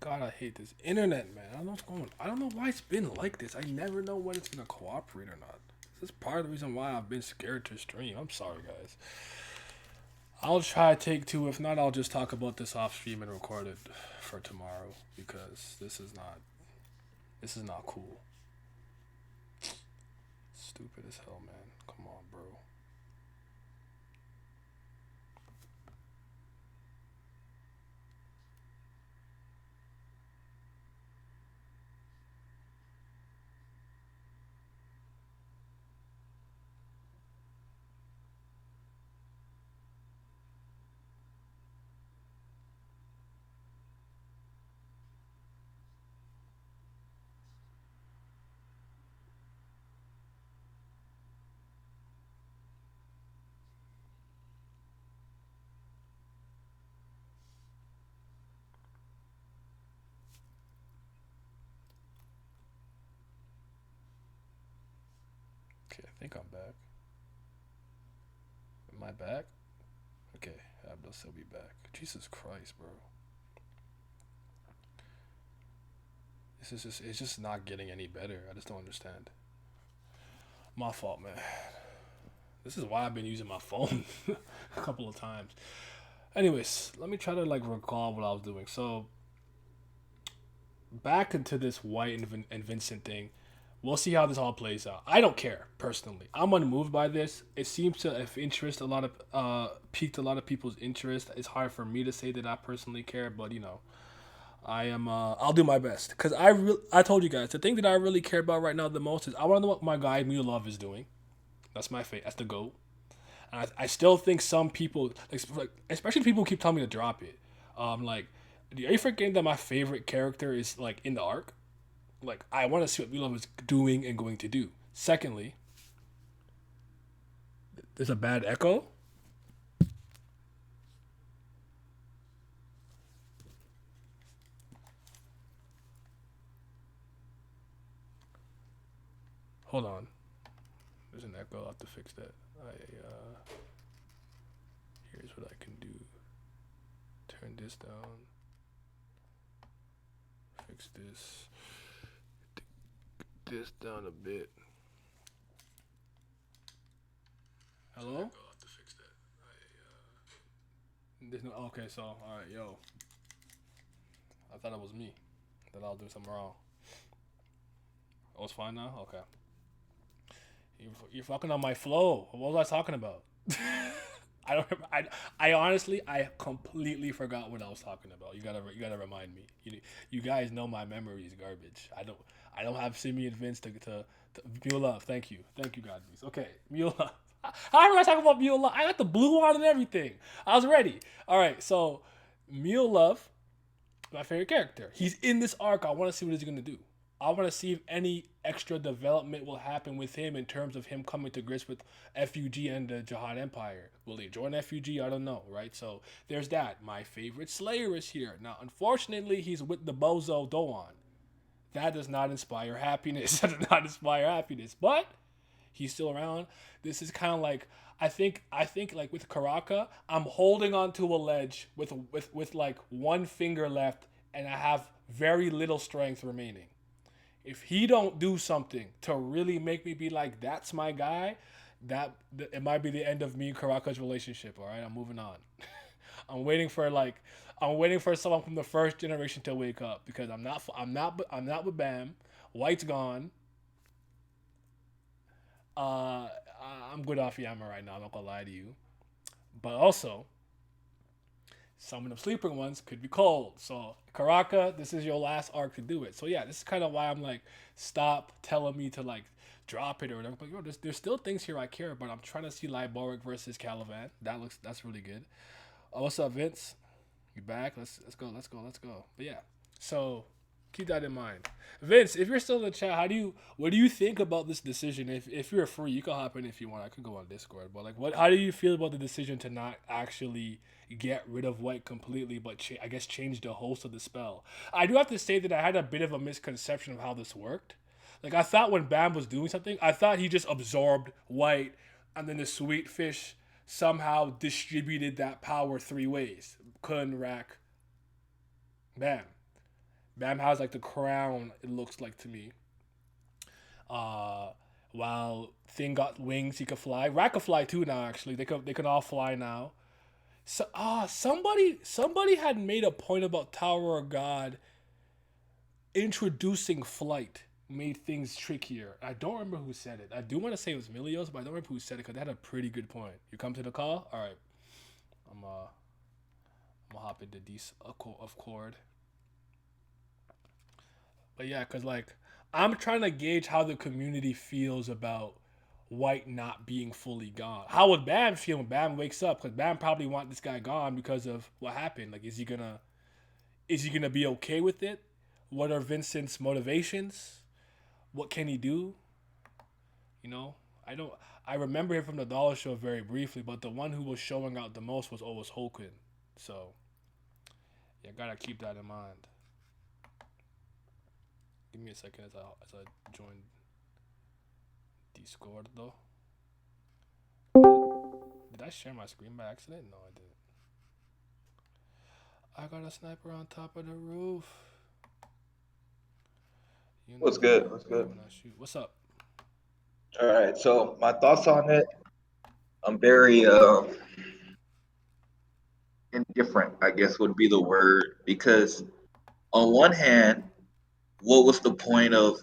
God, I hate this internet, man. I don't know what's going on. I don't know why it's been like this. I never know when it's gonna cooperate or not. This is part of the reason why I've been scared to stream. I'm sorry, guys. I'll try to take two. If not, I'll just talk about this off stream and record it for tomorrow because this is not cool. Stupid as hell, man. Come on, bro. Okay, I think I'm back. Am I back? Okay, Abdul still be back. Jesus Christ, bro. It's just not getting any better. I just don't understand. My fault, man. This is why I've been using my phone a couple of times. Anyways, let me try to like recall what I was doing. So back into this White and Vincent thing. We'll see how this all plays out. I don't care personally. I'm unmoved by this. It seems to have interest a lot of piqued a lot of people's interest. It's hard for me to say that I personally care, but I am. I'll do my best because I told you guys the thing that I really care about right now the most is I want to know what my guy Mew Love is doing. That's my fate. That's the goal. And I still think some people, like especially people who keep telling me to drop it. Like, are you forgetting that my favorite character is like in the arc? Like, I want to see what Mew Love is doing and going to do. Secondly, there's a bad echo. Hold on. There's an echo. I'll have to fix that. Here's what I can do. Turn this down. Fix this down a bit. Hello? I'll have to fix that. There's no. Okay, so all right, yo. I thought it was me. That I'll do something wrong. Oh, it's fine now. Okay. You're fucking on my flow. What was I talking about? I don't. I honestly, I completely forgot what I was talking about. You gotta remind me. You guys know my memory is garbage. I don't have Simi and Vince to Mule Love. Thank you, God. Okay, Mule Love. How am I talking about Mule Love? I got the blue on and everything. I was ready. All right, so Mule Love, my favorite character. He's in this arc. I want to see what he's gonna do. I want to see if any extra development will happen with him in terms of him coming to grips with FUG and the Jihad Empire. Will he join FUG? I don't know, right? So there's that. My favorite Slayer is here. Now, unfortunately, he's with the Bozo Doan. That does not inspire happiness. That does not inspire happiness. But he's still around. This is kind of like I think like with Karaka, I'm holding onto a ledge with like one finger left, and I have very little strength remaining. If he don't do something to really make me be like, that's my guy, that it might be the end of me and Karaka's relationship. All right, I'm moving on. I'm waiting for like I'm waiting for someone from the first generation to wake up because I'm not with Bam. White's gone. Uh, I'm good off Yama right now. I'm not gonna lie to you. But also, some of the sleeping ones could be cold. So Karaka, this is your last arc to do it. So yeah, this is kind of why I'm like, stop telling me to like drop it or whatever. But yo, there's still things here I care about. I'm trying to see Liboric versus Caliban. That's really good. What's up, Vince? You back? Let's go. But yeah, so keep that in mind. Vince, if you're still in the chat, what do you think about this decision? If you're free, you can hop in if you want. I could go on Discord, but like, how do you feel about the decision to not actually get rid of White completely, but I guess change the host of the spell? I do have to say that I had a bit of a misconception of how this worked. Like, I thought when Bam was doing something, I thought he just absorbed White, and then the sweet fish somehow distributed that power three ways. Kun, Rack, Bam. Bam has like the crown. It looks like to me. Uh, while Thing got wings, he could fly. Rat could fly too now. Actually, they could all fly now. So somebody had made a point about Tower of God introducing flight made things trickier. I don't remember who said it. I do want to say it was Milios, but I don't remember who said it because they had a pretty good point. You come to the call? All right. I'm uh I'm gonna hop into these of chord. But yeah, cause like I'm trying to gauge how the community feels about White not being fully gone. How would Bam feel when Bam wakes up? Cause Bam probably want this guy gone because of what happened. Like, is he gonna be okay with it? What are Vincent's motivations? What can he do? You know, I don't. I remember him from the Dollar Show very briefly, but the one who was showing out the most was always Hoken. So yeah, gotta keep that in mind. Give me a second as I join Discord though. Did I share my screen by accident? No, I didn't. I got a sniper on top of the roof. You What's never good? know What's good? when I shoot. What's up? All right. So my thoughts on it, I'm very indifferent, I guess would be the word, because on one hand, what was the point of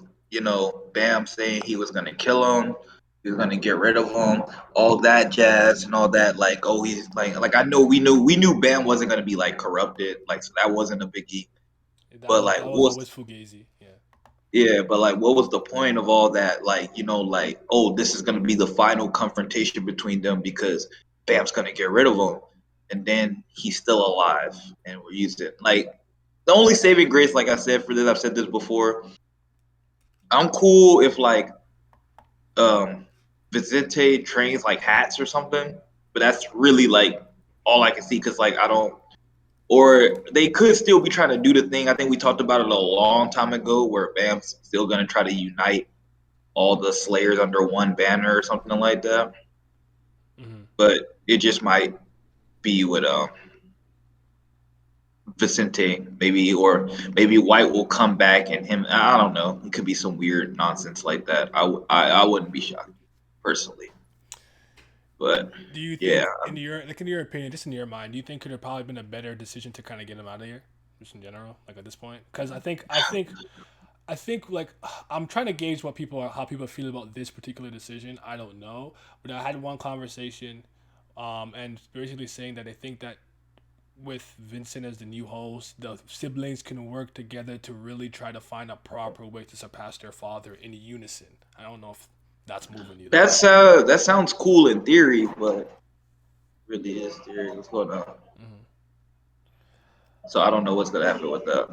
Bam saying he was gonna kill him, he was gonna get rid of him, all that jazz and all that, like, oh, he's like I know we knew Bam wasn't gonna be like corrupted, like, so that wasn't a biggie. That But was like, that what was was always Fugazi. Yeah. Yeah, but like, what was the point of all that? Like, like, oh, this is gonna be the final confrontation between them because Bam's gonna get rid of him, and then he's still alive, and we're using like the only saving grace, like I said for this, I've said this before. I'm cool if like um Vicente trains like hats or something, but that's really like all I can see because like I don't. Or they could still be trying to do the thing. I think we talked about it a long time ago, where Bam's still gonna try to unite all the Slayers under one banner or something like that. Mm-hmm. But it just might be with Vicente, maybe, or maybe White will come back and him. I don't know. It could be some weird nonsense like that. I wouldn't be shocked personally, but Do you yeah, think, in your opinion, just in your mind, do you think could have probably been a better decision to kind of get him out of here, just in general, like at this point? Because I think like I'm trying to gauge how people feel about this particular decision. I don't know, but I had one conversation, and basically saying that they think that with Vincent as the new host, the siblings can work together to really try to find a proper way to surpass their father in unison. I don't know if that's moving you though. that sounds cool in theory, but really is theory. What's going on? Mm-hmm. So I don't know what's gonna happen with that.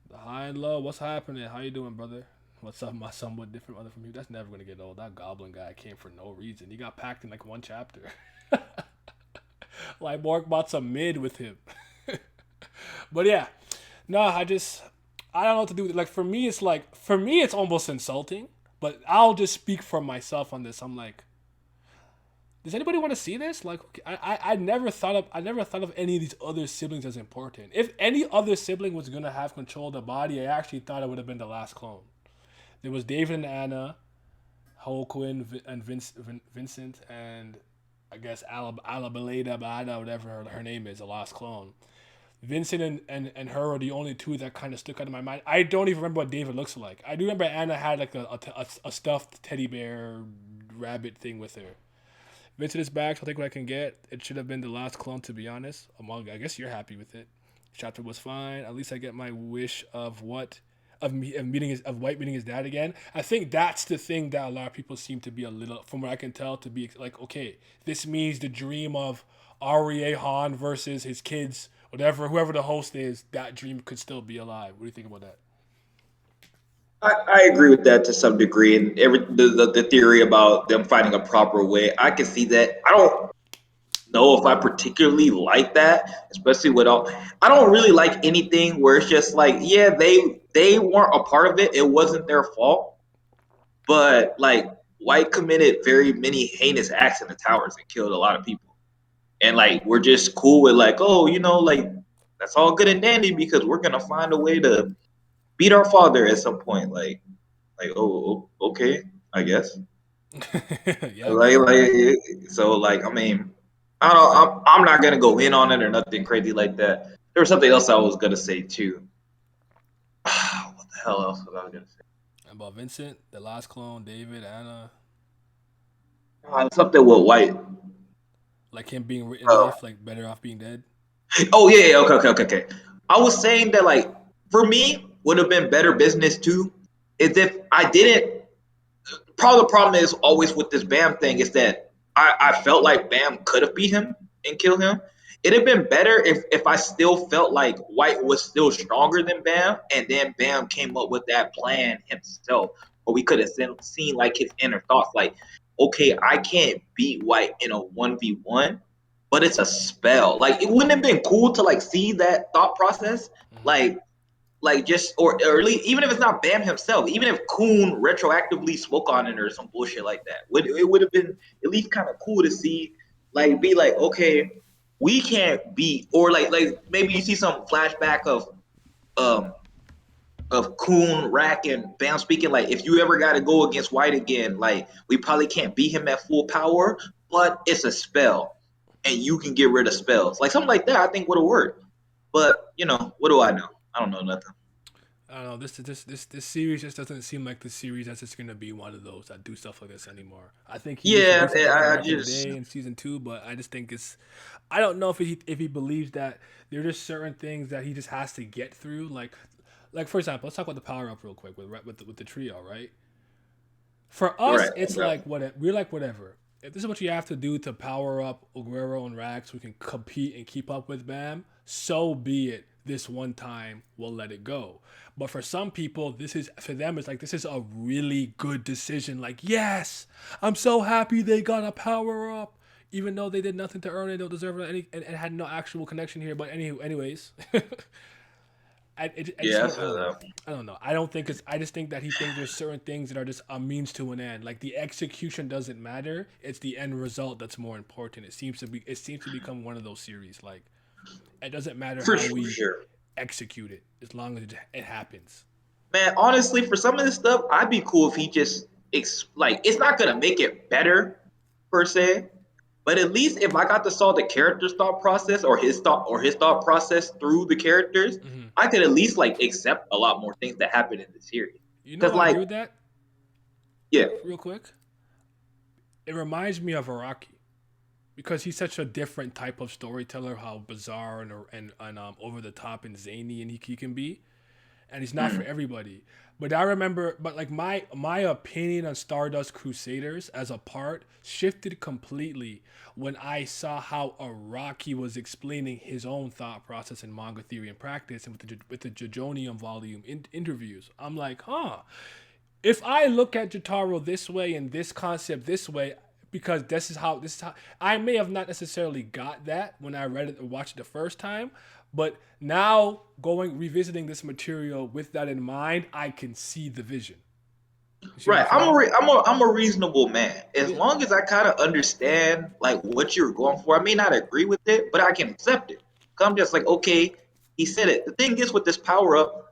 The high and low, what's happening? How you doing, brother? What's up, my somewhat different brother from you? That's never gonna get old. That goblin guy came for no reason. He got packed in like one chapter. Like Mark bought some mid with him. But yeah, no, I don't know what to do with it. Like for me it's almost insulting. But I'll just speak for myself on this. I'm like, does anybody want to see this? Like, okay, I never thought of any of these other siblings as important. If any other sibling was gonna have control of the body, I actually thought it would have been the last clone. There was David and Anna, Quinn and Vincent, and I guess Alabeleda Bada, whatever her name is, the last clone. Vincent and her are the only two that kind of stuck out of my mind. I don't even remember what David looks like. I do remember Anna had like a stuffed teddy bear rabbit thing with her. Vincent is back, so I'll take what I can get. It should have been the last clone, to be honest. I guess you're happy with it. Chapter was fine. At least I get my wish of White meeting his dad again. I think that's the thing that a lot of people seem to be a little, from what I can tell, to be like, okay, this means the dream of Arie Han versus his kids, whoever the host is, that dream could still be alive. What do you think about that? I agree with that to some degree, and the theory about them finding a proper way, I can see that. I don't know if I particularly like that, especially with all. I don't really like anything where it's just like, yeah, they weren't a part of it. It wasn't their fault, but like White committed very many heinous acts in the towers and killed a lot of people, and like we're just cool with like, oh, like that's all good and dandy because we're gonna find a way to. beat our father at some point. Like okay, I guess. Yeah, man. So like I mean, I don't. I'm not gonna go in on it or nothing crazy like that. There was something else I was gonna say too. What the hell else was I gonna say? About Vincent, the last clone, David, Anna, Something with White. like him being written Uh, off, like better off being dead. oh yeah, okay. I was saying that like for me would have been better business too, is if I didn't. Part of the problem is always with this Bam thing is that I felt like Bam could have beat him and killed him. It'd have been better if I still felt like White was still stronger than Bam, and then Bam came up with that plan himself, or we could have seen like his inner thoughts, like, okay, I can't beat White in a 1v1, but it's a spell. Like, it wouldn't have been cool to like see that thought process, Hmm. like just or at least even if it's not Bam himself, even if Coon retroactively spoke on it or some bullshit like that, it would have been at least kind of cool to see, like be like, okay, we can't beat, or like maybe you see some flashback um of Coon, Rack, and Bam speaking like, if you ever got to go against White again, like we probably can't beat him at full power, but it's a spell, and you can get rid of spells, like something like that. I think would have worked, but what do I know? I don't know nothing. I don't know. This series just doesn't seem like the series that's just gonna be one of those that do stuff like this anymore. I think he used to Yeah, do something like that I back in the just day in season two, but I just think it's. I don't know if he believes that there are just certain things that he just has to get through. Like for example, let's talk about the power up real quick with the trio, right? For us, right. it's Okay. like what we're like whatever. If this is what you have to do to power up Aguero and Rax, so we can compete and keep up with Bam, so be it. This one time, we'll let it go. But for some people, this is for them. It's like this is a really good decision. Like, yes, I'm so happy they got a power up, even though they did nothing to earn it, don't deserve it, and had no actual connection here. But anyways, I just Yeah, I want feel that. I don't know. I don't think it's. I just think that he thinks there's certain things that are just a means to an end. Like the execution doesn't matter. It's the end result that's more important. It seems to be. It seems to become one of those series. Like it doesn't matter For how sure, we sure. execute it, as long as it happens. Man, honestly, for some of this stuff, I'd be cool if he just like, it's not gonna make it better per se, but at least if I got to saw the character's thought process, or his thought process through the characters, Hmm. I could at least like accept a lot more things that happen in the series. You know, Cause I like, agree with that. yeah, Real quick, it reminds me of Araki because he's such a different type of storyteller. How bizarre and over the top and zany and he can be, and he's not for mm, everybody. But I remember, but like my opinion on Stardust Crusaders as a part shifted completely when I saw how Araki was explaining his own thought process in manga theory and practice, and with the Jojonium volume interviews. I'm like, huh. If I look at Jotaro this way and this concept this way, because this is how I may have not necessarily got that when I read it or watched it the first time, but now going revisiting this material with that in mind, I can see the vision. You see what I'm right. saying? I'm a reasonable man. As Yeah. long as I kind of understand like what you're going for, I may not agree with it, but I can accept it. Cause I'm just like, okay, he said it. The thing is with this power up,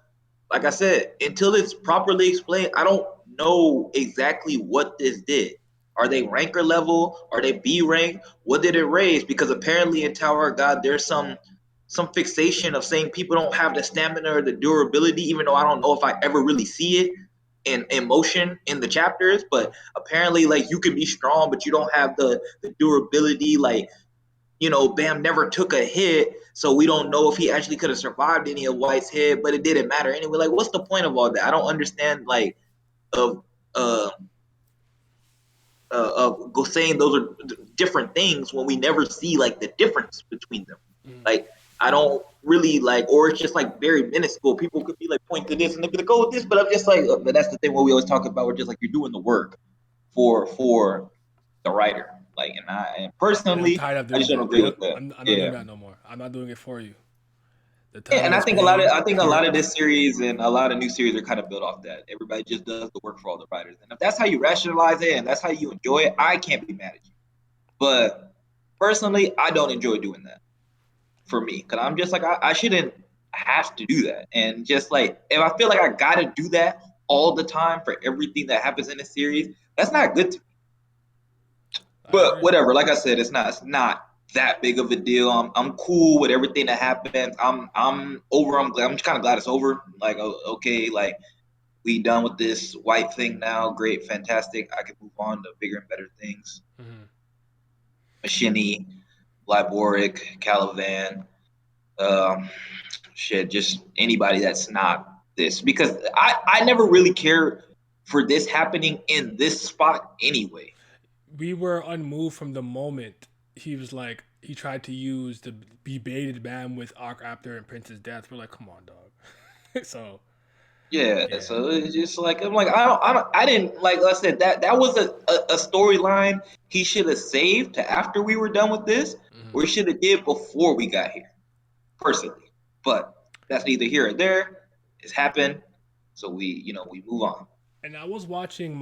like I said, until it's properly explained, I don't know exactly what this did. Are they ranker level? Are they B rank? What did it raise? Because apparently in Tower of God, there's some fixation of saying people don't have the stamina or the durability, even though I don't know if I ever really see it in motion in the chapters. But apparently, like you can be strong, but you don't have the durability. Like, Bam never took a hit, so we don't know if he actually could have survived any of White's hit, but it didn't matter anyway. Like, what's the point of all that? I don't understand, like, of uh go saying those are different things when we never see like the difference between them. Mm. Like, I don't really like, or it's just like very minuscule. People could be like point to this and they'd be like, oh, this, but I'm just like, but that's the thing what we always talk about. We're just like, you're doing the work for the writer. Like, and And I'm personally, tired of I doing just don't that. agree with that. I'm not doing Yeah. that no more. I'm not doing it for you. The Yeah, time and I is think a lot of paid. I think a lot Period. of this series and a lot of new series are kind of built off that. Everybody just does the work for all the writers, and if that's how you rationalize it and that's how you enjoy it, I can't be mad at you. But personally, I don't enjoy doing that for me because I'm just like, I shouldn't have to do that. And just like if I feel like I gotta do that all the time for everything that happens in a series, that's not good to me. I But agree. whatever, like I said, it's not that big of a deal. I'm cool with everything that happens. I'm over. I'm just kind of glad it's over. Like okay, like we done with this white thing now. Great, fantastic. I can move on to bigger and better things. Hmm. Machini, Liboric, Calivan, um, shit, just anybody that's not this. Because I never really cared for this happening in this spot anyway. We were unmoved from the moment he tried to use the be baited man with Arc Raptor and Prince's death. We're like, come on, dog. So Yeah, yeah. so it's just like I'm like I didn't like I said that was a storyline he should have saved to after we were done with this, Hmm. or he should have did before we got here, personally. But that's neither here or there. It's happened, so we move on. And I was watching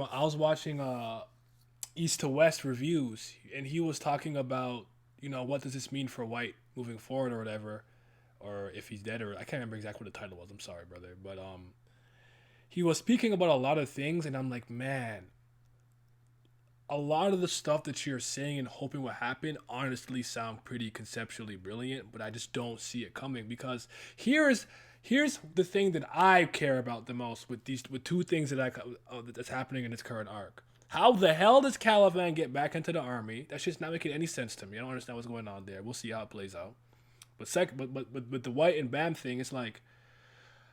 East to West reviews, and he was talking about what does this mean for White moving forward or whatever, or if he's dead or I can't remember exactly what the title was. I'm sorry, brother, but he was speaking about a lot of things, and I'm like, man, a lot of the stuff that you're saying and hoping will happen honestly sound pretty conceptually brilliant, but I just don't see it coming because here's the thing that I care about the most with two things that's happening in this current arc. How the hell does Caliban get back into the army? That's just not making any sense to me. I don't understand what's going on there. We'll see how it plays out. But the White and Bam thing, it's like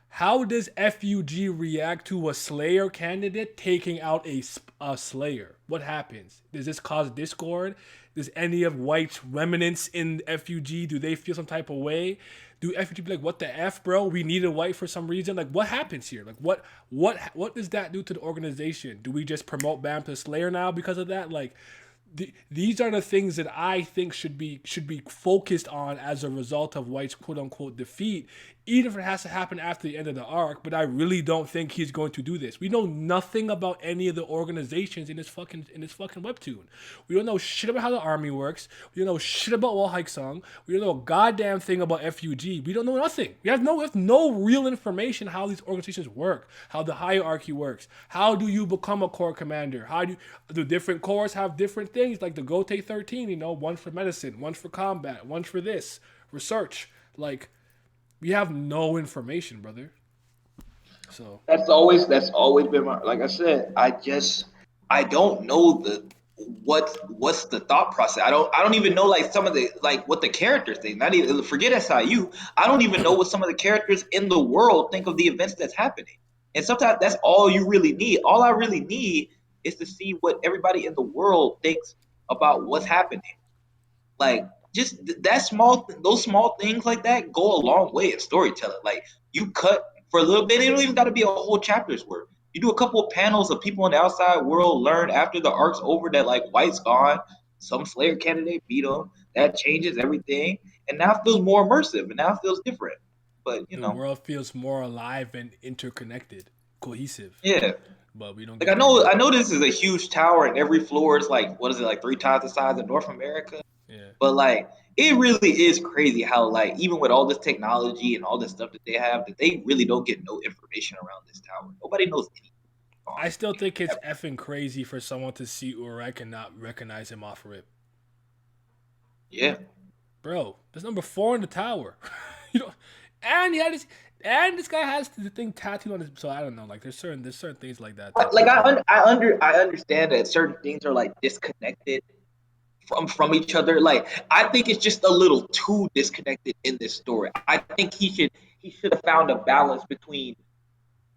how does FUG react to a Slayer candidate taking out a Slayer? What happens? Does this cause discord? Does any of White's remnants in FUG, do they feel some type of way? Do FUG be like, what the F, bro? We needed White for some reason. Like, what happens here? Like, what does that do to the organization? Do we just promote Bam to Slayer now because of that? Like, these are the things that I think should be focused on as a result of White's quote unquote defeat, even if it has to happen after the end of the arc. But I really don't think he's going to do this. We know nothing about any of the organizations in this fucking webtoon. We don't know shit about how the army works. We don't know shit about Wall Hike Song. We don't know a goddamn thing about FUG. We don't know nothing. We have no real information how these organizations work, how the hierarchy works. How do you become a corps commander? How do the different corps have different things like the Gote 13? One for medicine, one for combat, one for this research. Like we have no information, brother. So That's always been my, like I said, I don't know what's the thought process. I don't even know like some of the like what the characters think. Not even forget SIU. I don't even know what some of the characters in the world think of the events that's happening. And sometimes that's all you really need. All I really need is to see what everybody in the world thinks about what's happening. Like just those small things like that go a long way in storytelling. Like you cut for a little bit, it don't even got to be a whole chapter's worth. You do a couple of panels of people in the outside world learn after the arc's over that like White's gone, some Slayer candidate beat him. That changes everything, and now it feels more immersive, and now it feels different. But the world feels more alive and interconnected, cohesive, yeah. but we don't Like I get that know, yet. I know this is a huge tower, and every floor is like what is it like 3 times the size of North America. Yeah. But like it really is crazy how like even with all this technology and all this stuff that they have, that they really don't get no information around this tower. Nobody knows anything on I still it. think it's effing crazy for someone to see Urek and not recognize him off rip. Yeah. Bro, there's number 4 in the tower. you know, and he had his and this guy has the thing tattooed on his. So I don't know. Like there's certain things like that that Like people. I understand that certain things are like disconnected from each other. Like I think it's just a little too disconnected in this story. I think he should have found a balance between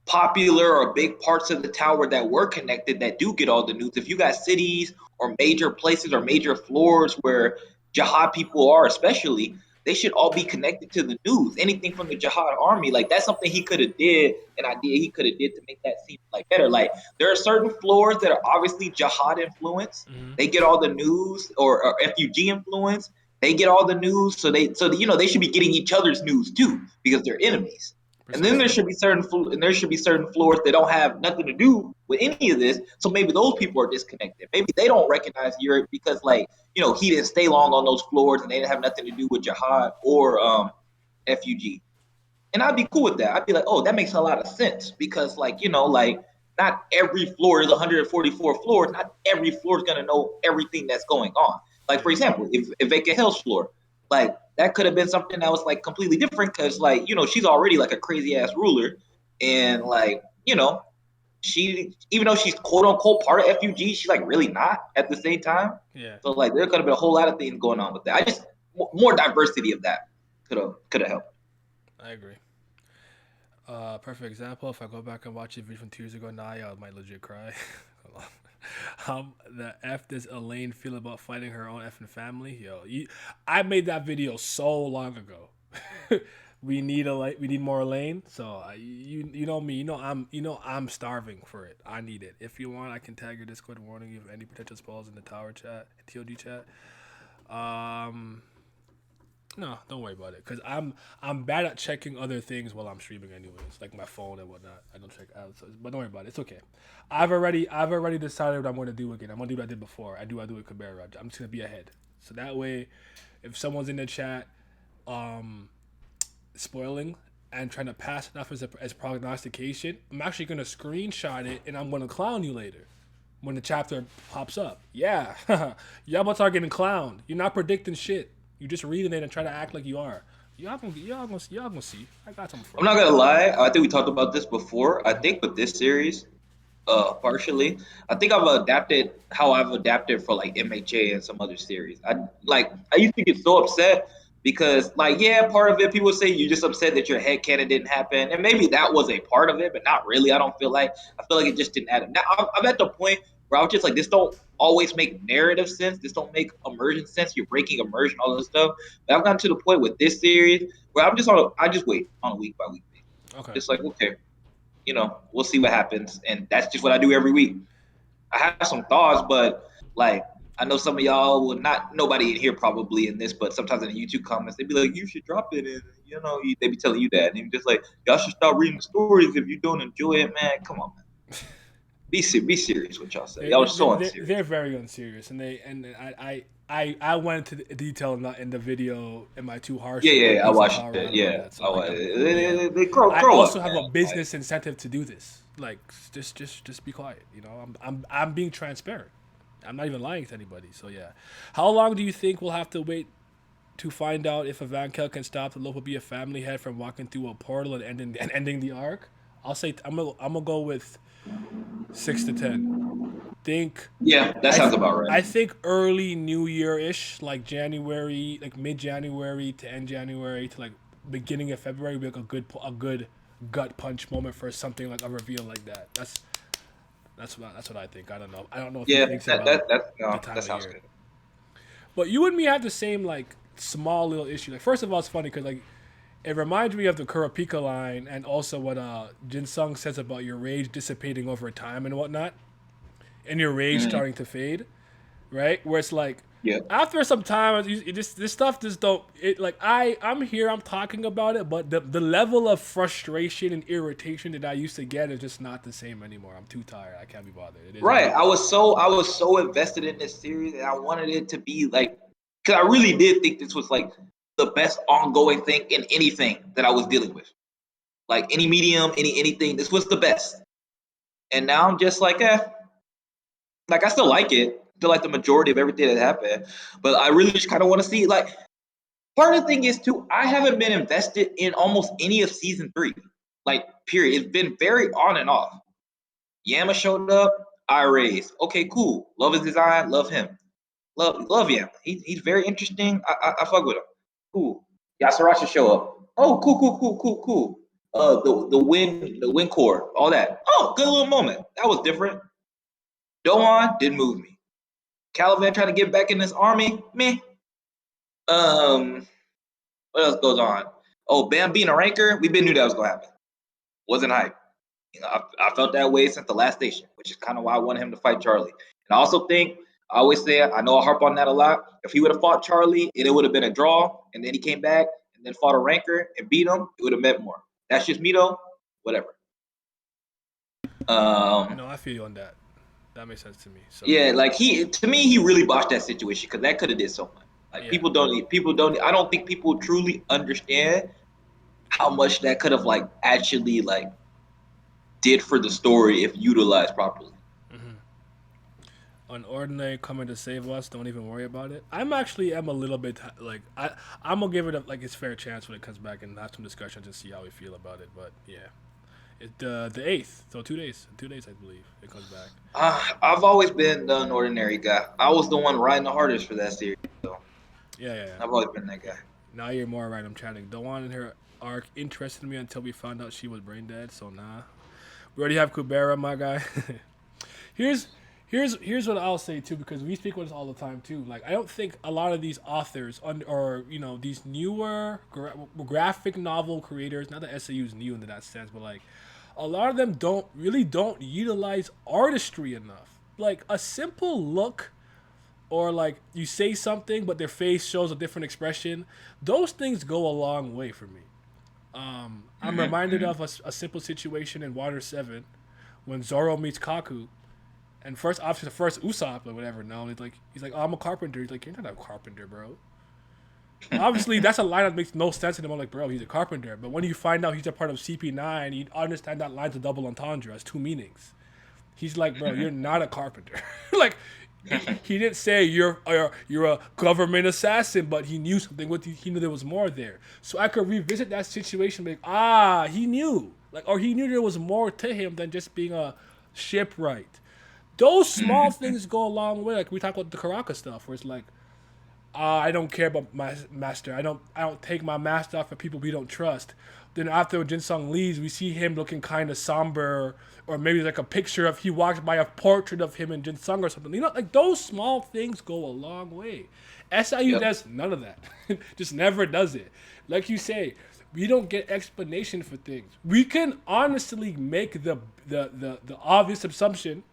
popular or big parts of the tower that were connected that do get all the news. If you got cities or major places or major floors where jihad people are, especially, they should all be connected to the news. Anything from the jihad army, like that's something he could have did, an idea he could have did to make that seem like better. Like there are certain floors that are obviously jihad influence. Mm-hmm. They get all the news, or FUG influence. They get all the news, so they should be getting each other's news too because they're enemies. And then Precisely. there should be certain floors that don't have nothing to do with any of this. So maybe those people are disconnected. Maybe they don't recognize Europe because he didn't stay long on those floors and they didn't have nothing to do with Jihad or FUG. And I'd be cool with that. I'd be like, oh, that makes a lot of sense because, like, like not every floor is 144 floors. Not every floor is gonna know everything that's going on. Like, for Yeah, example, if Vacant Hell's floor, like that could have been something that was like completely different because, like, she's already like a crazy ass ruler, and like, she, even though she's quote unquote part of FUG, she's like really not at the same time. yeah, So like, there could have been a whole lot of things going on with that. I just more diversity of that could have helped. I agree. Perfect example. If I go back and watch a video from 2 years ago now, I might legit cry. Hold on. The F does Elaine feel about fighting her own effing family? Yo, I made that video so long ago. We need more Elaine. So you know me. I'm starving for it. I need it. If you want, I can tag your Discord warning you of any potential spoils in the tower chat, TOD chat. Um, no, don't worry about it. Cause I'm bad at checking other things while I'm streaming, anyways, like my phone and whatnot. I don't check out, but don't worry about it. It's okay. I've already decided what I'm going to do again. I'm going to do what I did before. I do it Cabrera. I'm just going to be ahead. So that way, if someone's in the chat, um, spoiling and trying to pass it off as prognostication, I'm actually going to screenshot it and I'm going to clown you later when the chapter pops up. Yeah, y'all about to start getting clowned. You're not predicting shit. You just reading it and try to act like you are. Y'all gonna see. I got something for I'm you. not gonna lie. I think we talked about this before. I think with this series, partially, I think I've adapted how I've adapted for like MHA and some other series. I used to get so upset because like, yeah, part of it people say you're just upset that your head canon didn't happen, and maybe that was a part of it, but not really. I feel like it just didn't add. Now I'm at the point where I was just like, this don't always make narrative sense. This don't make immersion sense. You're breaking immersion, all this stuff. But I've gotten to the point with this series where I just wait on a week by week basis. Okay. Just like, okay, we'll see what happens. And that's just what I do every week. I have some thoughts, but like, I know some of y'all will not, nobody in here probably in this, but sometimes in the YouTube comments, they'd be like, you should drop it. And, they be telling you that. And you're just like, y'all should start reading the stories if you don't enjoy it, man. Come on, man. Be serious with y'all say. Y'all are so They're unserious. very unserious, and I went into detail in the video. Am I too harsh Yeah, with yeah, I PC watched power and it. all of Yeah. that? So Oh, like, yeah. they grow, I grow also up, have man. a business incentive to do this. Like, just be quiet. I'm being transparent. I'm not even lying to anybody. So yeah, how long do you think we'll have to wait to find out if Evankel can stop the Lopabia family head from walking through a portal and ending the arc? I'll say I'm gonna go with 6 to 10. Think Yeah, that I sounds th- about I right. think early New Year ish, like January, like mid January to end January to like beginning of February, would be like a good gut punch moment for something like a reveal like that. That's what I think. I don't know. I don't know if he Yeah, thinks that, about that, that, the no, time that of sounds year. good. But you and me have the same like small little issue. Like first of all, it's funny because like it reminds me of the Kurapika line and also what Jin Sung says about your rage dissipating over time and whatnot, and your rage Mm-hmm. starting to fade, right? Where it's like Yeah. after some time, this stuff just don't. It like I'm here, I'm talking about it, but the level of frustration and irritation that I used to get is just not the same anymore. I'm too tired. I can't be bothered. It is what Right. it is. I was so invested in this series and I wanted it to be like, because I really did think this was like the best ongoing thing in anything that I was dealing with. Like any medium, anything, this was the best. And now I'm just like, like I still like it. Still like the majority of everything that happened. But I really just kind of want to see like part of the thing is too, I haven't been invested in almost any of season three. Like, period. It's been very on and off. Yama showed up, I raised. Okay, cool. Love his design, love him. Love Yama. He's very interesting. I fuck with him. Cool. Yasarashi show up. Oh, cool. The wind core, all that. Oh, good little moment. That was different. Doan didn't move me. Caliban trying to get back in this army, meh. Um, what else goes on? Oh, Bam being a ranker, we been knew that was gonna happen. Wasn't hype. I felt that way since the last station, which is kind of why I wanted him to fight Charlie. And I also think I always say I know I harp on that a lot. If he would have fought Charlie, it would have been a draw, and then he came back and then fought a ranker and beat him. It would have meant more. That's just me though. Whatever. Um, No, I feel you on that. That makes sense to me. So yeah, like he to me he really botched that situation because that could have did so much. Like yeah, people don't. I don't think people truly understand how much that could have like actually like did for the story if utilized properly. An ordinary coming to save us. Don't even worry about it. I'm a little bit like I'm gonna give it like its fair chance when it comes back and have some discussions and see how we feel about it. But yeah, the 8th, so 2 days, 2 days I believe it comes back. I've always been an ordinary guy. I was the one riding the hardest for that series, so Yeah, yeah, yeah. I've always been that guy. Now you're more right. I'm chatting. Don't want in her arc interested me until we found out she was brain dead. So nah, we already have Kubera, my guy. here's here's what I'll say too, because we speak with this all the time too. Like I don't think a lot of these authors or these newer graphic novel creators, not that SAU is new in that sense, but like a lot of them don't utilize artistry enough. Like a simple look, or like you say something but their face shows a different expression. Those things go a long way for me. I'm reminded of a simple situation in Water 7 when Zoro meets Kaku, and first obviously the first Usopp or whatever. No, he's like, oh, I'm a carpenter. He's like, you're not a carpenter, bro. Obviously, that's a line that makes no sense to him. I'm like, bro, he's a carpenter. But when you find out he's a part of CP9, you understand that line's a double entendre. It's two meanings. He's like, bro, you're not a carpenter. Like, he didn't say you're a government assassin, but he knew something. He knew there was more there. So I could revisit that situation, like, he knew, like, or he knew there was more to him than just being a shipwright. Those small things go a long way. Like we talk about the Karaka stuff, where it's like, I don't care about my master. I don't take my master off for people we don't trust. Then after Jinsung leaves, we see him looking kind of somber, or maybe like a picture of he walks by a portrait of him in Jinsung or something. Like those small things go a long way. SIU Yep. does none of that. Just never does it. Like you say, we don't get explanation for things. We can honestly make the obvious assumption.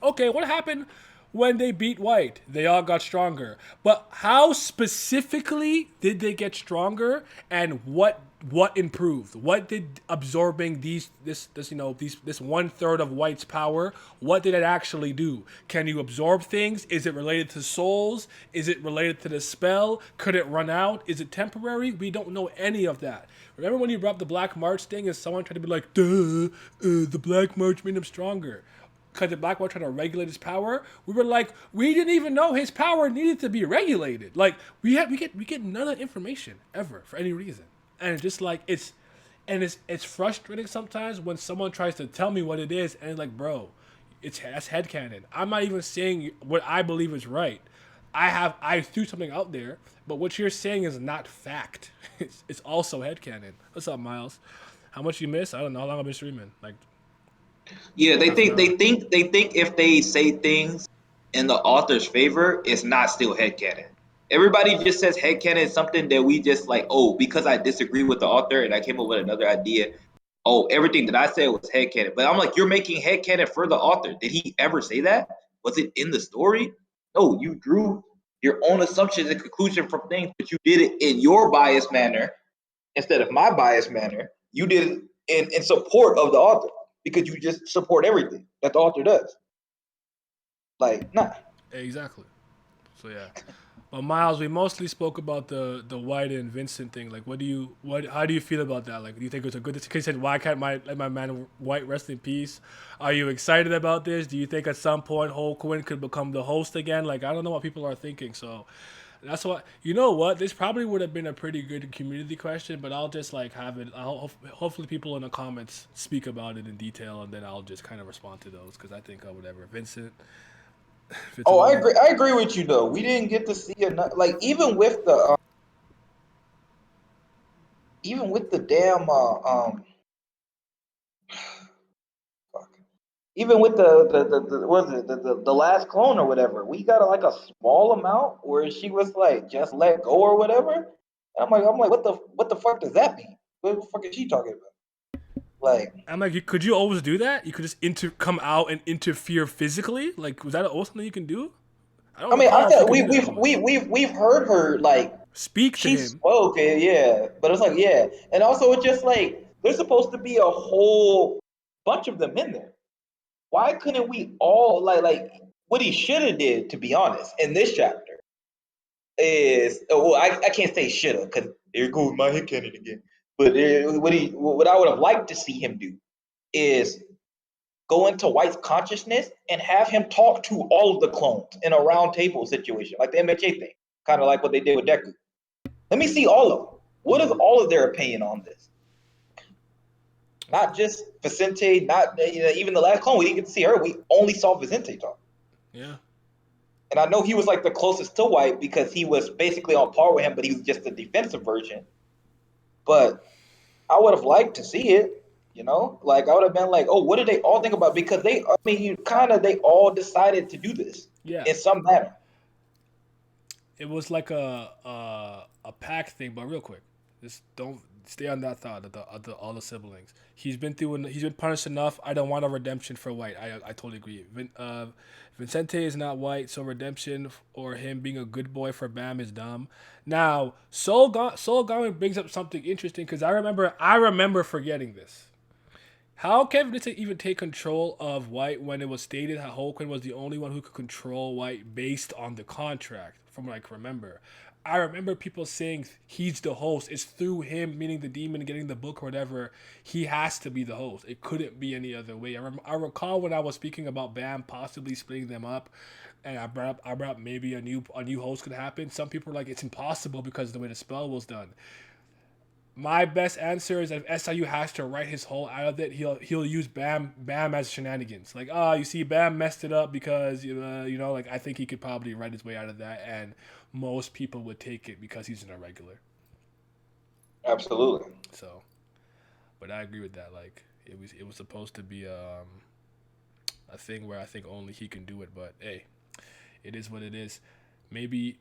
Okay, what happened when they beat White? They all got stronger. But how specifically did they get stronger, and what improved? What did absorbing this 1/3 of White's power? What did it actually do? Can you absorb things? Is it related to souls? Is it related to the spell? Could it run out? Is it temporary? We don't know any of that. Remember when you brought up the Black March thing, and someone tried to be like, "Duh, the Black March made him stronger." Because the Black March trying to regulate his power, we were like, we didn't even know his power needed to be regulated. Like we get none of that information ever for any reason, and it's just like it's frustrating sometimes when someone tries to tell me what it is, and it's like, bro, that's headcanon. I'm not even saying what I believe is right. I threw something out there, but what you're saying is not fact. It's also headcanon. What's up, Miles? How much you miss? I don't know how long I've been streaming. Like Yeah, they half an think they hour. think they think if they say things in the author's favor, it's not still headcanon. Everybody just says headcanon is something that we just like, oh, because I disagree with the author and I came up with another idea. Oh, everything that I said was headcanon. But I'm like, you're making headcanon for the author. Did he ever say that? Was it in the story? No, you drew your own assumptions and conclusion from things, but you did it in your biased manner instead of my biased manner. You did it in support of the author because you just support everything that the author does. Like, nah. Exactly. So yeah. But Miles, we mostly spoke about the White and Vincent thing. Like, how do you feel about that? Like, do you think it's a good? Because said, why can't let my man White rest in peace? Are you excited about this? Do you think at some point Hulk Quinn could become the host again? Like, I don't know what people are thinking. So that's why, you know what? This probably would have been a pretty good community question, but I'll just like have it. Hopefully people in the comments speak about it in detail, and then I'll just kind of respond to those because I think whatever Vincent, if it's Oh, I alive. agree. I agree with you though. We didn't get to see enough. Like even with the damn fuck. Even with the what was it the last clone or whatever, we got like a small amount where she was like just let go or whatever. And I'm like, what the fuck does that mean? What the fuck is she talking about? Like, I'm like, could you always do that? You could just come out and interfere physically. Like, was that always something you can do? I don't I mean, I recall if you thought could we do that we've we, always. we've we've heard her like Speak to she him. spoke, yeah, but it's like yeah, and also it's just like there's supposed to be a whole bunch of them in there. Why couldn't we all like what he should have did, to be honest, in this chapter is well, I can't say shoulda because here goes my head cannon again. But what I would have liked to see him do is go into White's consciousness and have him talk to all of the clones in a round table situation, like the MHA thing, kind of like what they did with Deku. Let me see all of them. What is all of their opinion on this? Not just Vincente, not even the last clone. We didn't get to see her. We only saw Vincente talk. Yeah. And I know he was like the closest to White because he was basically on par with him, but he was just the defensive version. But I would have liked to see it. Like I would have been like, oh, what did they all think about? Because they all decided to do this Yeah. in some manner. It was like a pack thing, but real quick, just don't stay on that thought of the all the siblings. He's been punished enough. I don't want a redemption for White. I totally agree. Vincente is not White, so redemption or him being a good boy for Bam is dumb. Now, Soul Gami brings up something interesting because I remember forgetting this. How can Vincent even take control of White when it was stated that Hulkling was the only one who could control White based on the contract? From what I can remember, I remember people saying he's the host. It's through him, meaning the demon, getting the book or whatever. He has to be the host. It couldn't be any other way. I recall when I was speaking about Bam possibly splitting them up, and I brought up maybe a new host could happen. Some people were like it's impossible because of the way the spell was done. My best answer is if SIU has to write his whole out of it, he'll use Bam as shenanigans. Like, you see, Bam messed it up because like I think he could probably write his way out of that, and most people would take it because he's an irregular. Absolutely. So, but I agree with that. Like, it was supposed to be a thing where I think only he can do it, but hey, it is what it is. Maybe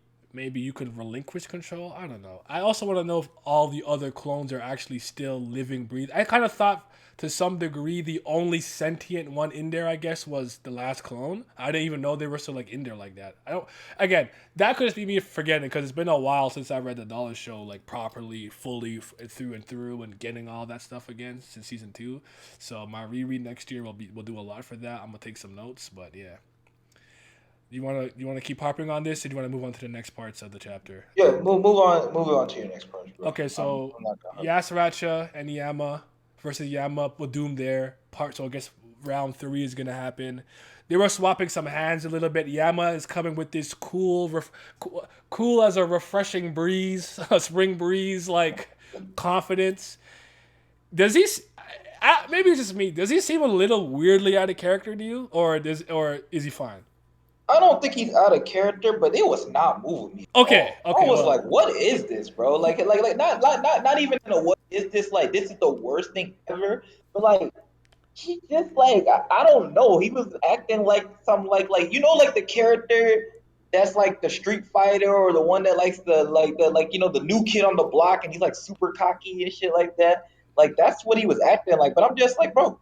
you could relinquish control. I don't know. I also want to know if all the other clones are actually still living, breathe. I kind of thought to some degree the only sentient one in there, I guess, was the last clone. I didn't even know they were still like in there like that. I don't. Again, that could just be me forgetting because it's been a while since I read the Dollar Show like properly, fully through and through, and getting all that stuff again since season 2. So my reread next year will do a lot for that. I'm gonna take some notes, but yeah. You wanna keep harping on this, or do you want to move on to the next parts of the chapter? Yeah, move on to your next part, bro. Okay, so I'm not gonna. Yasaracha and Yama versus Yama with Doom there. So I guess round 3 is gonna happen. They were swapping some hands a little bit. Yama is coming with this cool as a refreshing breeze, a spring breeze, like confidence. Does he? Maybe it's just me. Does he seem a little weirdly out of character to you, or is he fine? I don't think he's out of character, but it was not moving me at Okay, all. I okay, was well, like, "What is this, bro?" Like not even in a what is this like? This is the worst thing ever. But like, he just like I don't know. He was acting like some like like the character that's like the Street Fighter or the one that likes the new kid on the block and he's like super cocky and shit like that. Like that's what he was acting like. But I'm just like, bro,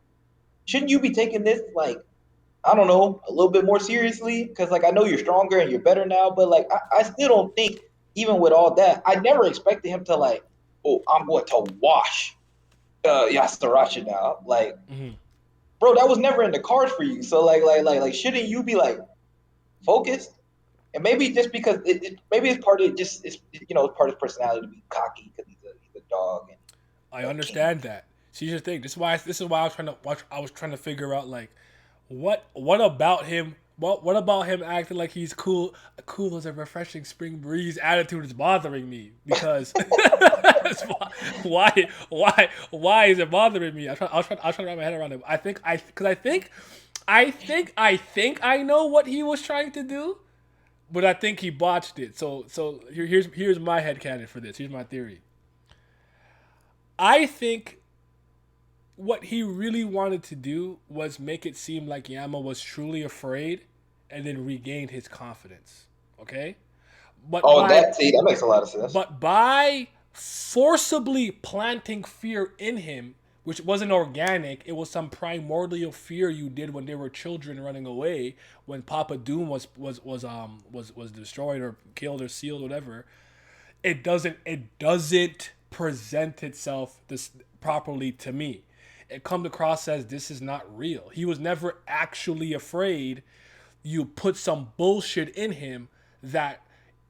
shouldn't you be taking this like I don't know, a little bit more seriously because like I know you're stronger and you're better now, but like I still don't think even with all that, I never expected him to like, oh, I'm going to wash Yasarachi now. Like, mhm. bro, that was never in the cards for you. So like shouldn't you be like focused? And maybe just because maybe it's part of just it's part of his personality to be cocky because he's a dog and I a king. understand that. See, here's the thing. This is why I was trying to watch. I was trying to figure out like what about him. What about him acting like he's cool as a refreshing spring breeze attitude is bothering me because why is it bothering me? I was trying to wrap my head around it. I think I know what he was trying to do, but I think he botched it. So here's my headcanon for this. Here's my theory. I think what he really wanted to do was make it seem like Yama was truly afraid and then regained his confidence. Okay? But Oh, by that makes a lot of sense. but by forcibly planting fear in him, which wasn't organic, it was some primordial fear you did when they were children running away, when Papa Doom was destroyed or killed or sealed, whatever. It doesn't present itself this properly to me. It comes across as this is not real. He was never actually afraid. You put some bullshit in him that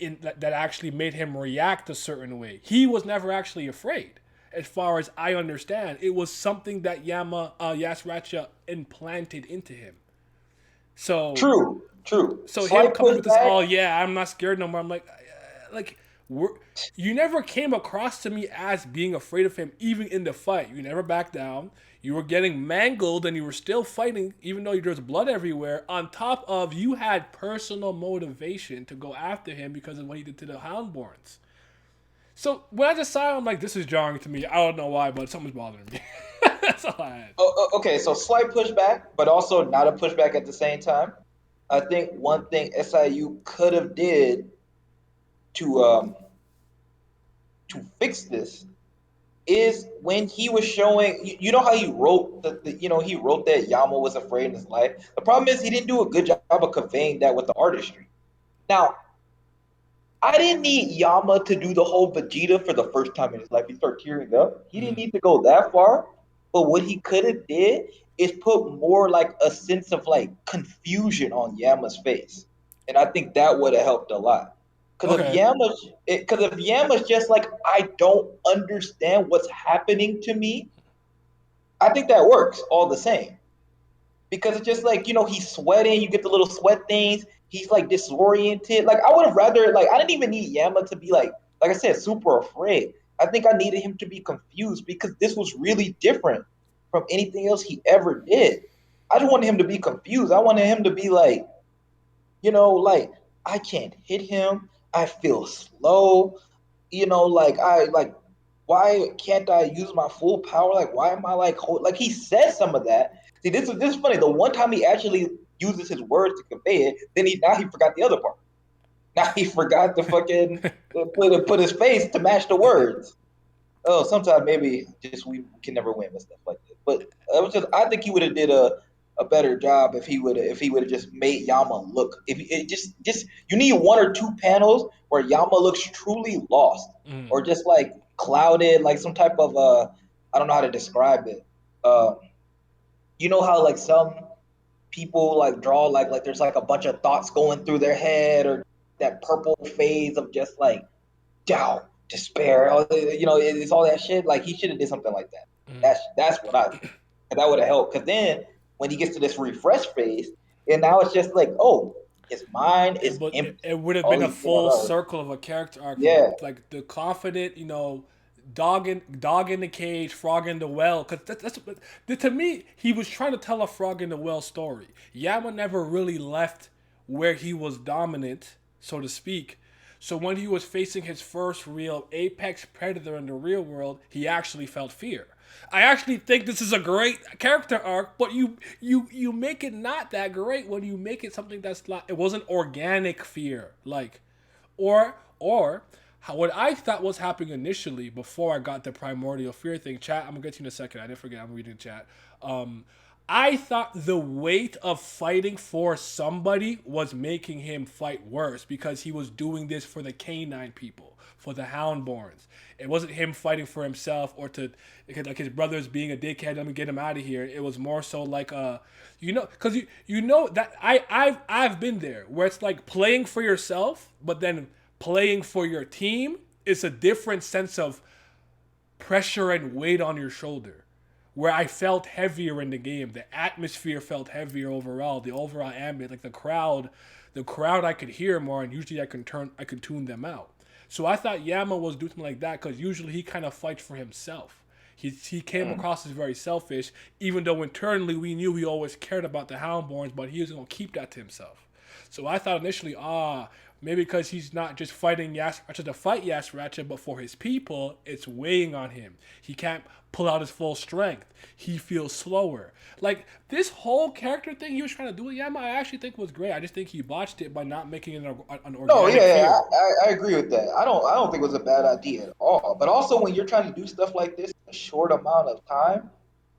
actually made him react a certain way. He was never actually afraid. as far as I understand. It was something that Yasracha implanted into him. So True, true. so him Slight coming with this, pushback. oh yeah, I'm not scared no more. I'm like, we're, you never came across to me as being afraid of him, even in the fight. You never backed down. You were getting mangled, and you were still fighting, even though there was blood everywhere. On top of you had personal motivation to go after him because of what he did to the Houndborns. So when I just saw him, I'm like, this is jarring to me. I don't know why, but something's bothering me. That's all I had. Okay, so slight pushback, but also not a pushback at the same time. I think one thing SIU could have did to to fix this is when he was showing you know how he wrote he wrote that Yama was afraid in his life. The problem is he didn't do a good job of conveying that with the artistry. Now, I didn't need Yama to do the whole Vegeta for the first time in his life. He started tearing up. He didn't Mm. need to go that far. But what he could have did is put more like a sense of like confusion on Yama's face, and I think that would have helped a lot. Okay. Because if Yama's just like I don't understand what's happening to me, I think that works all the same because it's just like he's sweating. You get the little sweat things. He's like disoriented. Like I would have rather like I didn't even need Yama to be like I said super afraid. I think I needed him to be confused because this was really different from anything else he ever did. I just wanted him to be confused. I wanted him to be like like I can't hit him. I feel slow. Like I like why can't I use my full power? Like why am I like he says some of that. See, this is funny. The one time he actually uses his words to convey it, then he forgot the other part. Now he forgot to fucking put his face to match the words. Oh, sometimes maybe just we can never win with stuff like this. But it was just I think he would have did a better job if he would have just made Yama look. If it just you need one or two panels where Yama looks truly lost Mm. or just like clouded, like some type of I don't know how to describe it. You know how like some people like draw like there's like a bunch of thoughts going through their head or that purple phase of just like doubt, despair. It's all that shit. Like he should have did something like that. Mm. That's what I think. And that would have helped. Because then when he gets to this refresh phase, and now it's just like, oh, his mind is empty. It would have All been a these, full circle of a character arc for yeah, like the confident, dog in the cage, frog in the well. Because to me, he was trying to tell a frog in the well story. Yama never really left where he was dominant, so to speak. So when he was facing his first real apex predator in the real world, he actually felt fear. I actually think this is a great character arc, but you make it not that great when you make it something that's like it wasn't organic fear, like or how what I thought was happening initially before I got the primordial fear thing. Chat, I'm gonna get to you in a second. I didn't forget. I'm reading chat. Um, I thought the weight of fighting for somebody was making him fight worse because he was doing this for the canine people, for the Houndborns. It wasn't him fighting for himself or to like his brothers being a dickhead. Let me get him out of here. It was more so like because you know that I've been there where it's like playing for yourself, but then playing for your team is a different sense of pressure and weight on your shoulder. Where I felt heavier in the game, the atmosphere felt heavier overall. The overall ambient, like the crowd I could hear more, and usually I could tune them out. So I thought Yama was doing something like that because usually he kind of fights for himself. He came mm, across as very selfish, even though internally we knew he always cared about the Houndborns, but he was gonna keep that to himself. So I thought initially, maybe because he's not just fighting Yasracha to fight Yasracha, but for his people, it's weighing on him. He can't pull out his full strength. He feels slower. Like this whole character thing he was trying to do with Yama, I actually think was great. I just think he botched it by not making it an no, organic yeah, fear. I agree with that. I don't think it was a bad idea at all. But also when you're trying to do stuff like this in a short amount of time,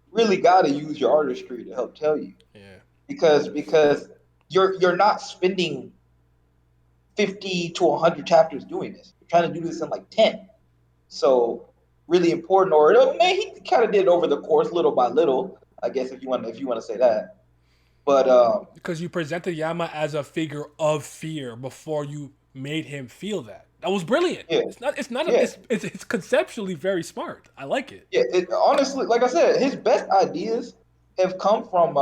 you really got to use your artistry to help tell you Yeah. because you're not spending 50 to 100 chapters doing this. You're trying to do this in like 10. So really important. Or man, he kind of did it over the course, little by little. I guess if you want to say that. But Because you presented Yama as a figure of fear before you made him feel that. That was brilliant. Yeah, It's not. It's not. A, yeah, it's conceptually very smart. I like it. yeah. Honestly, like I said, his best ideas have come from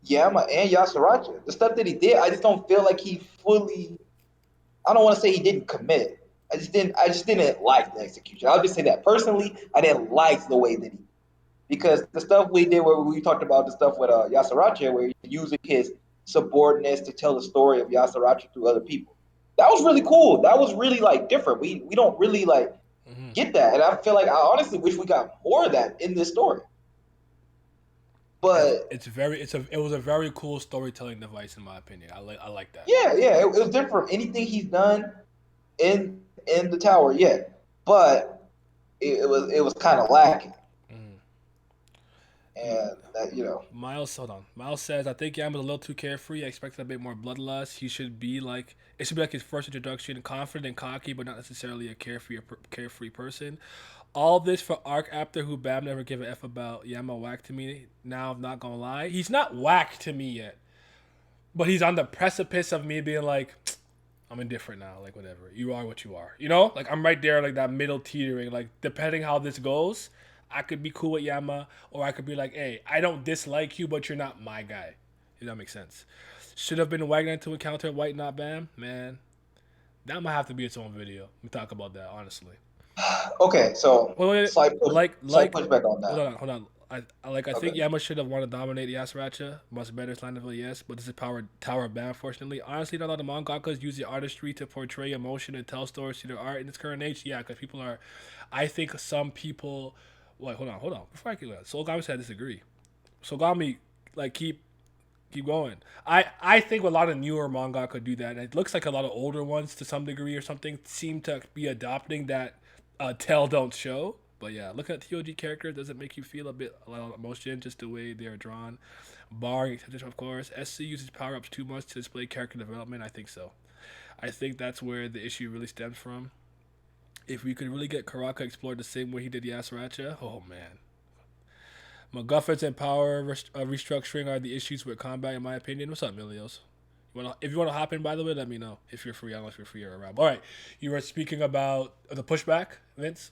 Yama and Yasuracha. The stuff that he did, I just don't feel like he fully. I don't want to say he didn't commit. I just didn't like the execution. I'll just say that personally, I didn't like the way that he, because the stuff we did where we talked about the stuff with Yasuracha, where he's using his subordinates to tell the story of Yasuracha through other people. That was really cool. That was really like different. We don't really like Hmm. get that, and I feel like I honestly wish we got more of that in this story. But It was a very cool storytelling device in my opinion. I like that. yeah, yeah, it was different from anything he's done in the tower yet. But it was kind of lacking, Mm. and that Miles, hold on. Miles says, I think Yama's a little too carefree. I expected a bit more bloodlust. It should be like his first introduction, confident and cocky, but not necessarily a carefree person. All this for Arc after who Bam never give a F about. Yama whack to me. Now, I'm not gonna lie. He's not whack to me yet, but he's on the precipice of me being like, I'm indifferent now. Like, whatever. You are what you are. You know? Like, I'm right there, like that middle teetering. Like, depending how this goes, I could be cool with Yama, or I could be like, hey, I don't dislike you, but you're not my guy. If that makes sense. Should have been Wagner to encounter White, not Bam. Man, that might have to be its own video. We talk about that, honestly. okay. So Wait, wait, slight pushback on that. hold on. I think Okay. Yama should have wanted to dominate Yasuracha. Much better line of yes, but this is power Tower of Ban, unfortunately. Honestly, not a lot of mangakas use the artistry to portray emotion and tell stories through their art in its current age. Yeah, because people are, I think some people. Wait, hold on. Before I get that, Solgami said I disagree. Solgami, like keep going. I think a lot of newer manga could do that. And it looks like a lot of older ones to some degree or something seem to be adopting that tell don't show. But yeah, looking at TOG characters, does it make you feel a lot of emotion just the way they're drawn? Barring exception, of course. SC uses power ups too much to display character development. I think so. I think that's where the issue really stems from. If we could really get Karaka explored the same way he did Yasuracha, oh man, MacGuffins and power restructuring are the issues with combat, in my opinion. What's up, Milios? If you want to hop in, by the way, let me know if you're free. I don't know if you're free or around. All right, you were speaking about the pushback, Vince.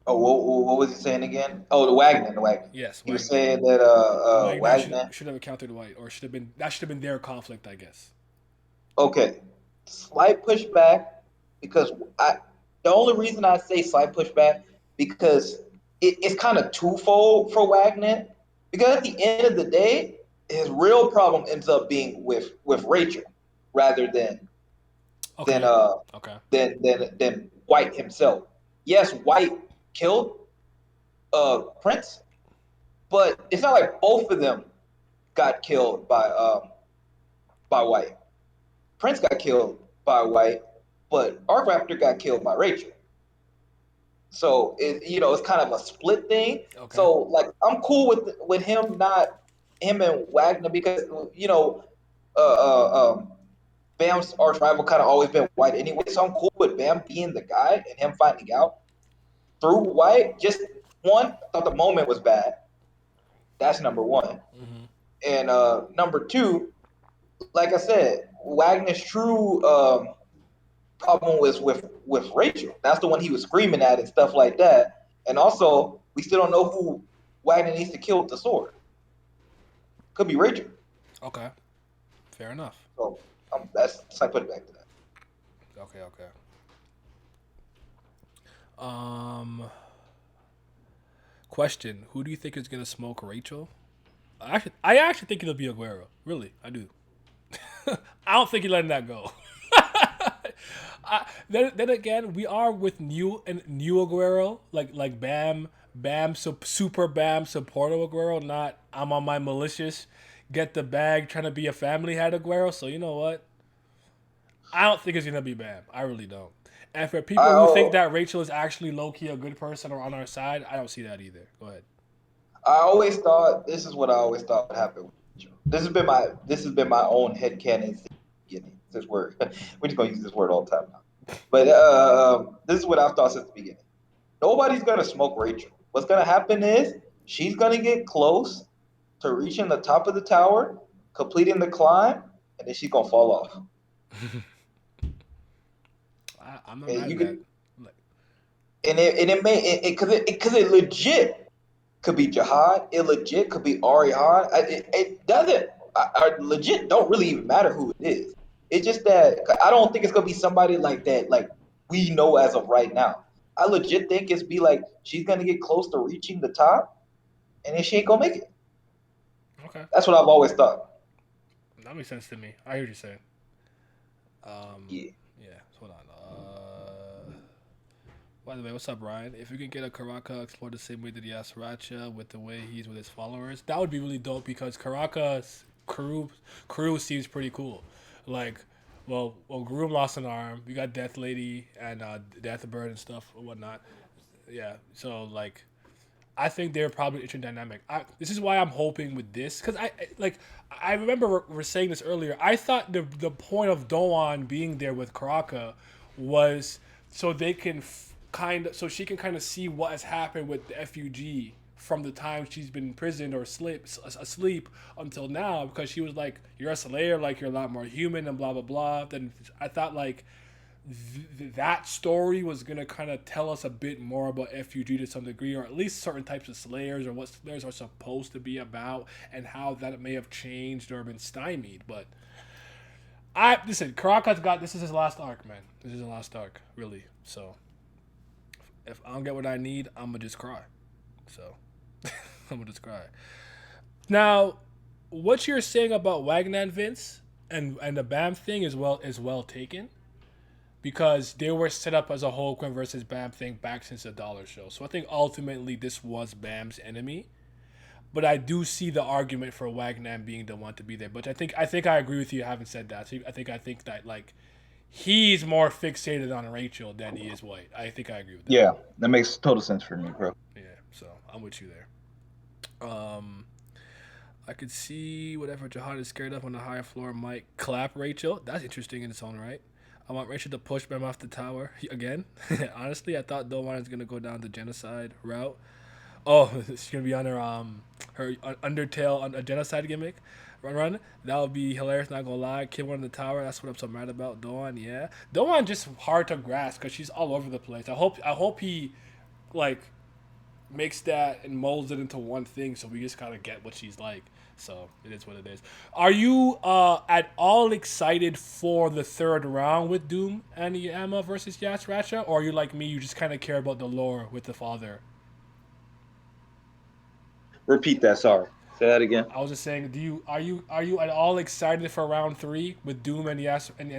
Oh, what was he saying again? Oh, the Wagner. Yes, He was Wagner. saying that Wagner Wagner. should have encountered White, or should have been their conflict, I guess. Okay, slight pushback because I. The only reason I say slight pushback because it's kind of twofold for Wagner. Because at the end of the day, his real problem ends up being with Rachel rather than Okay, uh okay, than White himself. Yes, White killed Prince, but it's not like both of them got killed by White. Prince got killed by White, but Arc Raptor got killed by Rachel. So it's kind of a split thing. okay, So like I'm cool with him and Wagner because uh, uh, um, Bam's arch rival kind of always been White anyway. So I'm cool with Bam being the guy and him finding out through White. Just one, I thought the moment was bad. That's number one. hmm, And number two, like I said, Wagner's true problem was with Rachel. That's the one he was screaming at and stuff like that. And also, we still don't know who Wagner needs to kill with the sword. Could be Rachel. okay. Fair enough. So that's I put it back to that. Okay, okay. Um, question: who do you think is gonna smoke Rachel? I actually think it'll be Aguero. Really, I do. I don't think he's letting that go. Then again, we are with new Aguero, like Bam, super Bam, supporter Aguero. Not I'm on my malicious, get the bag, trying to be a family head Aguero. So you know what? I don't think it's gonna be Bam. I really don't. And for I people who think that Rachel is actually low key a good person or on our side, I don't see that either. Go ahead. I always thought this is what I always thought would happen with Rachel. This has been my own headcanon since the beginning. This word we're just gonna use this word all the time now. But this is what I've thought since the beginning. Nobody's gonna smoke Rachel. What's gonna happen is she's gonna get close to reaching the top of the tower, completing the climb, and then she's gonna fall off. I'm not And mad you at that. could, Like, and it may because it legit could be Jihad. It legit could be Ariane. It doesn't. I legit don't really even matter who it is. It's just that I don't think it's gonna be somebody like that, like we know as of right now. I legit think it's be like she's gonna get close to reaching the top, and then she ain't gonna make it. okay, That's what I've always thought. that makes sense to me. I hear what you're saying. Yeah. Yeah. Hold on. By the way, what's up, Ryan? If you can get a Karaka explore the same way that Yasracha with the way he's with his followers, that would be really dope because Karaka's crew seems pretty cool. Like, well, Groom lost an arm. We got Death Lady and Death Bird and stuff and whatnot. Yeah. So like, I think they're probably interesting dynamic. This is why I'm hoping with this because like I remember we're saying this earlier. I thought the point of Doan being there with Karaka was so they can so she can kind of see what has happened with the FUG from the time she's been imprisoned or asleep until now because she was like you're a slayer, like you're a lot more human and blah blah blah. Then I thought like that story was gonna kind of tell us a bit more about FUG to some degree, or at least certain types of slayers, or what slayers are supposed to be about, and how that may have changed or been stymied. But I listen, Karaka's got this is his last arc, man. This is his last arc, really. So if I don't get what I need, I'm gonna just cry. So I'm gonna just cry. Now, what you're saying about Wagner Vince and the BAM thing is well taken because they were set up as a Hulkling versus Bam thing back since the Dollar Show. So I think ultimately this was Bam's enemy. But I do see the argument for Wagner being the one to be there. But I think I agree with you having said that. So I think that like he's more fixated on Rachel than he is White. I think I agree with that. Yeah, that makes total sense for me, bro. Yeah, so I'm with you there. I could see whatever Jihad is scared of on the higher floor might clap Rachel. That's interesting in its own right. I want Rachel to push Bam off the tower again. Honestly, I thought Dolan is gonna go down the genocide route. Oh, she's gonna be on her Undertale on a genocide gimmick. Run. That would be hilarious. Not gonna lie, kid one in the tower. That's what I'm so mad about. Doan, yeah. Doan just hard to grasp because she's all over the place. I hope he like makes that and molds it into one thing so we just kind of get what she's like. So it is what it is. Are you at all excited for the third round with Doom and Yama versus Yasracha, or are you like me? You just kind of care about the lore with the father. Repeat that. Sorry. Say that again. I was just saying, are you at all excited for round three with Doom and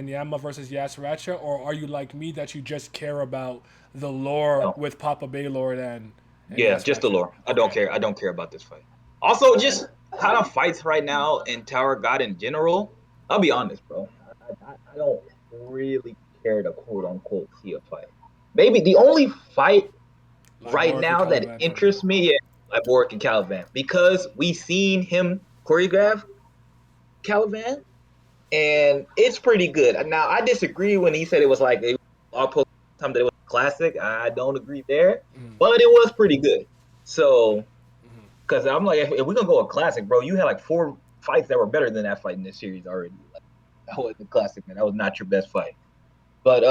Yama versus Yasracha, or are you like me that you just care about the lore No. with Papa Baylord and Yeah, just the Yasracha? lore. I don't Okay. care. I don't care about this fight. Also, just kind of fights right now in Tower God in general. I'll be honest, bro. I don't really care to quote unquote see a fight. Maybe the only fight right Liboric and now that Caliban for me. interests me is like Warwick and Caliban because we seen him choreograph Caliban and it's pretty good. Now I disagree when he said it was like all post time that it was a classic. I don't agree there, but it was pretty good. So because I'm like, if we're gonna go a classic, bro, you had like 4 fights that were better than that fight in this series already. Like, that was the classic, man. That was not your best fight. But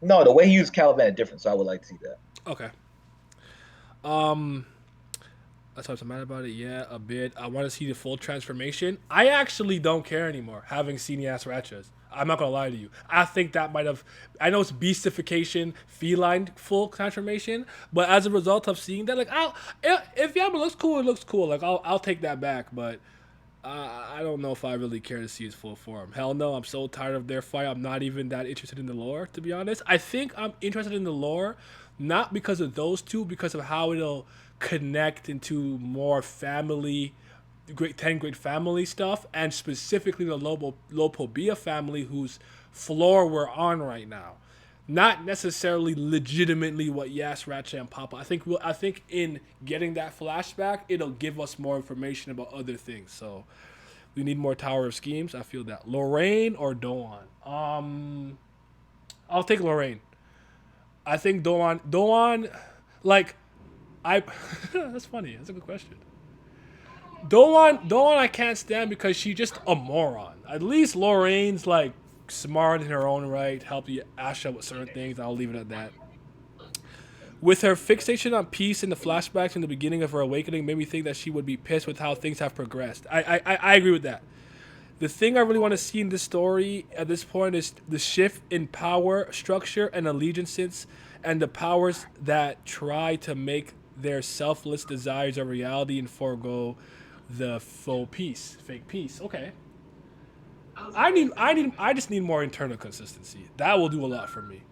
no, the way he used Caliban is different, so I would like to see that. Okay. Um, that's why I'm mad about it. Yeah, a bit. I want to see the full transformation. I actually don't care anymore, having seen the Ratchas. I'm not gonna lie to you. I think that might have. I know it's beastification, feline full transformation, but as a result of seeing that, like, if Yama looks cool, it looks cool. Like, I'll take that back, but I don't know if I really care to see his full form. Hell no, I'm so tired of their fight. I'm not even that interested in the lore, to be honest. I think I'm interested in the lore, not because of those two, because of how it'll connect into more family, great 10 great family stuff, and specifically the Lopobia family whose floor we're on right now. Not necessarily legitimately what Yas, Ratcha, and Papa. I think in getting that flashback, it'll give us more information about other things. So we need more Tower of Schemes. I feel that. Lorraine or Doan? I'll take Lorraine. I think Doan, like I. That's funny. That's a good question. Dawn I can't stand because she's just a moron. At least Lorraine's like smart in her own right, help you Asha with certain things. I'll leave it at that. With her fixation on peace in the flashbacks in the beginning of her awakening, made me think that she would be pissed with how things have progressed. I agree with that. The thing I really want to see in this story at this point is the shift in power structure and allegiances, and the powers that try to make their selfless desires a reality and forego the fake peace. Okay, I just need more internal consistency. That will do a lot for me.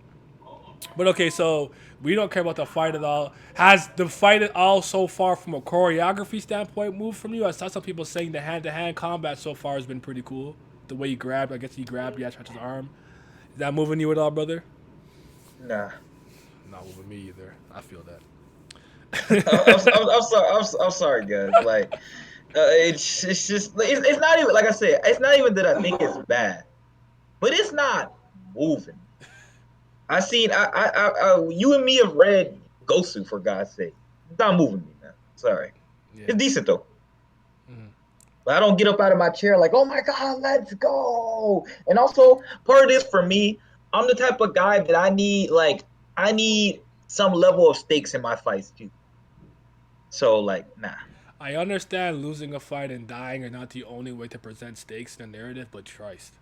But okay, so we don't care about the fight at all. Has the fight at all so far from a choreography standpoint moved from you? I saw some people saying the hand-to-hand combat so far has been pretty cool. The way he grabbed, I guess he grabbed Yashrat's arm. Is that moving you at all, brother? Nah. Not moving me either. I feel that. I'm sorry. I'm sorry, guys. Like, it's just it's not even like I said. It's not even that I think it's bad, but it's not moving. You and me have read Gosu for God's sake. It's not moving me, man. Sorry. Yeah. It's decent though. Mm-hmm. But I don't get up out of my chair like, oh my God, let's go. And also, part of this for me, I'm the type of guy that I need some level of stakes in my fights too. So like, nah. I understand losing a fight and dying are not the only way to present stakes in the narrative, but Christ.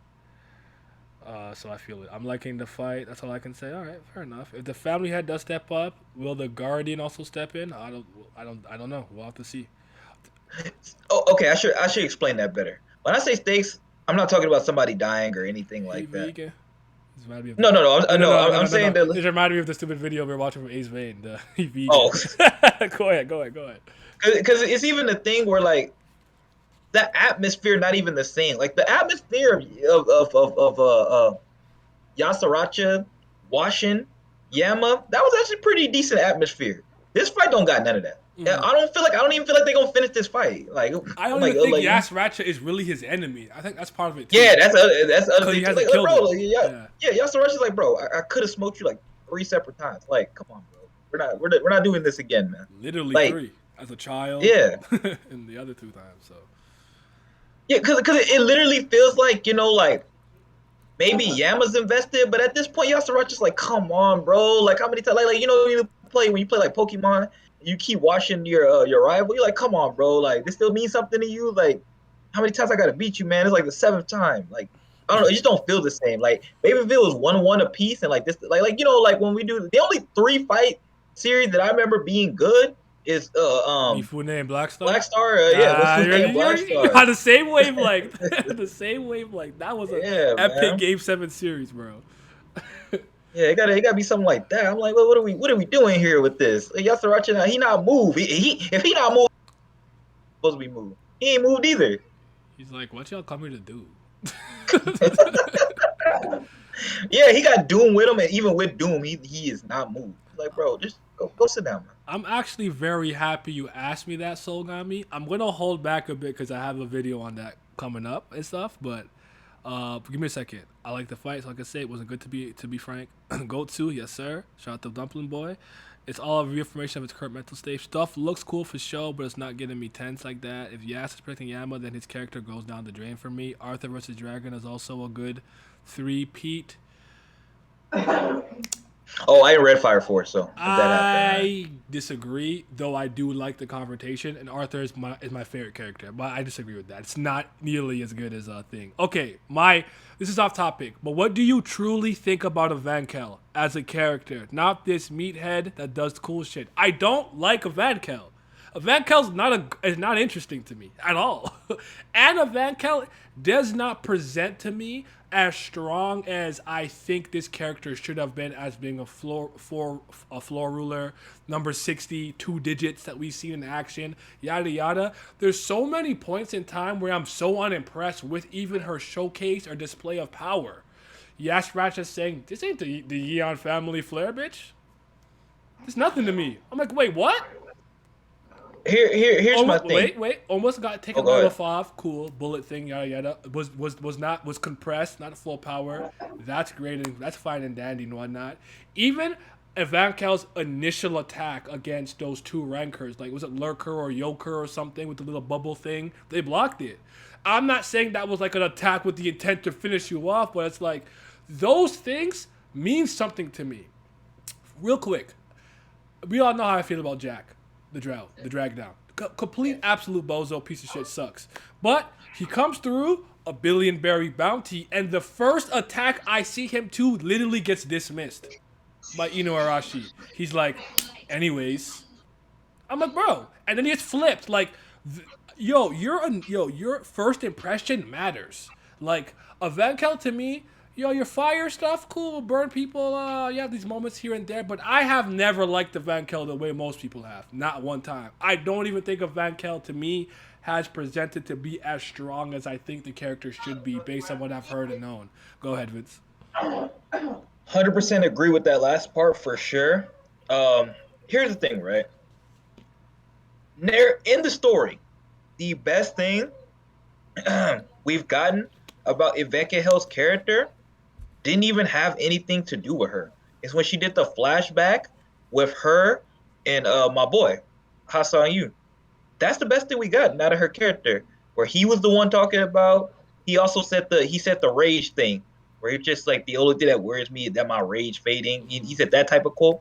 So I feel it. I'm liking the fight. That's all I can say. All right, fair enough. If the family head does step up, will the guardian also step in? I don't know. We'll have to see. Oh, okay. I should explain that better. When I say stakes, I'm not talking about somebody dying or anything like that. No. I'm saying that. It reminded me of the stupid video we were watching from Ace Vane. Oh, go ahead. Because it's even the thing where like the atmosphere not even the same. Like the atmosphere of Yasaracha, Washin, Yama, that was actually pretty decent atmosphere. This fight don't got none of that. Mm-hmm. I don't even feel like they're gonna finish this fight. Like I don't even think Yasaracha is really his enemy. I think that's part of it too. Yeah, that's other thing. Like, bro, Yasaracha's like, bro, I could have smoked you like 3 separate times. Like, come on, bro. We're not doing this again, man. Literally like, 3 as a child. Yeah. And the other 2 times, so. Yeah, because it literally feels like, like maybe Yama's invested, but at this point, Yasaracha's like, come on, bro. Like, how many times? Like when you play like Pokemon, you keep watching your rival. You're like, come on, bro. Like, this still means something to you. Like, how many times I gotta beat you, man? It's like the 7th time. Like, I don't know. It just don't feel the same. Like, maybe if it was 1-1 apiece and like this, like like when we do the only 3 fight series that I remember being good is Mifune and Blackstar. Mifune Blackstar. On the same wavelength. The same wavelength. That was an epic Game 7 series, bro. Yeah, it gotta be something like that. I'm like, well, what are we doing here with this? Yasaracha, he not moved. If he not moved, supposed to be moved. He ain't moved either. He's like, what y'all come here to do? Yeah, he got Doom with him, and even with Doom, he is not moved. Like, bro, just go sit down, man. I'm actually very happy you asked me that, Solgami. I'm gonna hold back a bit because I have a video on that coming up and stuff. But give me a second. I like the fight. So like I say, it wasn't good to be frank. Gotsu, yes sir. Shout out to Dumpling Boy. It's all a reaffirmation of its current mental state. Stuff looks cool for show, but it's not getting me tense like that. If Yas is protecting Yama, then his character goes down the drain for me. Arthur vs. Dragon is also a good 3-peat. Oh, I read Fire Force, so I disagree. Though I do like the confrontation, and Arthur is my favorite character, but I disagree with that. It's not nearly as good as a thing. Okay, this is off topic, but what do you truly think about a Vankel as a character? Not this meathead that does cool shit. I don't like a Vankel. A Vankel's not interesting to me at all, and a Vankel does not present to me as strong as I think this character should have been as being a floor ruler, number 60, 2 digits that we've seen in action, yada yada. There's so many points in time where I'm so unimpressed with even her showcase or display of power. Yashratch is saying, this ain't the Yeon family flare, bitch. It's nothing to me. I'm like, wait, what? Here's my thing. Wait. Almost got taken off. Cool. Bullet thing, yada yada. Was compressed, not full power. That's great and that's fine and dandy and whatnot. Even Evankel's initial attack against those two rankers, like was it Lurker or Yoker or something with the little bubble thing, they blocked it. I'm not saying that was like an attack with the intent to finish you off, but it's like those things mean something to me. Real quick, we all know how I feel about Jack, the drag down. Complete absolute bozo piece of shit, sucks. But he comes through a billion berry bounty, and the first attack I see him to literally gets dismissed by Ino Arashi. He's like, anyways. I'm like, bro. And then he gets flipped. Like, your first impression matters. Like, Evankel to me, your fire stuff, cool, burn people, you have these moments here and there, but I have never liked Evankel the way most people have. Not one time. I don't even think Evankel to me has presented to be as strong as I think the character should be based on what I've heard and known. Go ahead, Vince. 100% agree with that last part for sure. Here's the thing, right? In the story, the best thing we've gotten about Evankel's character didn't even have anything to do with her. It's when she did the flashback with her and my boy, Hassan Yu. That's the best thing we got out of her character, where he was the one talking about. He also said the rage thing, where he's just like, the only thing that worries me is that my rage fading. He said that type of quote.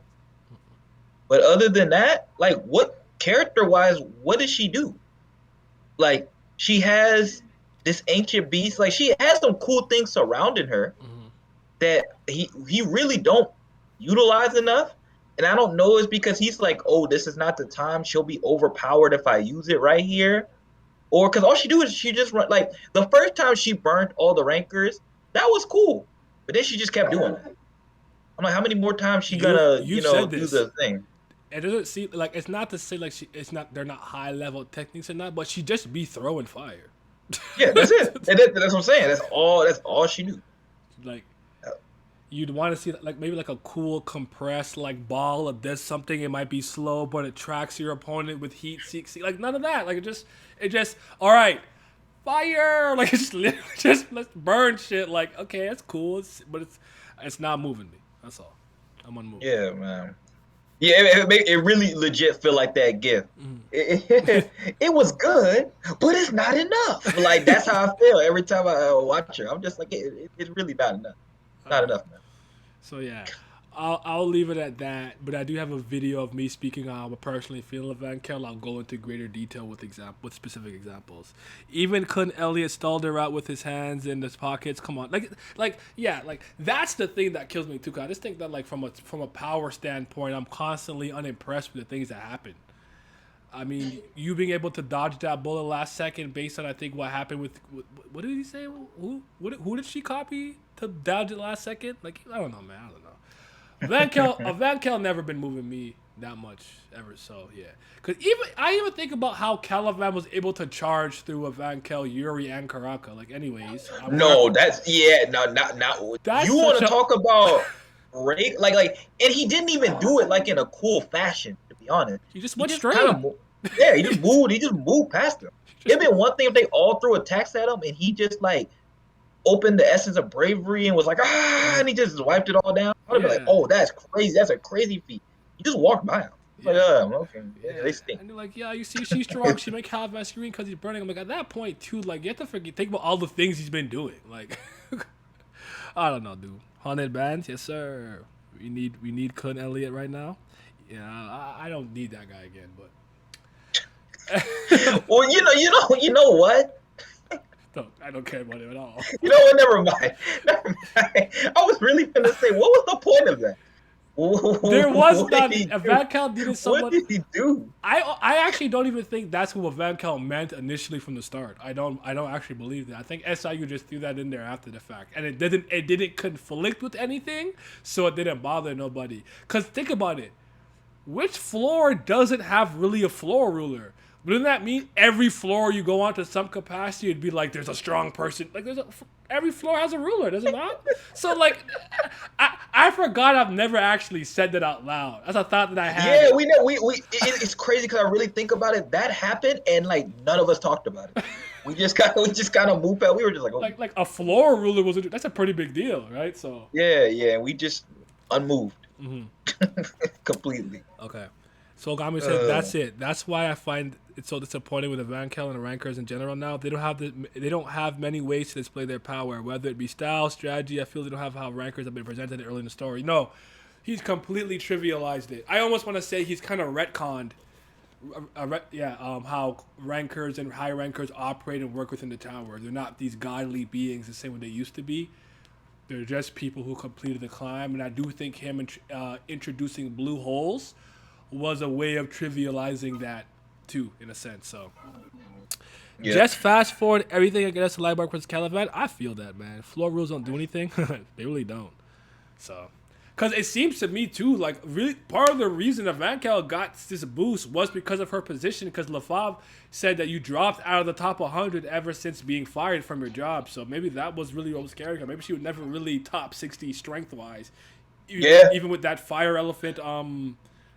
But other than that, like, what character-wise, what does she do? Like, she has this ancient beast. Like, she has some cool things surrounding her that he really don't utilize enough. And I don't know, it's because he's like, oh, this is not the time. She'll be overpowered if I use it right here. Or because all she do is she just run. Like, the first time she burned all the rankers, that was cool. But then she just kept doing it. I'm like, how many more times she gonna, do the thing? It doesn't seem like, it's not to say like they're not high level techniques or not, but she just be throwing fire. Yeah, that's it. That's what I'm saying. That's all she do. Like, you'd want to see like maybe like a cool compressed like ball that does something. It might be slow, but it tracks your opponent with heat seek. Like, none of that. Like, it just all right, fire. Like, it's literally just let's burn shit. Like, okay, that's cool, but it's not moving me. That's all. I'm unmoved. Yeah, man. Yeah, it really legit feel like that gift. It was good, but it's not enough. Like, that's how I feel every time I watch her. I'm just like, it's really not enough. Not enough, man. So yeah, I'll leave it at that. But I do have a video of me speaking on how I personally feel of Van Kel. I'll go into greater detail with specific examples. Even Kun Elliott stalled her out with his hands in his pockets. Come on, like that's the thing that kills me too. Cause I just think that like from a power standpoint, I'm constantly unimpressed with the things that happen. I mean, you being able to dodge that bullet last second based on I think what happened with what did he say? Who did she copy to dodge it last second? Like, I don't know, man. I don't know. Van Kel never been moving me that much ever. So yeah, because I even think about how Calivan was able to charge through a Van Kel, Yuri, and Karaka. Like, anyways. Not. You want to talk about rape? Like, and he didn't even do it like in a cool fashion. Be honest, he just went straight. He just moved past him. It'd been one thing if they all threw attacks at him and he just like opened the essence of bravery and was like, and he just wiped it all down. I'd be like, oh, that's crazy. That's a crazy feat. You just walked by him. Like, okay, they stink. And they're like, yeah, you see, she's strong. She make Calvin scream because he's burning. I'm like, at that point too, like, you have to think about all the things he's been doing. Like, I don't know, dude. 100 bands, yes sir. We need Kun Elliott right now. Yeah, I don't need that guy again, but well, you know what? I don't care about him at all. You know what? Never mind. I was really gonna say, what was the point of that? There was not. Van Kel needed someone. What did he do? I actually don't even think that's who Van Kel meant initially from the start. I don't actually believe that. I think SIU just threw that in there after the fact, and it didn't conflict with anything, so it didn't bother nobody. Cause think about it. Which floor doesn't have really a floor ruler? Wouldn't that mean every floor you go on to some capacity, it'd be like there's a strong person. Like every floor has a ruler, does it not? So like, I forgot I've never actually said that out loud. That's a thought that I had. Yeah, we know. It's crazy because I really think about it. That happened, and like none of us talked about it. We just kind of moved past. We were just like, oh. like a floor ruler that's a pretty big deal, right? So yeah, we just unmoved. Mm-hmm. completely. Okay. So Gami said Uh, that's it. That's why I find it so disappointing with the Van Kel and the rankers in general now. They don't have many ways to display their power, whether it be style, strategy. I feel they don't have how rankers have been presented early in the story. No, he's completely trivialized it. I almost want to say he's kind of retconned how rankers and high rankers operate and work within the tower. They're not these godly beings the same way they used to be. They're just people who completed the climb, and I do think him introducing blue holes was a way of trivializing that too, in a sense. So yeah. just fast forward everything against the Lightbark versus Caliban. I feel that, man. Floor rules don't do anything. They really don't. So, because it seems to me too, like really part of the reason that Van Kel got this boost was because of her position. Because LaFave said that you dropped out of the top 100 ever since being fired from your job. So maybe that was really what was carrying her. Maybe she would never really top 60 strength wise, Yeah. even with that fire elephant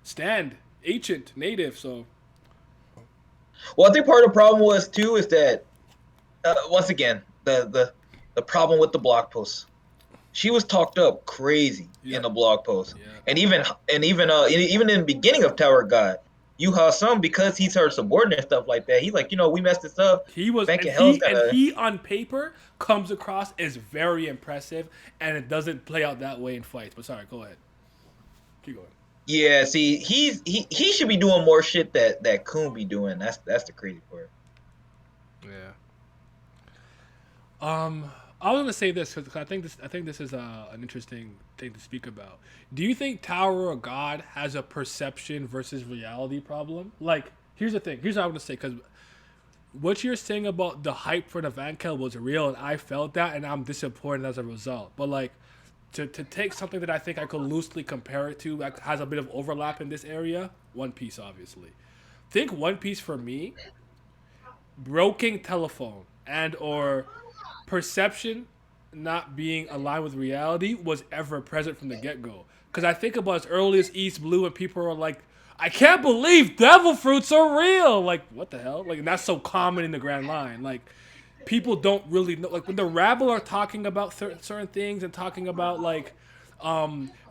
stand ancient native. So Well, I think part of the problem was too is that once again the problem with the blog posts. She was talked up crazy in yep, the blog post, yeah. and even in the beginning of Tower God, Yuha Sum, because he's her subordinate and stuff like that. He's like, we messed this up. He was, Bank of Hell's gonna. he on paper comes across as very impressive, and it doesn't play out that way in fights. But sorry, go ahead, keep going. Yeah, see, he should be doing more shit that Coon be doing. That's the crazy part. Yeah. I was gonna say this because I think this is an interesting thing to speak about. Do you think Tower of God has a perception versus reality problem? Like, here's the thing. Here's what I'm gonna say because what you're saying about the hype for the Van Kel was real, and I felt that, and I'm disappointed as a result. But like, to take something that I think I could loosely compare it to that has a bit of overlap in this area, One Piece, obviously. Think One Piece for me, broken telephone and or perception not being aligned with reality was ever present from the get go. Because I think about as early as East Blue, and people are like, "I can't believe devil fruits are real." Like, what the hell? Like, and that's so common in the Grand Line. Like, people don't really know. Like, when the rabble are talking about certain things and talking about like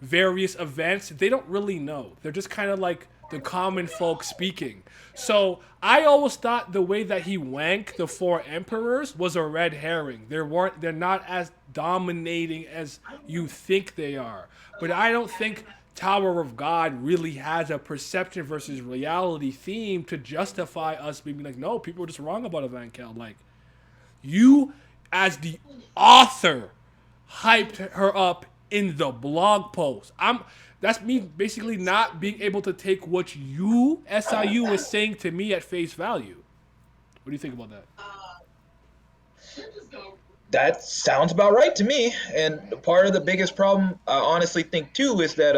various events, they don't really know. They're just kind of like the common folk speaking. So I always thought the way that he wanked the four emperors was a red herring. They're not as dominating as you think they are. But I don't think Tower of God really has a perception versus reality theme to justify us being like, no, people are just wrong about Evankel. Like, you, as the author, hyped her up in the blog post. That's me basically not being able to take what you SIU was saying to me at face value. What do you think about that? That sounds about right to me. And part of the biggest problem, I honestly think too, is that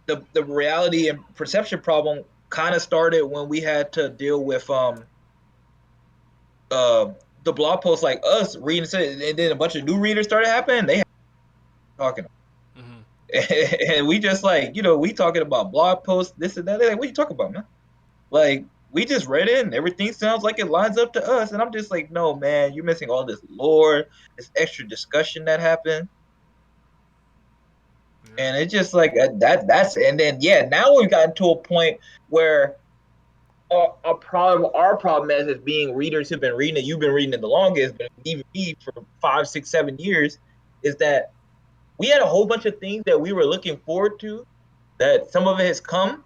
the reality and perception problem kind of started when we had to deal with uh, the blog posts like us reading, and then a bunch of new readers started happening. They had talking, Mm-hmm. and we just like we talking about blog posts, this and that. They're like, what are you talking about, man? Like we just read it and everything sounds like it lines up to us, and I'm just like, no, man, you're missing all this lore, this extra discussion that happened, Yeah. and it's just like that's and then yeah, now we've gotten to a point where our problem as being readers who've been reading it, you've been reading it the longest, but even me for 5, 6, 7 years, is that we had a whole bunch of things that we were looking forward to. That some of it has come,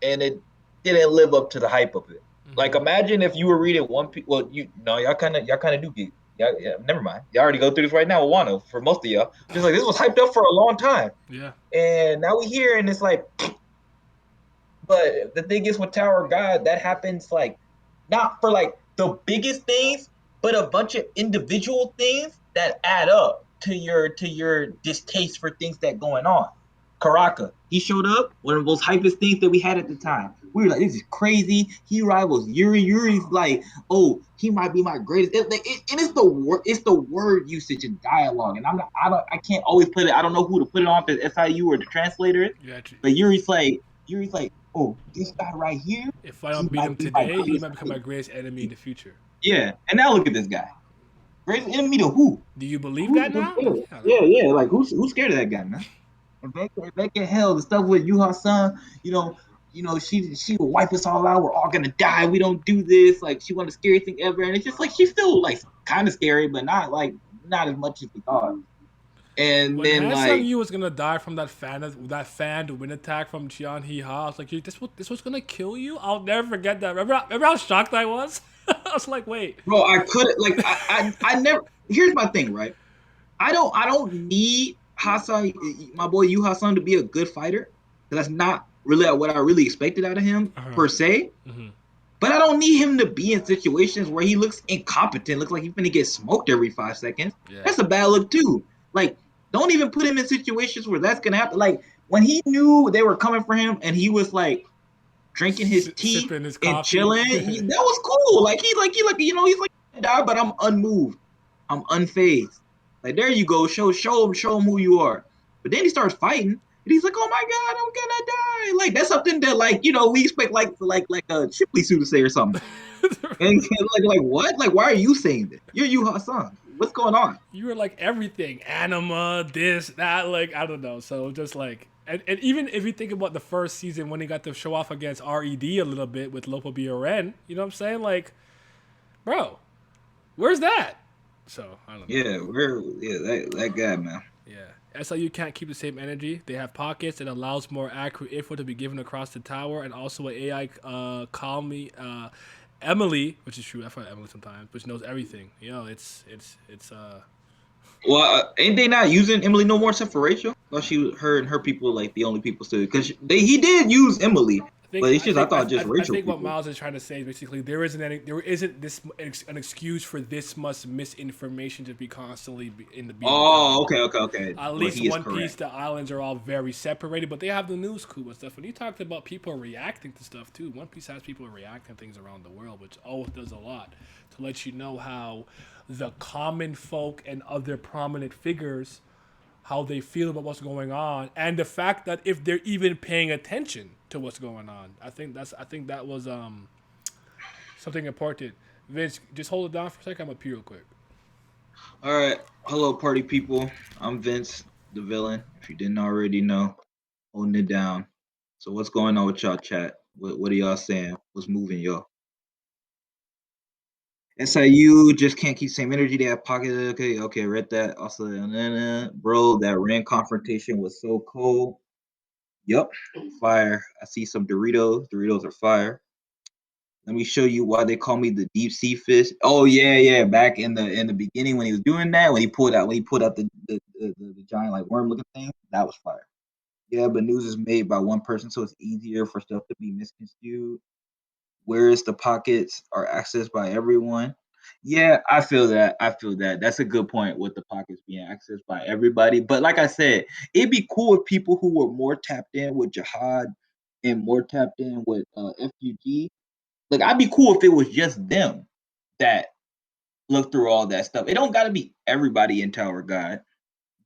and it didn't live up to the hype of it. Like Mm-hmm. imagine if you were reading One Piece. Well, y'all kind of do get. Yeah, never mind. Y'all already go through this right now with Wano. For most of y'all, just like this was hyped up for a long time, Yeah. and now we here, and it's like, but the thing is with Tower of God, that happens like not for like the biggest things, but a bunch of individual things that add up to your distaste for things that going on. Karaka, he showed up, one of those hypest things that we had at the time. We were like, this is crazy. He rivals Yuri. Yuri's like, oh, he might be my greatest. And it's the word usage and dialogue. And I can't always put it. I don't know who to put it on, if it's SIU or the translator. Yeah. But Yuri's like, oh, this guy right here, If I he don't beat might him be my today, he greatest might become my enemy. greatest enemy in the future. Yeah, and now look at this guy, Greatest enemy to who? Do you believe that Who's now? scared? Like, yeah, like, Yeah. Like who's scared of that guy, man? If they can hell the stuff with Yuha San, she will wipe us all out. We're all gonna die. We don't do this. Like she wanted the scary thing ever, and it's just like she's still like kind of scary, but not as much as we thought. And when then Han Sung like, Yu was gonna die from that fan wind attack from Chian Hee Ha, I was like, this was gonna kill you? I'll never forget that. Remember how shocked I was? I was like, wait. bro, I couldn't like I never. Here's my thing, right? I don't need Hassan, my boy Yu Hassan, to be a good fighter. That's not really what I really expected out of him Uh-huh. per se. Hmm. But I don't need him to be in situations where he looks incompetent, looks like he's gonna get smoked every 5 seconds. Yeah. That's a bad look too. Like, don't even put him in situations where that's gonna happen. Like when he knew they were coming for him and he was like drinking his tea Sipping his and coffee. chilling, that was cool. He's like, die, but I'm unmoved. I'm unfazed. Like there you go, show him who you are. But then he starts fighting, and he's like, "Oh my god, I'm gonna die!" Like that's something that we expect like a Shipley suit to say or something. And like what? Like why are you saying this? You're Yu Hassan. What's going on? You were like everything, anima, this, that, like I don't know. So just like, and even if you think about the first season when he got to show off against Red a little bit with Lopo Bioren, you know what I'm saying? Like, bro, where's that? So I don't know. That guy, man. Yeah, that's how you can't keep the same energy. They have pockets that allows more accurate info to be given across the tower, and also an AI call me Emily, which is true. I find Emily sometimes, which knows everything. You know, it's. Well, ain't they not using Emily no more except for Rachel? Thought her and her people like the only people still because he did use Emily, but it's just I thought just I Rachel think what people. Miles is trying to say is basically there isn't this an excuse for this much misinformation to be constantly be in the tower. Oh, okay. At Well, least he is One Piece, correct. the islands are all very separated, but they have the news coup and stuff. When you talked about people reacting to stuff too, One Piece has people reacting to things around the world, which always does a lot to let you know how the common folk and other prominent figures how they feel about what's going on, and the fact that if they're even paying attention to what's going on. I think that was something important. Vince, just hold it down for a second. I'm gonna pee real quick. All right, hello, party people. I'm Vince, the villain. If you didn't already know, holding it down. So what's going on with y'all chat? What are y'all saying? What's moving y'all? SIU just can't keep same energy. They have pocket. Okay, read that. Also, bro, that Rand confrontation was so cold. Yep, fire. I see some Doritos. Doritos are fire. Let me show you why they call me the deep sea fish. Oh yeah. Back in the beginning when he was doing that, when he pulled out the giant like worm looking thing, that was fire. Yeah, but news is made by one person, so it's easier for stuff to be misconstrued. Whereas the pockets are accessed by everyone. Yeah, I feel that. I feel that. That's a good point with the pockets being accessed by everybody. But like I said, it'd be cool if people who were more tapped in with Jihad and more tapped in with FUG. Like I'd be cool if it was just them that looked through all that stuff. It don't got to be everybody in Tower God,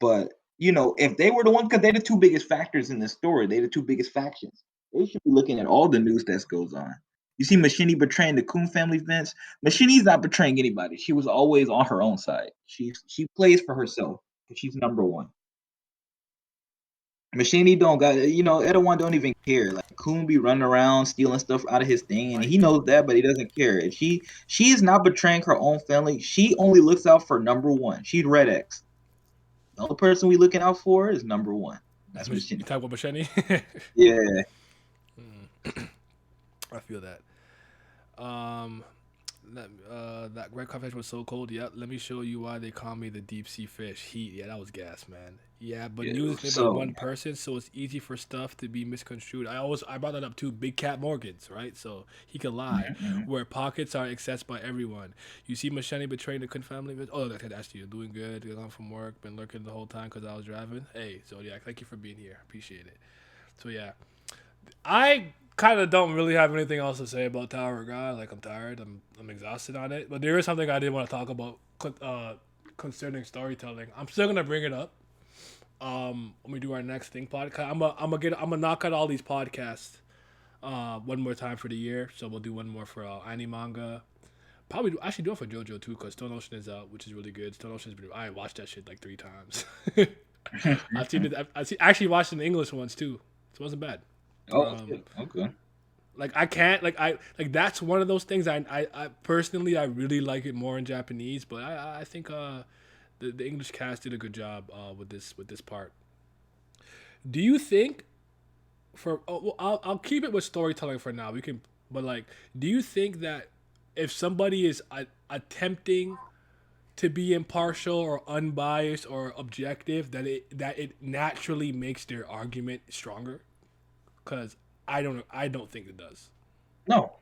but if they were the ones, because they're the two biggest factors in the story, they're the two biggest factions. They should be looking at all the news that goes on. You see Machini betraying the Coon family, Vince. Machini's not betraying anybody. She was always on her own side. She plays for herself because she's number one. Machini don't got One don't even care. Like Coon be running around stealing stuff out of his thing, and he Mike. knows that, but he doesn't care. And she is not betraying her own family. She only looks out for number one. She's Red X. The only person we looking out for is number one. That's That's you Machini. talk about Machete. Yeah. I feel that. Um, that red confection was so cold. Yeah, let me show you why they call me the deep sea fish. Heat. Yeah, that was gas, man. Yeah, but Yeah. news is made by So one person, so it's easy for stuff to be misconstrued. I brought that up too. Big Cat Morgan's right, so he could lie. mhm. Where pockets are accessed by everyone. You see Machete betraying the Kun family. Oh, that's you. Doing good. Getting on from work. Been lurking the whole time because I was driving. Hey, Zodiac, thank you for being here. Appreciate it. So yeah, I kind of don't really have anything else to say about Tower of God. Like I'm tired. I'm exhausted on it. But there is something I did want to talk about concerning storytelling. I'm still gonna bring it up. When we do our next thing podcast, I'm gonna knock out all these podcasts one more time for the year. So we'll do one more for anime manga, probably actually do it for JoJo too, because Stone Ocean is out, which is really good. Stone Ocean's been. I watched that shit like 3 times. I've seen it. Actually watched the English ones too. So it wasn't bad. Oh, Um, shit. Okay. like I can't like that's one of those things I personally I really like it more in Japanese, but I think the English cast did a good job with this part. Do you think for well, I'll keep it with storytelling for now. We can but like do you think that if somebody is attempting to be impartial or unbiased or objective that it naturally makes their argument stronger? Cuz I don't think it does. No,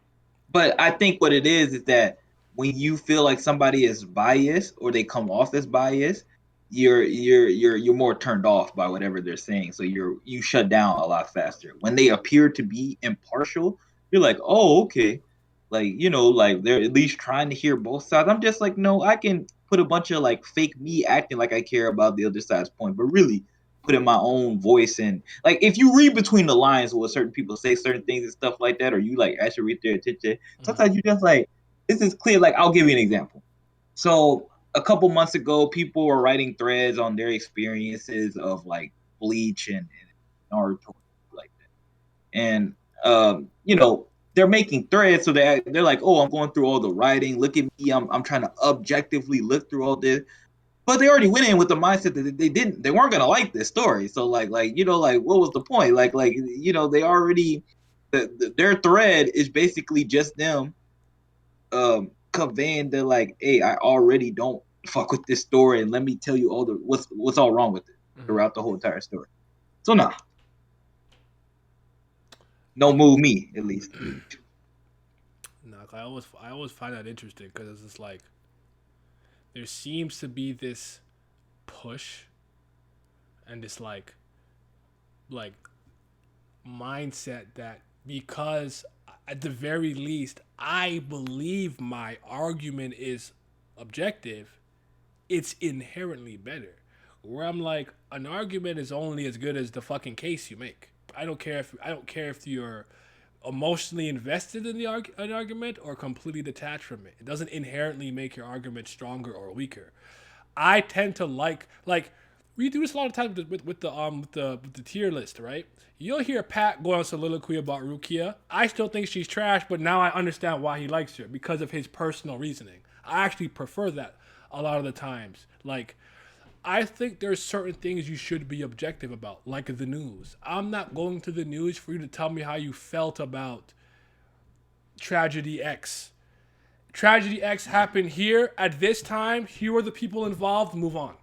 but I think what it is that when you feel like somebody is biased or they come off as biased, you're more turned off by whatever they're saying. So you shut down a lot faster. When they appear to be impartial, you're like, oh, okay. Like, like they're at least trying to hear both sides. I'm just like, no, I can put a bunch of like fake me acting like I care about the other side's point, but really put in my own voice. And like if you read between the lines what certain people say certain things and stuff like that, or you like actually read their attention, Mhm. sometimes you just like this is clear. Like I'll give you an example. So a couple months ago, people were writing threads on their experiences of like Bleach and Naruto like that. And they're making threads, so they're like, oh, I'm going through all the writing. Look at me, I'm trying to objectively look through all this. But they already went in with the mindset that they weren't gonna like this story. So like what was the point? They already their thread is basically just them conveying that like, hey, I already don't fuck with this story, and let me tell you all the what's all wrong with it Mhm. throughout the whole entire story. So nah, no move me at least. No, I always find that interesting because it's just like there seems to be this push and this like mindset that because at the very least I believe my argument is objective, it's inherently better. Where I'm like, an argument is only as good as the fucking case you make. I don't care if you're emotionally invested in an argument or completely detached from it. It doesn't inherently make your argument stronger or weaker. I tend to like we do this a lot of times with the tier list, right? You'll hear Pat go on soliloquy about Rukia. I still think she's trash, but now I understand why he likes her because of his personal reasoning. I actually prefer that a lot of the times. Like I think there's certain things you should be objective about, like the news. I'm not going to the news for you to tell me how you felt about Tragedy X. Tragedy X happened here at this time. Here are the people involved. Move on.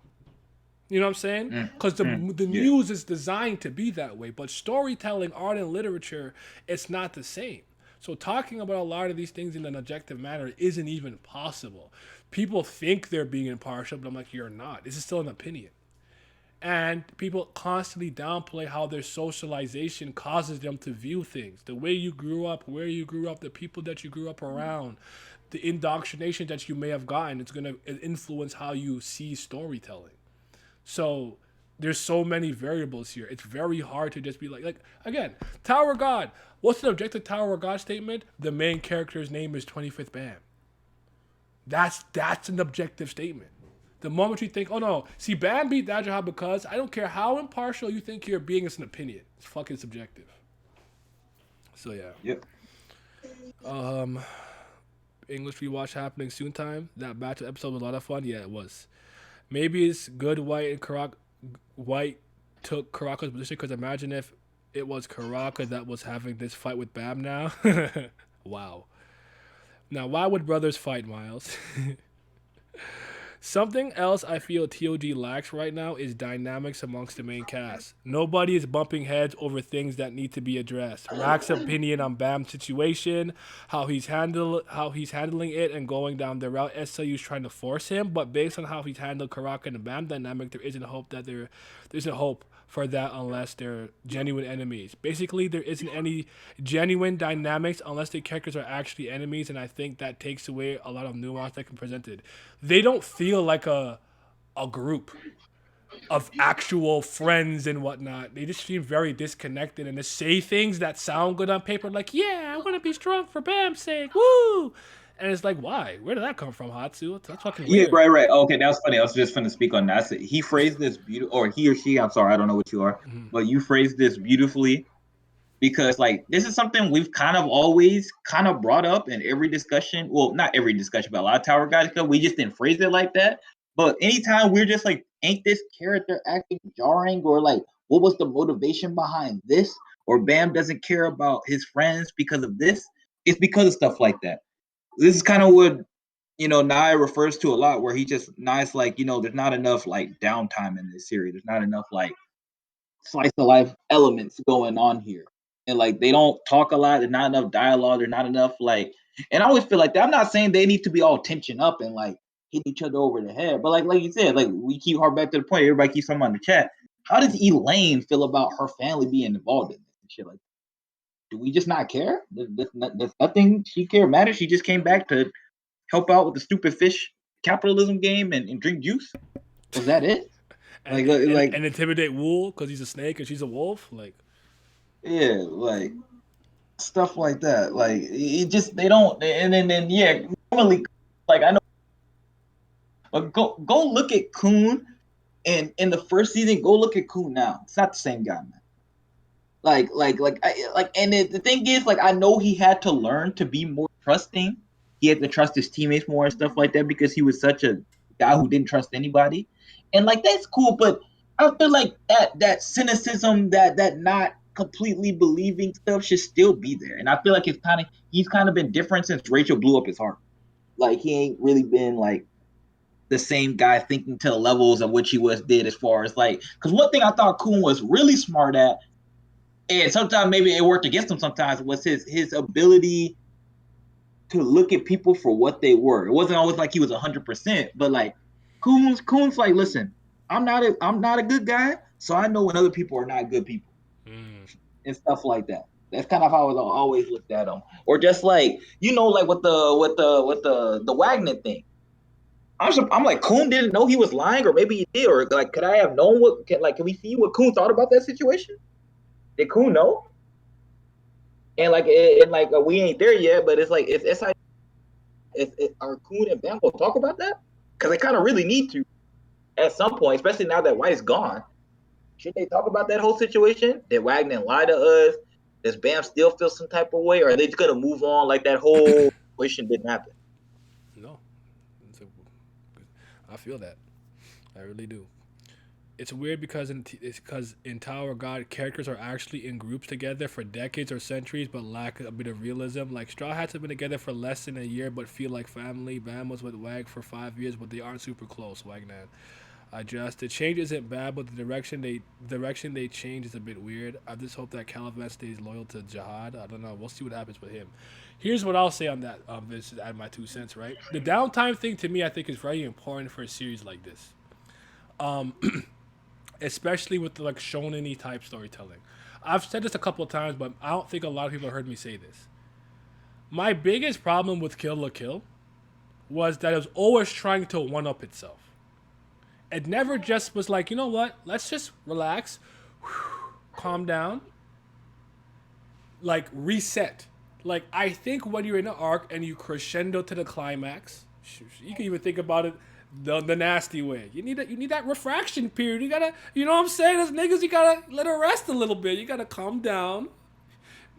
You know what I'm saying? Because the Yeah. news is designed to be that way, but storytelling, art, and literature, it's not the same. So talking about a lot of these things in an objective manner isn't even possible. People think they're being impartial, but I'm like, you're not. This is still an opinion. And people constantly downplay how their socialization causes them to view things. The way you grew up, where you grew up, the people that you grew up around, the indoctrination that you may have gotten, it's going to influence how you see storytelling. So there's so many variables here. It's very hard to just be like again, Tower of God. What's the objective Tower of God statement? The main character's name is 25th Bam. That's an objective statement. The moment you think, oh no, see Bam beat Dajaha because I don't care how impartial you think you're being, it's an opinion. It's fucking subjective. So yeah. Yep. English rewatch happening soon time. That battle episode was a lot of fun. Yeah, it was. Maybe it's good White took Karaka's position because imagine if it was Karaka that was having this fight with Bam now. Wow. Now, why would brothers fight, Miles? Something else I feel TOG lacks right now is dynamics amongst the main cast. Nobody is bumping heads over things that need to be addressed. Rack's opinion on Bam's situation, how he's handling it and going down the route SLU's trying to force him, but based on how he's handled Karaka and the Bam dynamic, there isn't hope for that unless they're genuine enemies. Basically, there isn't any genuine dynamics unless the characters are actually enemies, and I think that takes away a lot of nuance that can be presented. They don't feel like a group of actual friends and whatnot. They just seem very disconnected and they say things that sound good on paper, like, yeah, I want to be strong for Bam's sake, woo! And it's like, why? Where did that come from, Hatsu? That's fucking Yeah, weird. right, right. Okay, that was funny. I was just going to speak on that. He phrased this beautiful, or he or she. I'm sorry, I don't know what you are, Mhm. but you phrased this beautifully because like this is something we've kind of always kind of brought up in every discussion. Well, not every discussion, but a lot of Tower guys because we just didn't phrase it like that. But anytime we're just like, ain't this character acting jarring, or like, what was the motivation behind this? Or Bam doesn't care about his friends because of this. It's because of stuff like that. This is kind of what Nye refers to a lot, where he just Nye's like, there's not enough like downtime in this series. There's not enough like slice of life elements going on here. And like they don't talk a lot, there's not enough dialogue, there's not enough like and I always feel like that. I'm not saying they need to be all tension up and like hit each other over the head. But like you said, like we keep hard back to the point, everybody keeps talking about in the chat. How does Elaine feel about her family being involved in this and shit like that? Do we just not care? There's nothing she care matters. She just came back to help out with the stupid fish capitalism game and drink juice. Was that it? And Like and intimidate Wool because he's a snake and she's a wolf. Like, yeah, like stuff like that. Like it just they don't. And then yeah, normally like I know, but go look at Coon and in the first season. Go look at Coon now. It's not the same guy, man. And the thing is, like, I know he had to learn to be more trusting. He had to trust his teammates more and stuff like that because he was such a guy who didn't trust anybody. And like that's cool, but I feel like that cynicism, that not completely believing stuff should still be there. And I feel like he's kind of been different since Rachel blew up his heart. Like he ain't really been like the same guy thinking to the levels of which he was did as far as like because one thing I thought Kuhn was really smart at, and sometimes maybe it worked against him sometimes, was his ability to look at people for what they were. It wasn't always like he was 100%, but like Coon's like, listen, I'm not a good guy, so I know when other people are not good people mm, and stuff like that. That's kind of how I always looked at him. Or just like like with the Wagner thing. I'm like Coon didn't know he was lying, or maybe he did, or like could I have known can we see what Coon thought about that situation? Did Coon know? And we ain't there yet, but it's like it's like if are Coon and Bam will talk about that because they kind of really need to at some point, especially now that White's gone. Should they talk about that whole situation? Did Wagner lie to us? Does Bam still feel some type of way, or are they just gonna move on like that whole situation didn't happen? no, I feel that. I really do. It's weird because in Tower of God, characters are actually in groups together for decades or centuries, but lack a bit of realism. Like Straw Hats have been together for less than a year, but feel like family. Bam was with Wag for 5 years, but they aren't super close. Wagner. I just the change isn't bad, but the direction they change is a bit weird. I just hope that Caliban stays loyal to Jihad. I don't know. We'll see what happens with him. Here's what I'll say on that. This is add my 2 cents. Right, the downtime thing to me, I think, is very important for a series like this, especially with the like shonen-y type storytelling. I've said this a couple of times, but I don't think a lot of people heard me say this. My biggest problem with Kill la Kill was that it was always trying to one up itself. It never just was like, you know what? Let's just relax, calm down, like reset. Like I think when you're in an arc and you crescendo to the climax, you can even think about it the nasty way. You need that refraction period. You gotta, you know what I'm saying? As niggas, you gotta let it rest a little bit. You gotta calm down,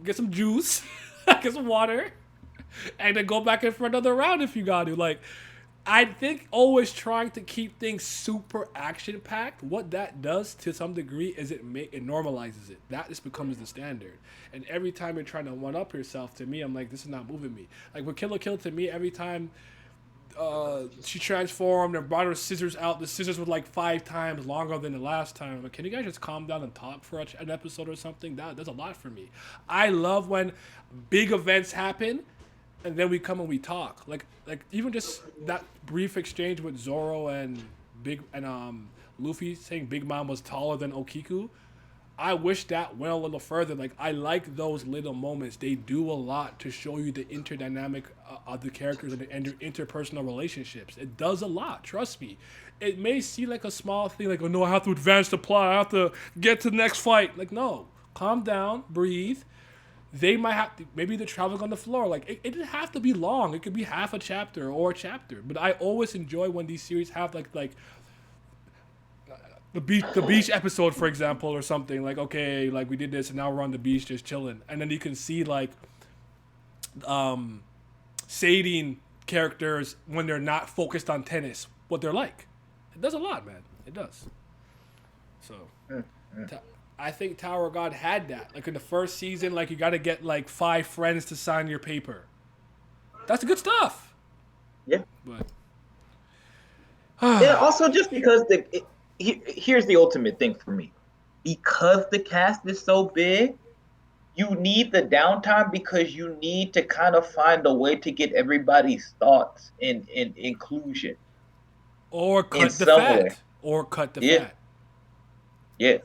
get some juice, get some water, and then go back in for another round if you got to. Like I think always trying to keep things super action packed. What that does to some degree is it normalizes it. That just becomes the standard. And every time you're trying to one up yourself, to me, I'm like, this is not moving me. Like with Kill la Kill, to me, every time she transformed and brought her scissors out, the scissors were like 5 times longer than the last time. I'm like, can you guys just calm down and talk for an episode or something? That's a lot for me. I love when big events happen and then we come and we talk. Like even just that brief exchange with Zoro and Luffy saying Big Mom was taller than Okiku. I wish that went a little further. Like I like those little moments. They do a lot to show you the interdynamic of the characters and their interpersonal relationships. It does a lot. Trust me. It may seem like a small thing, like oh no, I have to advance the plot. I have to get to the next fight. Like no, calm down, breathe, they might have to, maybe they're traveling on the floor. Like it didn't have to be long. It could be half a chapter or a chapter. But I always enjoy when these series have like the beach episode, for example, or something. Like, okay, like we did this and now we're on the beach just chilling. And then you can see like Sadine characters when they're not focused on tennis, what they're like. It does a lot, man. It does. So I think Tower of God had that. Like in the first season, like you got to get like 5 friends to sign your paper. That's the good stuff. Yeah. But Yeah. Also, just because here's the ultimate thing for me, because the cast is so big, you need the downtime because you need to kind of find a way to get everybody's thoughts and inclusion or in cut the some way. fat. Or cut the Yeah. fat. Yeah.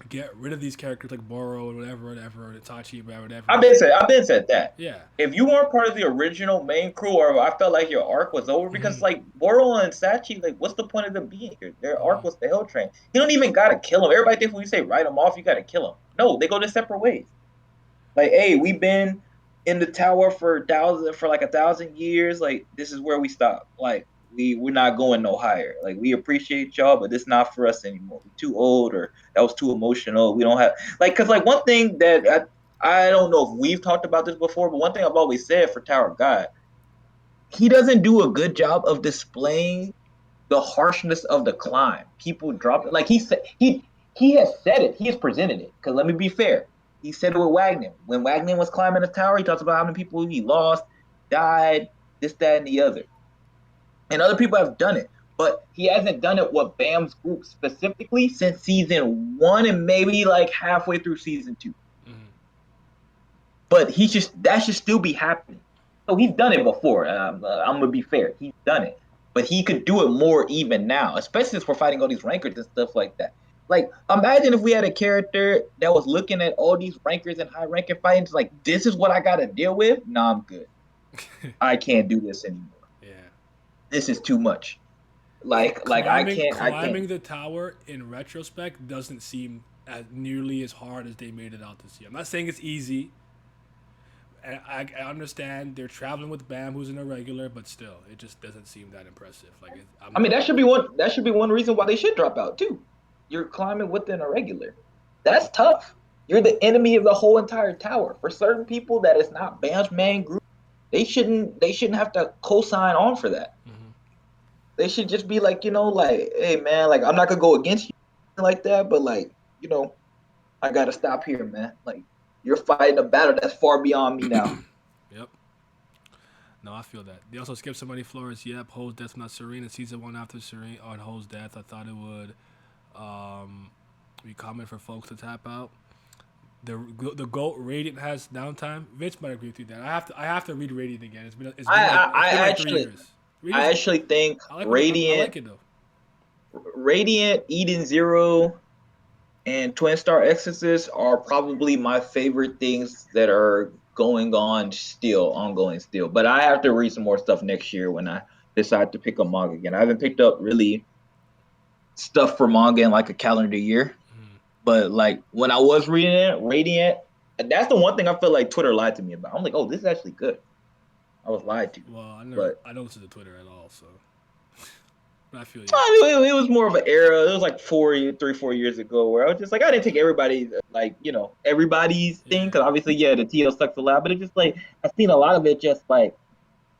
Get rid of these characters like Boro or whatever, Itachi, whatever. I've been said that. Yeah. If you weren't part of the original main crew, or I felt like your arc was over, because like Boro and Sachi, like what's the point of them being here? Their arc was the Hell Train. You don't even gotta kill him. Everybody thinks when you say write them off, you gotta kill them. No, they go their separate ways. Like, hey, we've been in the tower for 1,000 years. Like, this is where we stop. Like, we're not going no higher. Like, we appreciate y'all, but it's not for us anymore. We're too old, or that was too emotional. We don't have because like one thing that I don't know if we've talked about this before, but one thing I've always said for Tower of God, he doesn't do a good job of displaying the harshness of the climb. People drop it. Like he said, he has said it. He has presented it. Because let me be fair, he said it with Wagner. When Wagner was climbing the tower, he talks about how many people he lost, died, this, that, and the other. And other people have done it, but he hasn't done it with Bam's group specifically since season 1 and maybe like halfway through season 2. But that should still be happening. So he's done it before. I'm gonna be fair. He's done it, but he could do it more even now, especially since we're fighting all these rankers and stuff like that. Like, imagine if we had a character that was looking at all these rankers and high ranking fighting, like, this is what I gotta deal with. Nah, I'm good. I can't do this anymore. Yeah. This is too much. Like climbing the tower in retrospect doesn't seem as nearly as hard as they made it out this year. I'm not saying it's easy. I understand they're traveling with Bam, who's an irregular, but still, it just doesn't seem that impressive. Like, that should be one reason why they should drop out too. You're climbing with an irregular. That's tough. You're the enemy of the whole entire tower. For certain people that is not Bam's main group, they shouldn't have to co-sign on for that. Mm-hmm. They should just be like, like, hey man, like I'm not gonna go against you like that, but like, I gotta stop here, man. Like, you're fighting a battle that's far beyond me now. Yep. No, I feel that. They also skipped somebody Flores. Yep. Ho's death not Serene. In season 1 after Serene on Ho's death, I thought it would be common for folks to tap out. The GOAT Radiant has downtime. Vince might agree with you that I have to read Radiant again. It's been like 3 years. I actually think Radiant. I like it though. Radiant, Eden Zero, and Twin Star Exorcist are probably my favorite things that are ongoing still. But I have to read some more stuff next year when I decide to pick up manga again. I haven't picked up really stuff for manga in like a calendar year. But like when I was reading it, Radiant, that's the one thing I feel like Twitter lied to me about. I'm like, oh, this is actually good. I was lied to. Well, I don't listen to Twitter at all, so I feel you. It was more of an era. It was like 4 years ago where I was just like, I didn't take everybody's thing, because obviously, the TL sucks a lot, but it's just like I've seen a lot of it just like,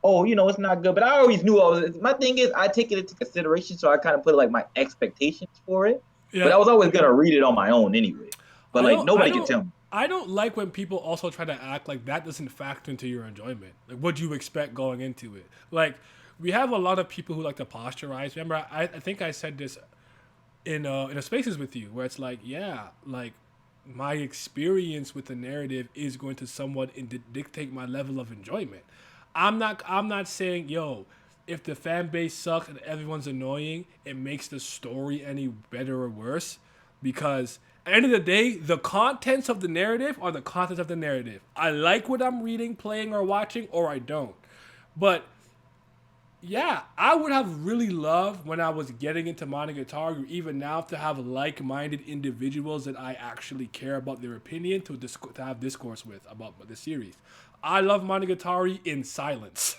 oh, it's not good. But I always knew my thing is I take it into consideration, so I kind of put like my expectations for it. Yeah. But I was always gonna read it on my own anyway. But like nobody can tell me. I don't like when people also try to act like that doesn't factor into your enjoyment. Like, what do you expect going into it? Like, we have a lot of people who like to posturize. Remember, I think I said this in a Spaces with you, where it's like, yeah, like my experience with the narrative is going to somewhat dictate my level of enjoyment. I'm not saying, if the fan base sucks and everyone's annoying, it makes the story any better or worse, because at the end of the day, the contents of the narrative are the contents of the narrative. I like what I'm reading, playing, or watching, or I don't. But Yeah, I would have really loved when I was getting into Monogatari, or even now, to have like-minded individuals that I actually care about their opinion to have discourse with about the series. I love Monogatari in silence,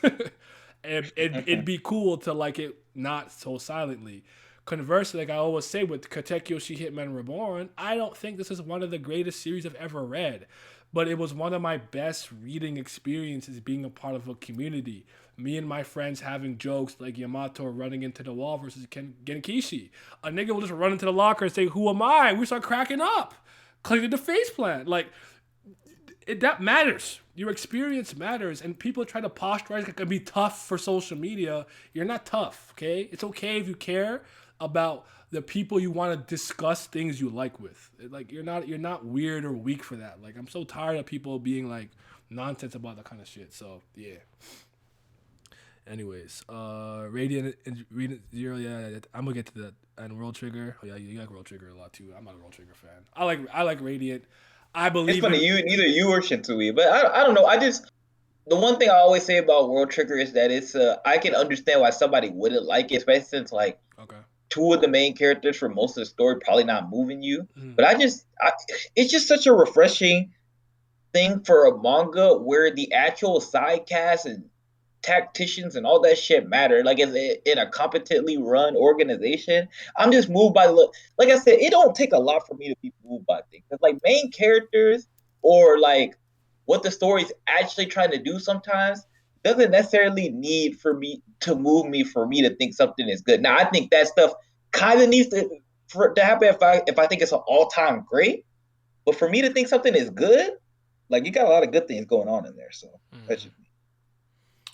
and it'd be cool to like it not so silently. Conversely, like I always say with Katekyoshi Hitman Reborn, I don't think this is one of the greatest series I've ever read, but it was one of my best reading experiences being a part of a community. Me and my friends having jokes like Yamato running into the wall versus Genkishi. A nigga will just run into the locker and say, "Who am I?" We start cracking up, clicking the face plant. Like that matters. Your experience matters, and people try to posturize it can be tough for social media. You're not tough, okay? It's okay if you care about the people you want to discuss things you like with. Like you're not weird or weak for that. Like I'm so tired of people being like nonsense about that kind of shit. So yeah. Anyways, Radiant Zero, yeah, I'm gonna get to that. And World Trigger, oh yeah, you like World Trigger a lot too. I'm not a World Trigger fan. I like Radiant. I It's believe funny, in. you neither you or Shintui, but I don't know. I just the one thing I always say about World Trigger is that it's I can understand why somebody wouldn't like it, especially since like Okay. two of the main characters for most of the story probably not moving you. Mm-hmm. But it's just such a refreshing thing for a manga where the actual side cast and tacticians and all that shit matter. Like in a competently run organization, I'm just moved by the look. Like I said, it don't take a lot for me to be moved by things. Cause like main characters or like what the story's actually trying to do sometimes doesn't necessarily need for me to move me for me to think something is good. Now I think that stuff kind of needs to happen if I think it's an all time great. But for me to think something is good, like you got a lot of good things going on in there. So that's Mm-hmm. just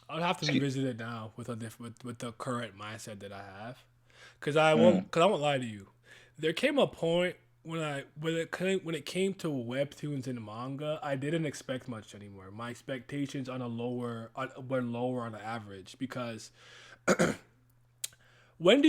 I'll have to excuse revisit it now with with the current mindset that I have, because I won't lie to you. There came a point when it came to webtoons and manga, I didn't expect much anymore. My expectations were lower on the average because when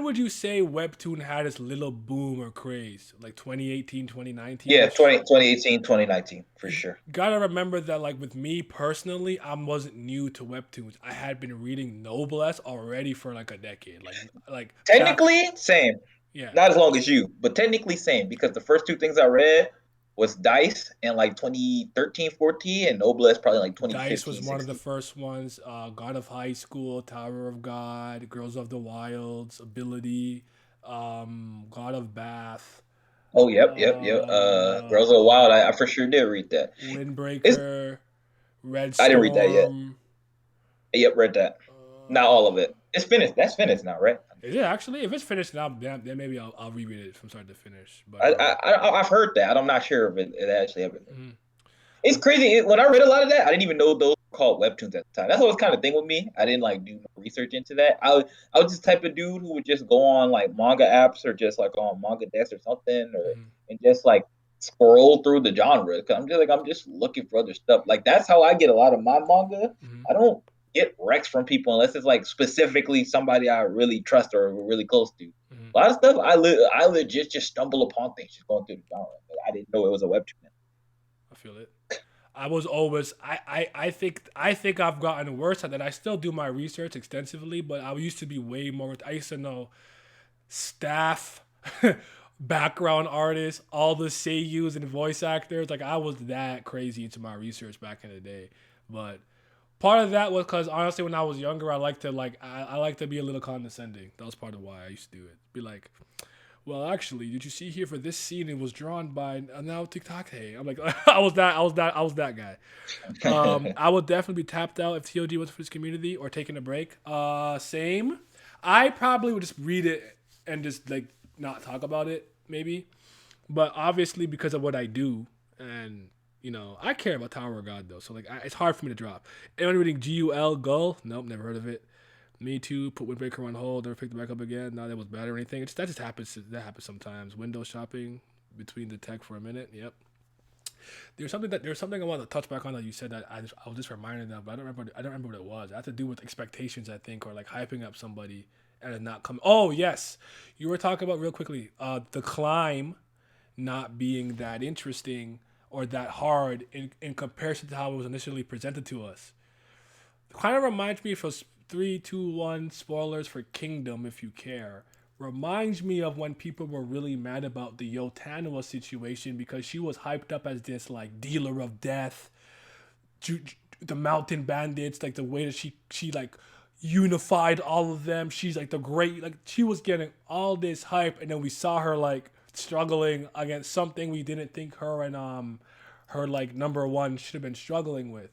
would you say webtoon had its little boom or craze, like 2018, 2019 yeah, ish? 2018, 2019 for You sure. gotta remember that, like with me personally, I wasn't new to webtoons. I had been reading Noblesse already for like a decade. Like chap, Technically, same. yeah. Not as long as you, but technically same because the first two things I read was Dice in like 2013, 14, and Noblesse probably like Dice was 2015, one of the 16. first ones. God of High School, Tower of God, Girls of the Wilds, Ability, God of Bath, Oh, yep. Girls Are uh, Wild. I for sure did read that. It's Windbreaker, Red I didn't read that yet. Storm. Yep, read that. Not all of it. It's finished. That's finished now, right? Is it actually? If it's finished now, then maybe I'll reread it from start to finish. But I've heard that. I'm not sure if it actually ever. mhm. It's crazy. When I read a lot of that, I didn't even know those were called webtoons at the time. That's always kind of thing with me. I didn't like do no research into that. I was this type of dude who would just go on like manga apps or just like on manga desk or something, or Mhm. and just like scroll through the genre. Cause I'm just looking for other stuff. Like that's how I get a lot of my manga. Mhm. I don't get recs from people unless it's like specifically somebody I really trust or really close to. Mhm. A lot of stuff I legit just stumble upon things just going through the genre. But I didn't know it was a webtoon. I feel it. I was always I think I've gotten worse at that. I still do my research extensively, but I used to be way more. I used to know staff, background artists, all the seiyus and voice actors. Like I was that crazy into my research back in the day. But part of that was because honestly, when I was younger, I like to be a little condescending. That was part of why I used to do it. Be like, well, actually, did you see here for this scene? It was drawn by now TikTok. Hey, I'm like, I was that guy. I would definitely be tapped out if TOG was for his community or taking a break. Same. I probably would just read it and just like not talk about it, maybe. But obviously, because of what I do, and I care about Tower of God though, so like it's hard for me to drop. Anyone reading GUL Gull? Nope, never heard of it. Me too. Put Windbreaker on hold. Never picked it back up again. Not that it was bad or anything. That just happens. That happens sometimes. Window shopping between the tech for a minute. Yep. There's something I want to touch back on that you said that I was just reminded of, but I don't remember what it was. It had to do with expectations, I think, or like hyping up somebody and it not coming. Oh yes, you were talking about real quickly. The climb not being that interesting or that hard in comparison to how it was initially presented to us. It kind of reminds me Three, two, one. Spoilers for Kingdom, if you care. Reminds me of when people were really mad about the Yotanua situation because she was hyped up as this like dealer of death, the mountain bandits, like the way that she like unified all of them. She's like the great, like she was getting all this hype, and then we saw her like struggling against something we didn't think her and her like number one should have been struggling with.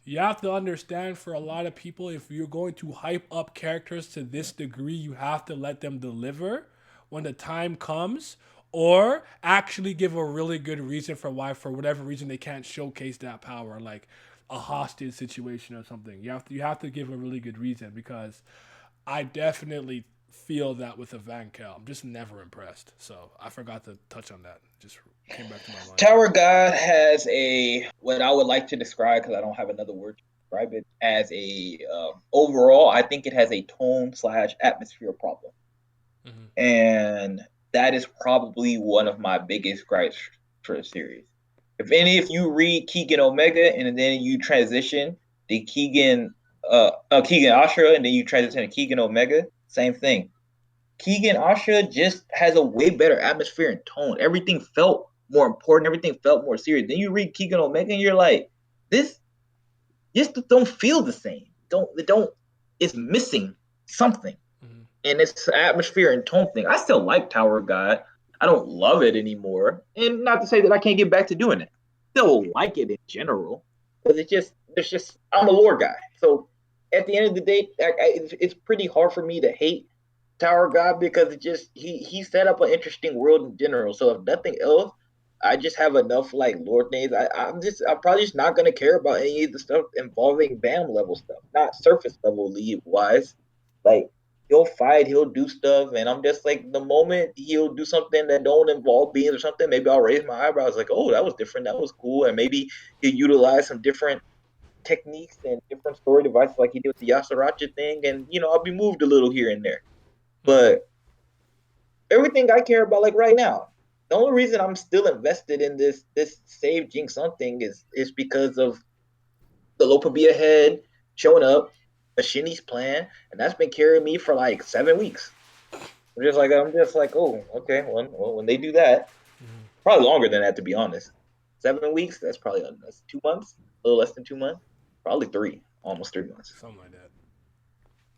You have to understand, for a lot of people, if you're going to hype up characters to this degree, you have to let them deliver when the time comes, or actually give a really good reason for why, for whatever reason, they can't showcase that power, like a hostage situation or something. You have to give a really good reason, because I definitely feel that with a Van Kel. I'm just never impressed. So I forgot to touch on that. Just came back to my mind. Tower God has a what I would like to describe, because I don't have another word to describe it, as a overall. I think it has a tone slash atmosphere problem, Mm-hmm. and that is probably one of my biggest gripes for the series. If you read Keegan Omega and then you transition to Keegan Ashra, and then you transition to Keegan Omega, same thing. Keegan Ashra just has a way better atmosphere and tone. Everything felt more important. Everything felt more serious. Then you read Keegan Omega and you're like, this just don't feel the same. Don't it's missing something. Mm-hmm. And it's atmosphere and tone thing. I still like Tower of God. I don't love it anymore. And not to say that I can't get back to doing it. Still like it in general. Because there's just I'm a lore guy. So at the end of the day, it's pretty hard for me to hate Tower God, because it just he set up an interesting world in general. So if nothing else, I just have enough like Lord names. I'm probably just not gonna care about any of the stuff involving BAM level stuff, not surface level league wise. Like he'll fight, he'll do stuff, and I'm just like the moment he'll do something that don't involve beings or something, maybe I'll raise my eyebrows like, oh, that was different, that was cool, and maybe he'll utilize some different techniques and different story devices like he did with the Yasaracha thing, and I'll be moved a little here and there. Mm-hmm. But everything I care about, like right now, the only reason I'm still invested in this save Jinx Sun thing is because of the Lopabia head showing up, Machini's plan, and that's been carrying me for like 7 weeks. I'm just like, oh, okay. When they do that, Mm-hmm. probably longer than that, to be honest. 7 weeks, that's 2 months, a little less than 2 months, probably three, almost 3 months. Something like that.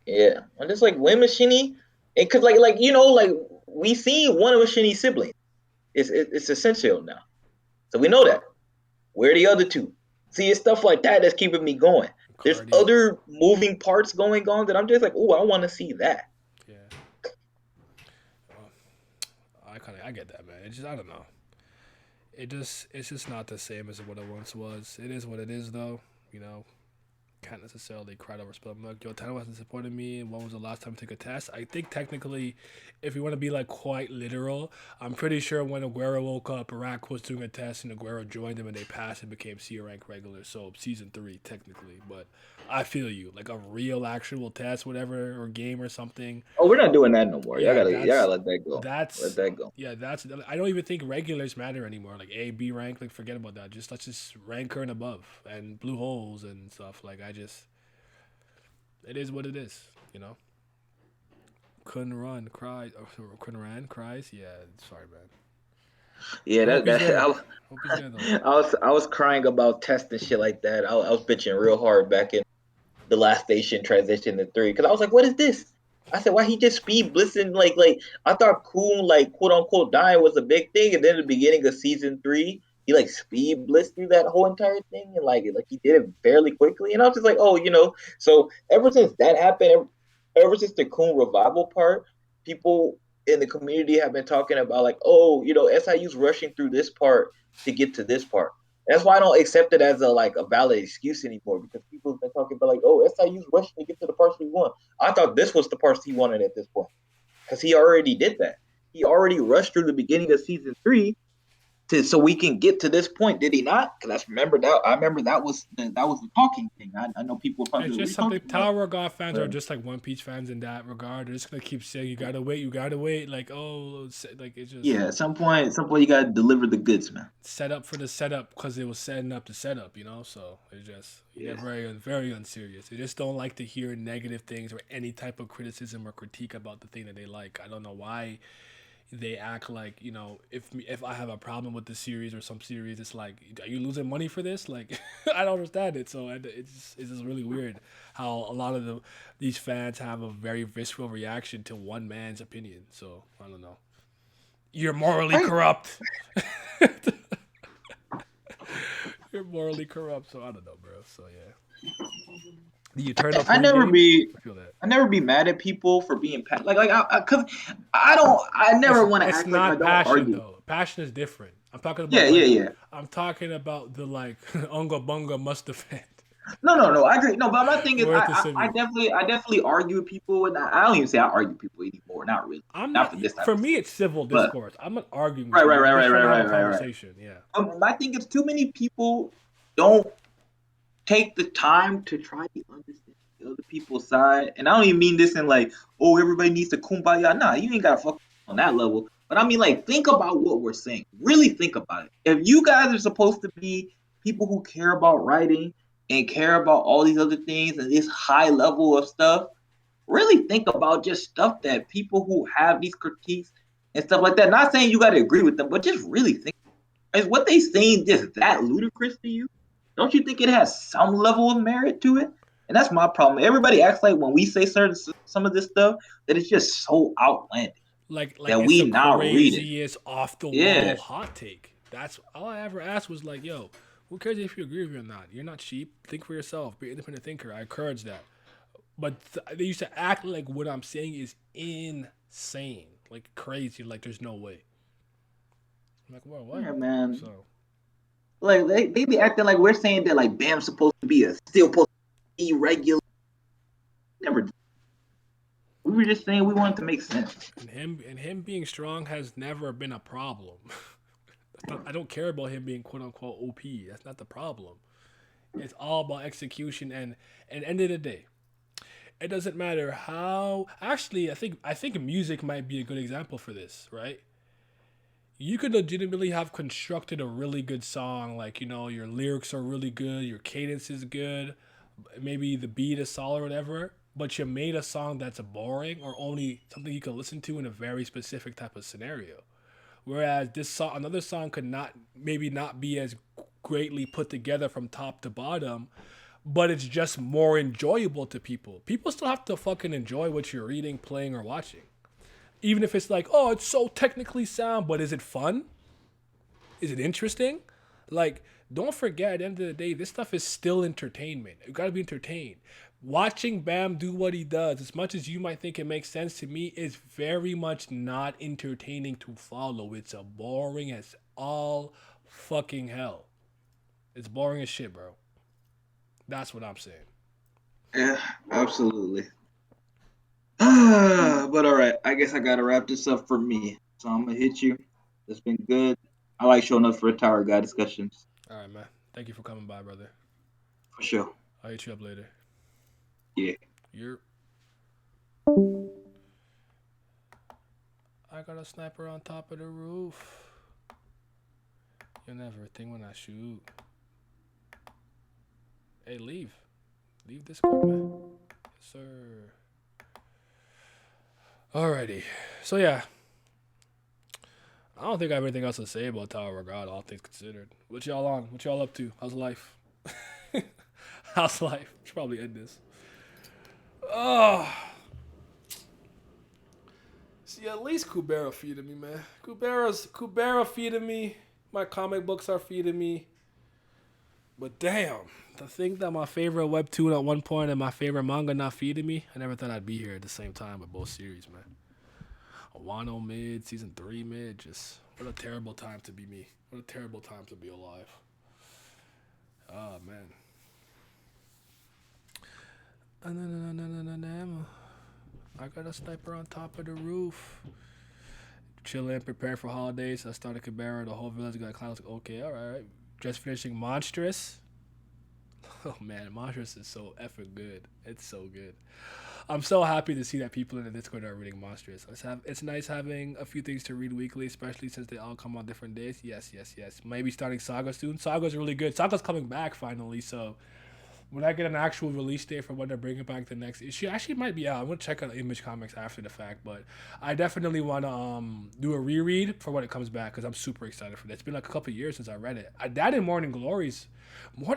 Yeah, I'm just like when Machini, because like we seen one of Machini's siblings. It's essential now. So we know that. Where are the other two? See, it's stuff like that that's keeping me going. There's Cardi. other moving parts going on that I'm just like, oh, I want to see that. Yeah. Well, I get that, man. It just, I don't know. It's just not the same as what it once was. It is what it is, though. You know, can't necessarily cry over spilled milk. Yo, Tano hasn't supported me. When was the last time I took a test? I think technically, if you want to be like quite literal, I'm pretty sure when Aguero woke up, Iraq was doing a test and Aguero joined him and they passed and became C rank regular. So season 3 technically, but I feel you, like a real actual test, whatever, or game or something. Oh, we're not doing that no more. Y'all Yeah, gotta let that go. Let that's that go. yeah, that's I don't even think regulars matter anymore. Like A, B rank, like forget about that. Just let's just rank her and above and blue holes and stuff. Like I just it is what it is, you know. Couldn't run, cries. Or couldn't ran, cries. Yeah, sorry, man. Yeah, I hope that he's that good. Hope he's good though. I was crying about tests and shit like that. I was bitching real hard back in the last station transition to 3, because I was like, what is this? I said, why he just speed blitzing? Like I thought Coon, like, quote unquote dying was a big thing, and then at the beginning of season 3, he like speed blitzed through that whole entire thing, and like he did it fairly quickly, and I was just like, oh. So ever since that happened, ever since the Coon revival part, people in the community have been talking about like, oh, SIU's rushing through this part to get to this part. That's why I don't accept it as a valid excuse anymore, because people have been talking about like, oh, SIU's rushing to get to the parts we want. I thought this was the parts he wanted at this point, because he already did that. He already rushed through the beginning of season 3 so we can get to this point. Did he not? Because I remember that was the talking thing. I know people were It's probably, what are just you something talking about? Tower of God fans are But just like One Piece fans in that regard. They're just gonna keep saying you gotta wait. Like like it's just yeah, at some point, you gotta deliver the goods, man. set up for the setup because it was setting up the setup, So it just you get Yeah. very unserious. They just don't like to hear negative things or any type of criticism or critique about the thing that they like. I don't know why they act like if I have a problem with the series or some series, it's like, are you losing money for this? Like, I don't understand it. So it's just really weird how a lot of these fans have a very visceral reaction to one man's opinion. So I don't know. You're morally I corrupt. You're morally corrupt. So I don't know, bro. So yeah, the eternal I point never game. be I feel that. I never be mad at people for being like cause I don't I It's never want to it's act like I not don't passion argue. though. Passion is different. I'm talking Yeah, about yeah, like yeah. I'm talking about the like unga bunga must defend No, no, no. I agree. No, but my thing is, worth the I definitely argue with people, and I don't even say I argue with people anymore. Not really. I'm Not not. for this type For of me, stuff. it's civil But discourse. I'm not arguing right, with right, you. right, I'm right, just trying right, to have right, a right, right. conversation. Yeah. I think it's too many people don't take the time to try to understand the other people's side. And I don't even mean this in like, oh, everybody needs to kumbaya. Nah, you ain't gotta fuck on that level. But I mean, like, think about what we're saying. Really think about it. If you guys are supposed to be people who care about writing and care about all these other things and this high level of stuff, really think about just stuff that people who have these critiques and stuff like that. Not saying you got to agree with them, but just really think, is what they saying just that ludicrous to you? Don't you think it has some level of merit to it? And that's my problem. Everybody acts like when we say certain some of this stuff that it's just so outlandish Like that it's we the now read it. craziest off the Yeah, wall hot take. That's all I ever asked was like, yo, who cares if you agree with me or not? You're not cheap. Think for yourself. Be an independent thinker. I encourage that. But they used to act like what I'm saying is insane, like crazy, like there's no way. I'm like, well, what? yeah, man. So Like they be acting like we're saying that like Bam's supposed to be a still supposed to be regular. Never. We were just saying we wanted to make sense. and him being strong has never been a problem. I don't care about him being quote unquote OP. That's not the problem. It's all about execution and end of the day, it doesn't matter how. Actually, I think music might be a good example for this, right? You could legitimately have constructed a really good song, like your lyrics are really good, your cadence is good, maybe the beat is solid or whatever, but you made a song that's boring or only something you can listen to in a very specific type of scenario. Whereas this song, another song could not maybe not be as greatly put together from top to bottom, but it's just more enjoyable to people. People still have to fucking enjoy what you're reading, playing, or watching. Even if it's like, oh, it's so technically sound, but is it fun? Is it interesting? Like, don't forget, at the end of the day, this stuff is still entertainment. You gotta be entertained. Watching Bam do what he does, as much as you might think it makes sense to me, is very much not entertaining to follow. It's a boring as all fucking hell. It's boring as shit, bro. That's what I'm saying. Yeah, absolutely. But all right, I guess I gotta wrap this up for me. So I'm gonna hit you. It's been good. I like showing up for Tower Guy discussions All right, man. Thank you for coming by, brother. for sure. I'll hit you up later. Yeah. You're. I got a sniper on top of the roof. You'll never think when I shoot. Hey, leave. Leave Discord, man. Yes, sir. Alrighty. So, yeah. I don't think I have anything else to say about Tower of God, all things considered. What y'all on? What y'all up to? How's life? How's life? Should probably end this. Oh. See, at least Kubera feeding me, man. Kubera feeding me. My comic books are feeding me. But damn, to think that my favorite webtoon at one point and my favorite manga not feeding me, I never thought I'd be here at the same time with both series, man. Wano mid, season 3 mid, just what a terrible time to be me. What a terrible time to be alive. Oh, man. I got a sniper on top of the roof. chilling, preparing for holidays. I started Cabera, the whole village got clowns. Like, okay, all right. Just finishing Monstrous. Oh man, Monstrous is so effing good. It's so good. I'm so happy to see that people in the Discord are reading Monstrous. It's nice having a few things to read weekly, especially since they all come on different days. Yes, yes, yes. Maybe starting Saga soon. Saga's really good. Saga's coming back finally, so when I get an actual release date for when they're bringing back the next issue, actually might be out. I'm gonna check out Image Comics after the fact, but I definitely want to do a reread for when it comes back because I'm super excited for that. It's been like a couple years since I read it. That in Morning Glories,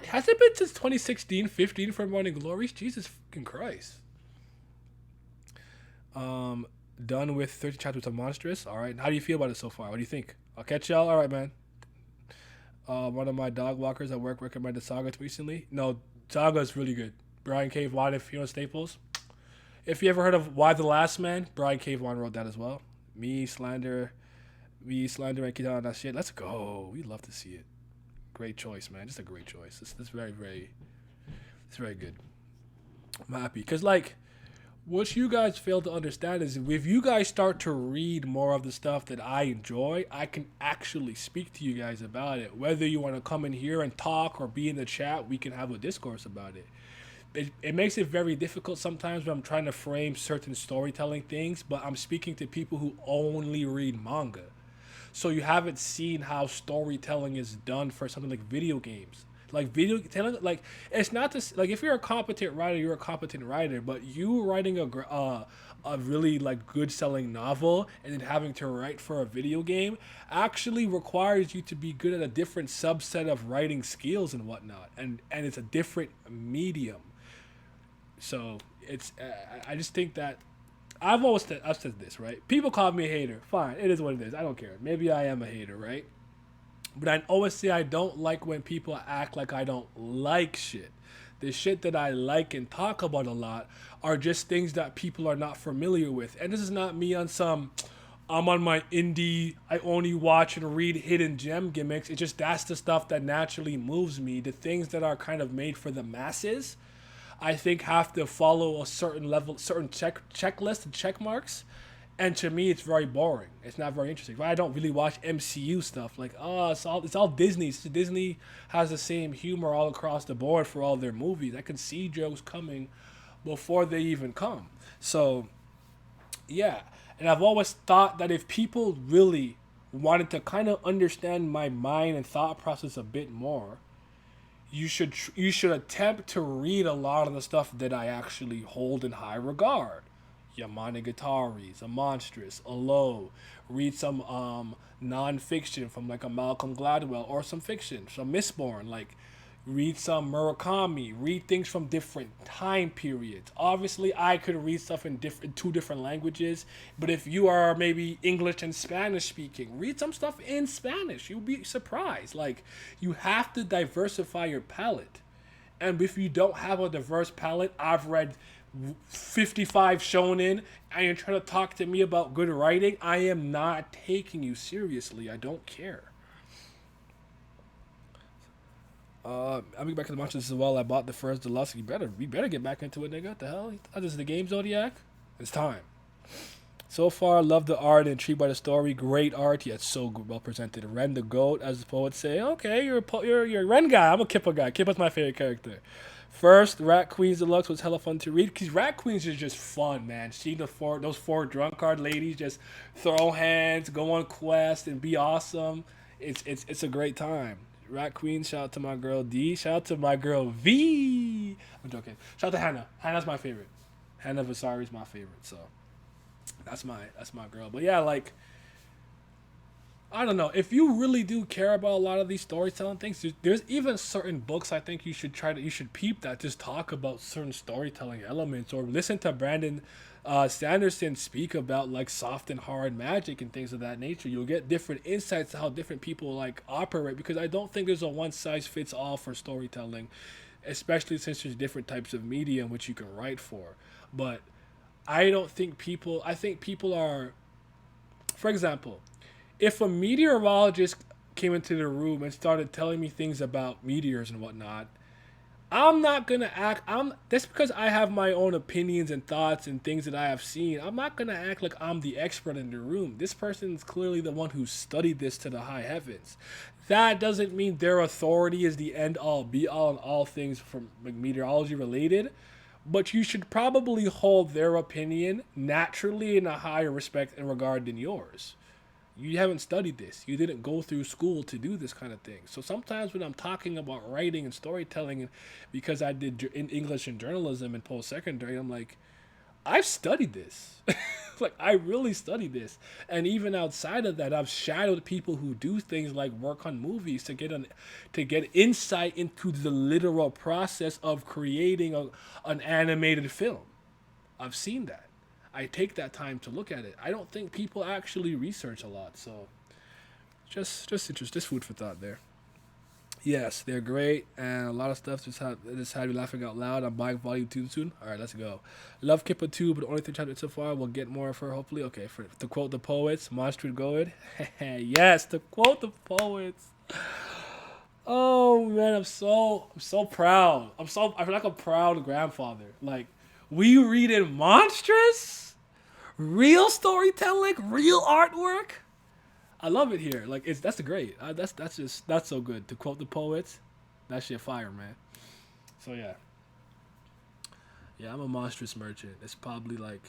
has it been since 2016, 15 for Morning Glories? Jesus fucking Christ. Done with 30 chapters of Monstrous. All right, how do you feel about it so far? What do you think? I'll catch y'all. All right, man. One of my dog walkers at work recommended Saga recently. No, Saga is really good. Brian K. Vaughan and Fiona Staples. If you ever heard of Why the Last Man, Brian K. Vaughan wrote that as well. Me, Slander, and Kid on that shit. Let's go. We love to see it. Great choice, man. Just a great choice. It's very, very, it's very good. I'm happy. Because, like, what you guys fail to understand is if you guys start to read more of the stuff that I enjoy, I can actually speak to you guys about it. Whether you want to come in here and talk or be in the chat, we can have a discourse about it. It makes it very difficult sometimes when I'm trying to frame certain storytelling things, but I'm speaking to people who only read manga. So you haven't seen how storytelling is done for something like video games. Like video telling, like it's not this. Like if you're a competent writer, you're a competent writer. But you writing a really like good selling novel and then having to write for a video game actually requires you to be good at a different subset of writing skills and whatnot. And it's a different medium. So it's I just think that I've said this, right? People call me a hater. Fine, it is what it is. I don't care. Maybe I am a hater, right? But I always say I don't like when people act like I don't like shit. The shit that I like and talk about a lot are just things that people are not familiar with. And this is not me on some, I'm on my indie, I only watch and read hidden gem gimmicks. It's just that's the stuff that naturally moves me. The things that are kind of made for the masses, I think have to follow a certain level, certain checklist and check marks. And to me, it's very boring. It's not very interesting. I don't really watch MCU stuff. Like, it's all Disney. So Disney has the same humor all across the board for all their movies. I can see jokes coming before they even come. So, yeah. And I've always thought that if people really wanted to kind of understand my mind and thought process a bit more, you should attempt to read a lot of the stuff that I actually hold in high regard. Yamanagatari's, a Monstrous, a Low. Read some non-fiction from like a Malcolm Gladwell or some fiction, some Mistborn. Like read some Murakami. Read things from different time periods. Obviously, I could read stuff in two different languages, but if you are maybe English and Spanish speaking, read some stuff in Spanish. You'll be surprised. Like you have to diversify your palette, and if you don't have a diverse palette, I've read 55 shonen and you're trying to talk to me about good writing, I am not taking you seriously. I don't care. I'll be back to the Monsters as well. I bought the first deluxe. We better get back into it, nigga. What the hell? This is the game, Zodiac. It's time. So far, love the art, intrigued by the story. Great art, yet so good, well presented. Ren the goat, as the poets say. Okay, you're a Ren guy. I'm a Kippa guy. Kippa's my favorite character. First, Rat Queens Deluxe was hella fun to read because Rat Queens is just fun, man. Seeing those four drunkard ladies just throw hands, go on quest, and be awesome. It's a great time. Rat Queen, shout out to my girl D. Shout out to my girl V. I'm joking. Shout out to Hannah. Hannah's my favorite. Hannah Vasari's my favorite. So that's my girl. But yeah, like I don't know. If you really do care about a lot of these storytelling things, there's even certain books I think you should peep that just talk about certain storytelling elements, or listen to Brandon Sanderson speak about like soft and hard magic and things of that nature. You'll get different insights to how different people like operate, because I don't think there's a one size fits all for storytelling, especially since there's different types of media in which you can write for. But I think people are, for example, if a meteorologist came into the room and started telling me things about meteors and whatnot, I'm not gonna act. I'm That's because I have my own opinions and thoughts and things that I have seen. I'm not gonna act like I'm the expert in the room. This person is clearly the one who studied this to the high heavens. That doesn't mean their authority is the end all be all in all things from like meteorology related. But you should probably hold their opinion naturally in a higher respect and regard than yours. You haven't studied this. You didn't go through school to do this kind of thing. So sometimes when I'm talking about writing and storytelling, because I did in English and journalism in post secondary, I'm like, I've studied this. Like I really studied this, and even outside of that, I've shadowed people who do things like work on movies to get insight into the literal process of creating an animated film. I've seen that. I take that time to look at it. I don't think people actually research a lot, so just interest, just food for thought there. Yes, they're great, and a lot of stuff just had me laughing out loud. I'm buying Volume 2 soon. All right, let's go. Love Kippa 2, but only 3 chapters so far. We'll get more of her, hopefully. Okay, to quote the poets, Monster Good. Yes, to quote the poets. Oh man, I'm so proud. I feel like a proud grandfather. Like we read in Monstrous, real storytelling, real artwork. I love it here. Like it's that's great. That's so good. To quote the poets, that shit fire, man. So yeah, yeah, I'm a Monstrous merchant. It's probably like,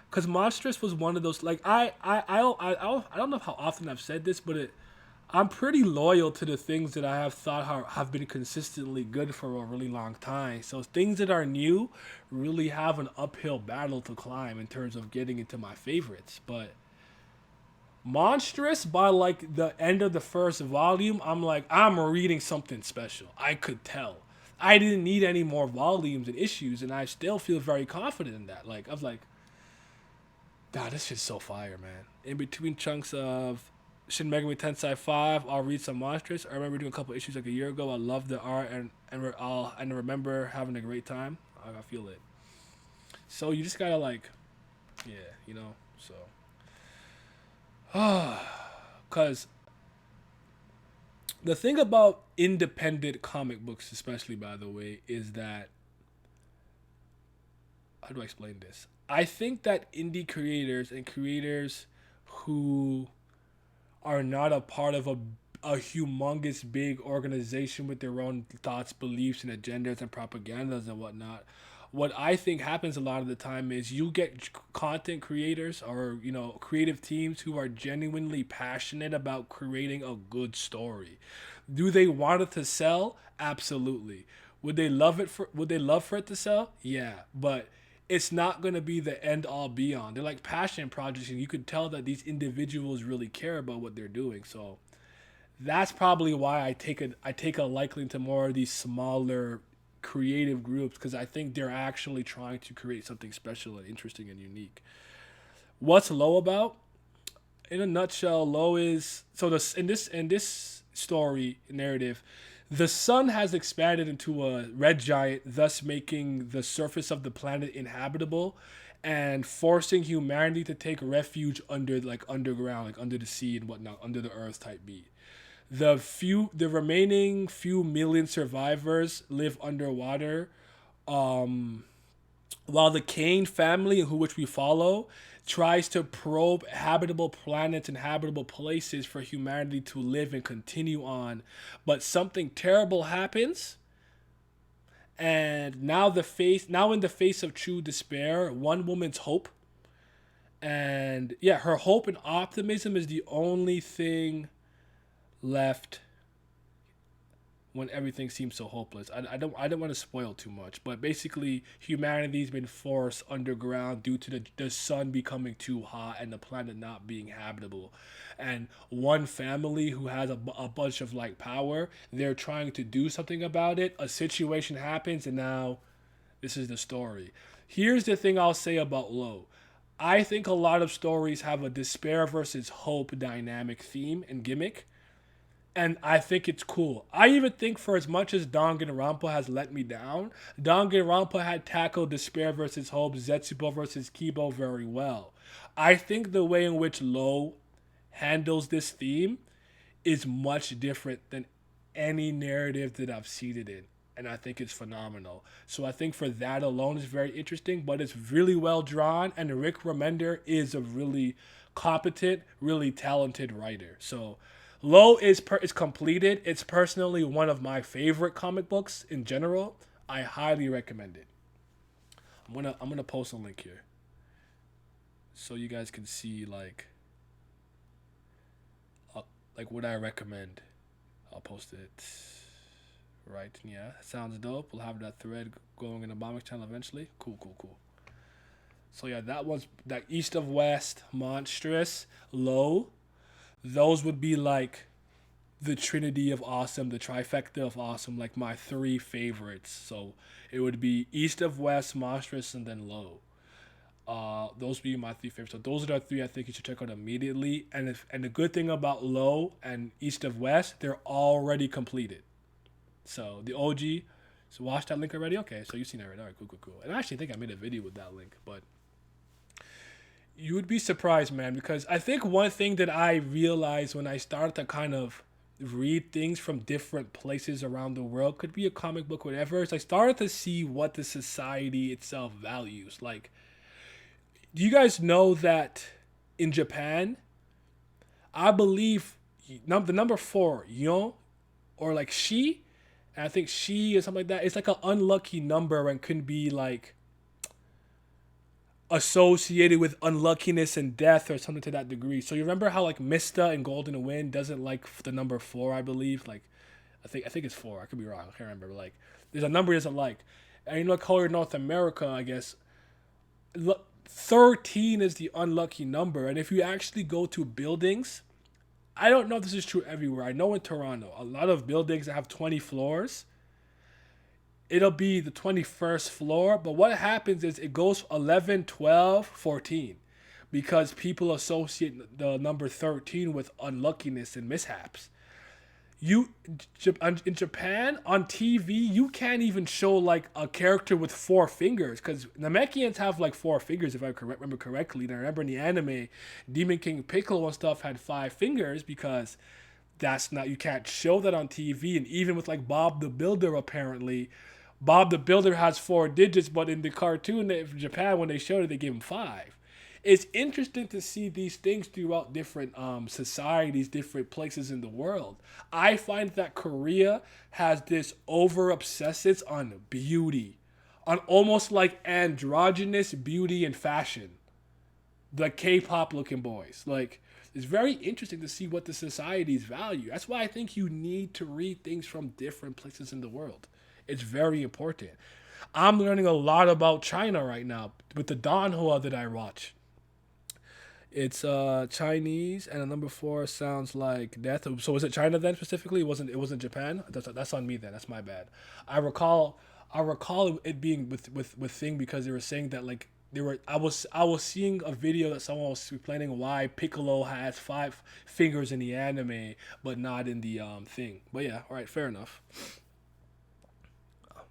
cause Monstrous was one of those like I don't know how often I've said this, but I'm pretty loyal to the things that I have thought have been consistently good for a really long time. So things that are new really have an uphill battle to climb in terms of getting into my favorites. But Monstrous, by like the end of the first volume, I'm like, I'm reading something special. I could tell. I didn't need any more volumes and issues, and I still feel very confident in that. Like, I was like, God, this shit's so fire, man. In between chunks of Shin Megami Tensei 5, I'll read some Monstrous. I remember doing a couple issues like a year ago. I love the art, and remember having a great time. I feel it. So you just gotta like, yeah, you know. So, cause the thing about independent comic books, especially by the way, is that how do I explain this? I think that indie creators and creators who are not a part of a humongous big organization with their own thoughts, beliefs, and agendas and propagandas and whatnot. What I think happens a lot of the time is you get content creators or creative teams who are genuinely passionate about creating a good story. Do they want it to sell? Absolutely. Would they love for it to sell? Yeah, but it's not going to be the end all be on. They're like passion projects, and you could tell that these individuals really care about what they're doing. So that's probably why I take a liking to more of these smaller creative groups because I think they're actually trying to create something special and interesting and unique. What's low about? In a nutshell, low is so this in this story narrative, the sun has expanded into a red giant, thus making the surface of the planet inhabitable and forcing humanity to take refuge under like underground, like under the sea and whatnot, under the earth type beat. The remaining few million survivors live underwater, while the Kane family, who which we follow, tries to probe habitable planets and habitable places for humanity to live and continue on. But something terrible happens, and now in the face of true despair, one woman's hope, and yeah, her hope and optimism is the only thing left when everything seems so hopeless. I don't want to spoil too much, but basically humanity's been forced underground due to the sun becoming too hot and the planet not being habitable. And one family who has a bunch of like power, they're trying to do something about it. A situation happens, and now this is the story. Here's the thing I'll say about Low. I think a lot of stories have a despair versus hope dynamic theme and gimmick, and I think it's cool. I even think for as much as Danganronpa has let me down, Danganronpa had tackled despair versus hope, Zetsubo versus Kibo very well. I think the way in which Low handles this theme is much different than any narrative that I've seen it in. and I think it's phenomenal. So I think for that alone is very interesting, but it's really well drawn, and Rick Remender is a really competent, really talented writer. So Low is completed. It's personally one of my favorite comic books in general. I highly recommend it. I'm gonna post a link here so you guys can see uh, like what I recommend. I'll post it. Right, yeah, sounds dope. We'll have that thread going in the Bombing channel eventually. Cool, cool, cool. So yeah, that one's that East of West, Monstrous, Low. Those would be like the trinity of awesome, the trifecta of awesome, like my three favorites. So it would be East of West, Monstrous, and then Low. Those would be my three favorites. So those are the three I think you should check out immediately. And the good thing about Low and East of West, they're already completed. So the OG, so watch that link already. Okay, so you've seen it already. All right, cool, cool, cool. And I actually think I made a video with that link, but you would be surprised, man, because I think one thing that I realized when I started to kind of read things from different places around the world, could be a comic book, whatever, is I started to see what the society itself values. Like, do you guys know that in Japan, I believe the number four, yon, or like she, and I think she or something like that, it's like an unlucky number and can be like associated with unluckiness and death or something to that degree. So you remember how like Mista in Golden Wind doesn't like the number four, I believe. Like, I think it's four. I could be wrong. I can't remember. But like, there's a number he doesn't like. And you know, color North America, I guess. 13 is the unlucky number. And if you actually go to buildings, I don't know if this is true everywhere. I know in Toronto, a lot of buildings that have 20 floors, it'll be the 21st floor. But what happens is it goes 11, 12, 14, because people associate the number 13 with unluckiness and mishaps. You in Japan on TV, you can't even show like a character with four fingers because Namekians have like four fingers if I remember correctly. And I remember in the anime, Demon King Piccolo and stuff had five fingers because that's not, you can't show that on TV. And even with like Bob the Builder, apparently Bob the Builder has four digits, but in the cartoon in Japan when they showed it, they gave him five. It's interesting to see these things throughout different societies, different places in the world. I find that Korea has this over obsession on beauty, on almost like androgynous beauty and fashion. The K-pop looking boys. Like, it's very interesting to see what the societies value. That's why I think you need to read things from different places in the world. It's very important. I'm learning a lot about China right now with the Danhua that I watch. It's Chinese, and the number four sounds like death. So was it China then specifically? It wasn't Japan. That's on me then. That's my bad. I recall I recall it being with thing because they were saying that like they were I was seeing a video that someone was explaining why Piccolo has five fingers in the anime but not in the thing. But yeah, all right, fair enough.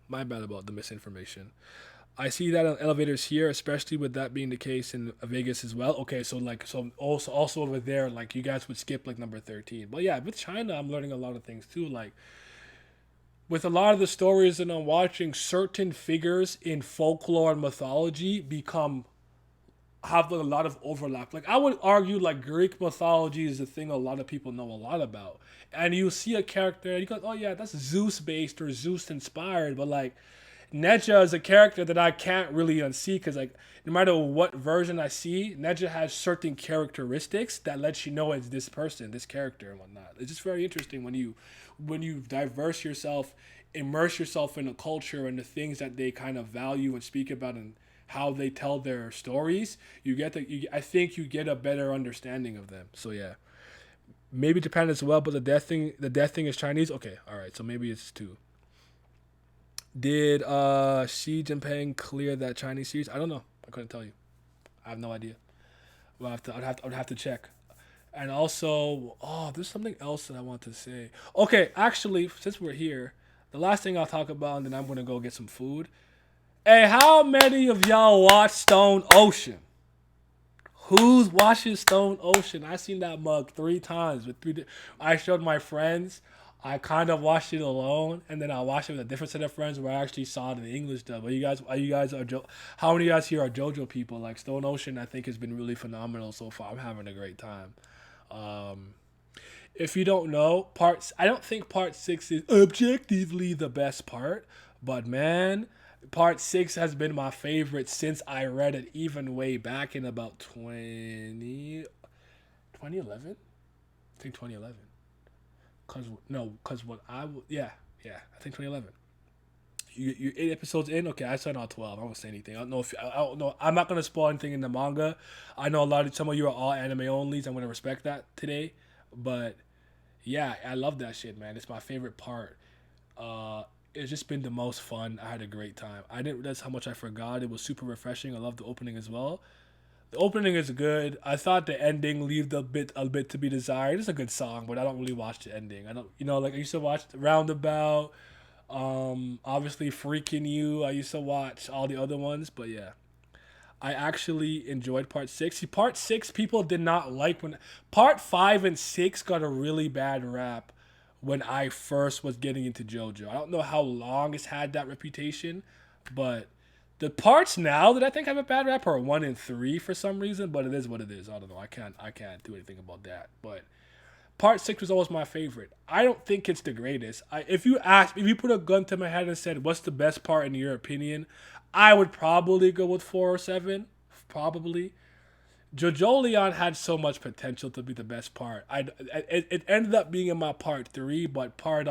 My bad about the misinformation. I see that on elevators here, especially with that being the case in Vegas as well. Okay, so like so also over there, like you guys would skip like number 13. But yeah, with China, I'm learning a lot of things too. Like with a lot of the stories that I'm watching, certain figures in folklore and mythology become have like, a lot of overlap. Like I would argue like Greek mythology is a thing a lot of people know a lot about. And you see a character and you go, oh yeah, that's Zeus based or Zeus inspired, but like Neja is a character that I can't really unsee because like no matter what version I see, Neja has certain characteristics that lets you know it's this person, this character and whatnot. It's just very interesting when you diverse yourself, immerse yourself in a culture and the things that they kind of value and speak about and how they tell their stories. I think you get a better understanding of them. So yeah, maybe Japan as well, but the death thing is Chinese. Okay, all right, so maybe it's two. Did Xi Jinping clear that Chinese series? I don't know. I couldn't tell you. I have no idea. I would have to check. And also, oh, there's something else that I want to say. Okay, actually, since we're here, the last thing I'll talk about, and then I'm gonna go get some food. Hey, how many of y'all watch Stone Ocean? Who's watching Stone Ocean? I seen that mug 3 times with three. I showed my friends. I kind of watched it alone, and then I watched it with a different set of friends where I actually saw it in the English dub. But how many of you guys here are JoJo people? Like Stone Ocean, I think has been really phenomenal so far. I'm having a great time. Um, if you don't know, I don't think part six is objectively the best part, but man, part six has been my favorite since I read it, even way back in about 2011. I think 2011. Cause no, cause what yeah, I think 2011. You 8 episodes in. Okay, I started on 12. I won't say anything. I don't know if I don't know. I'm not gonna spoil anything in the manga. I know some of you are all anime onlys. I'm gonna respect that today, but yeah, I love that shit, man. It's my favorite part. Uh, it's just been the most fun. I had a great time. I didn't realize how much I forgot. It was super refreshing. I love the opening as well. The opening is good. I thought the ending left a bit to be desired. It's a good song, but I don't really watch the ending. I don't, like I used to watch Roundabout. Obviously Freaking You. I used to watch all the other ones, but yeah, I actually enjoyed part six. See, part six people did not like when part five and six got a really bad rap when I first was getting into JoJo. I don't know how long it's had that reputation, but the parts now that I think have a bad rap are one and three for some reason. But it is what it is. I don't know. I can't do anything about that. But part six was always my favorite. I don't think it's the greatest. If you put a gun to my head and said, "What's the best part in your opinion?" I would probably go with 4 or 7. Probably. JoJo had so much potential to be the best part. It ended up being in my part three, but part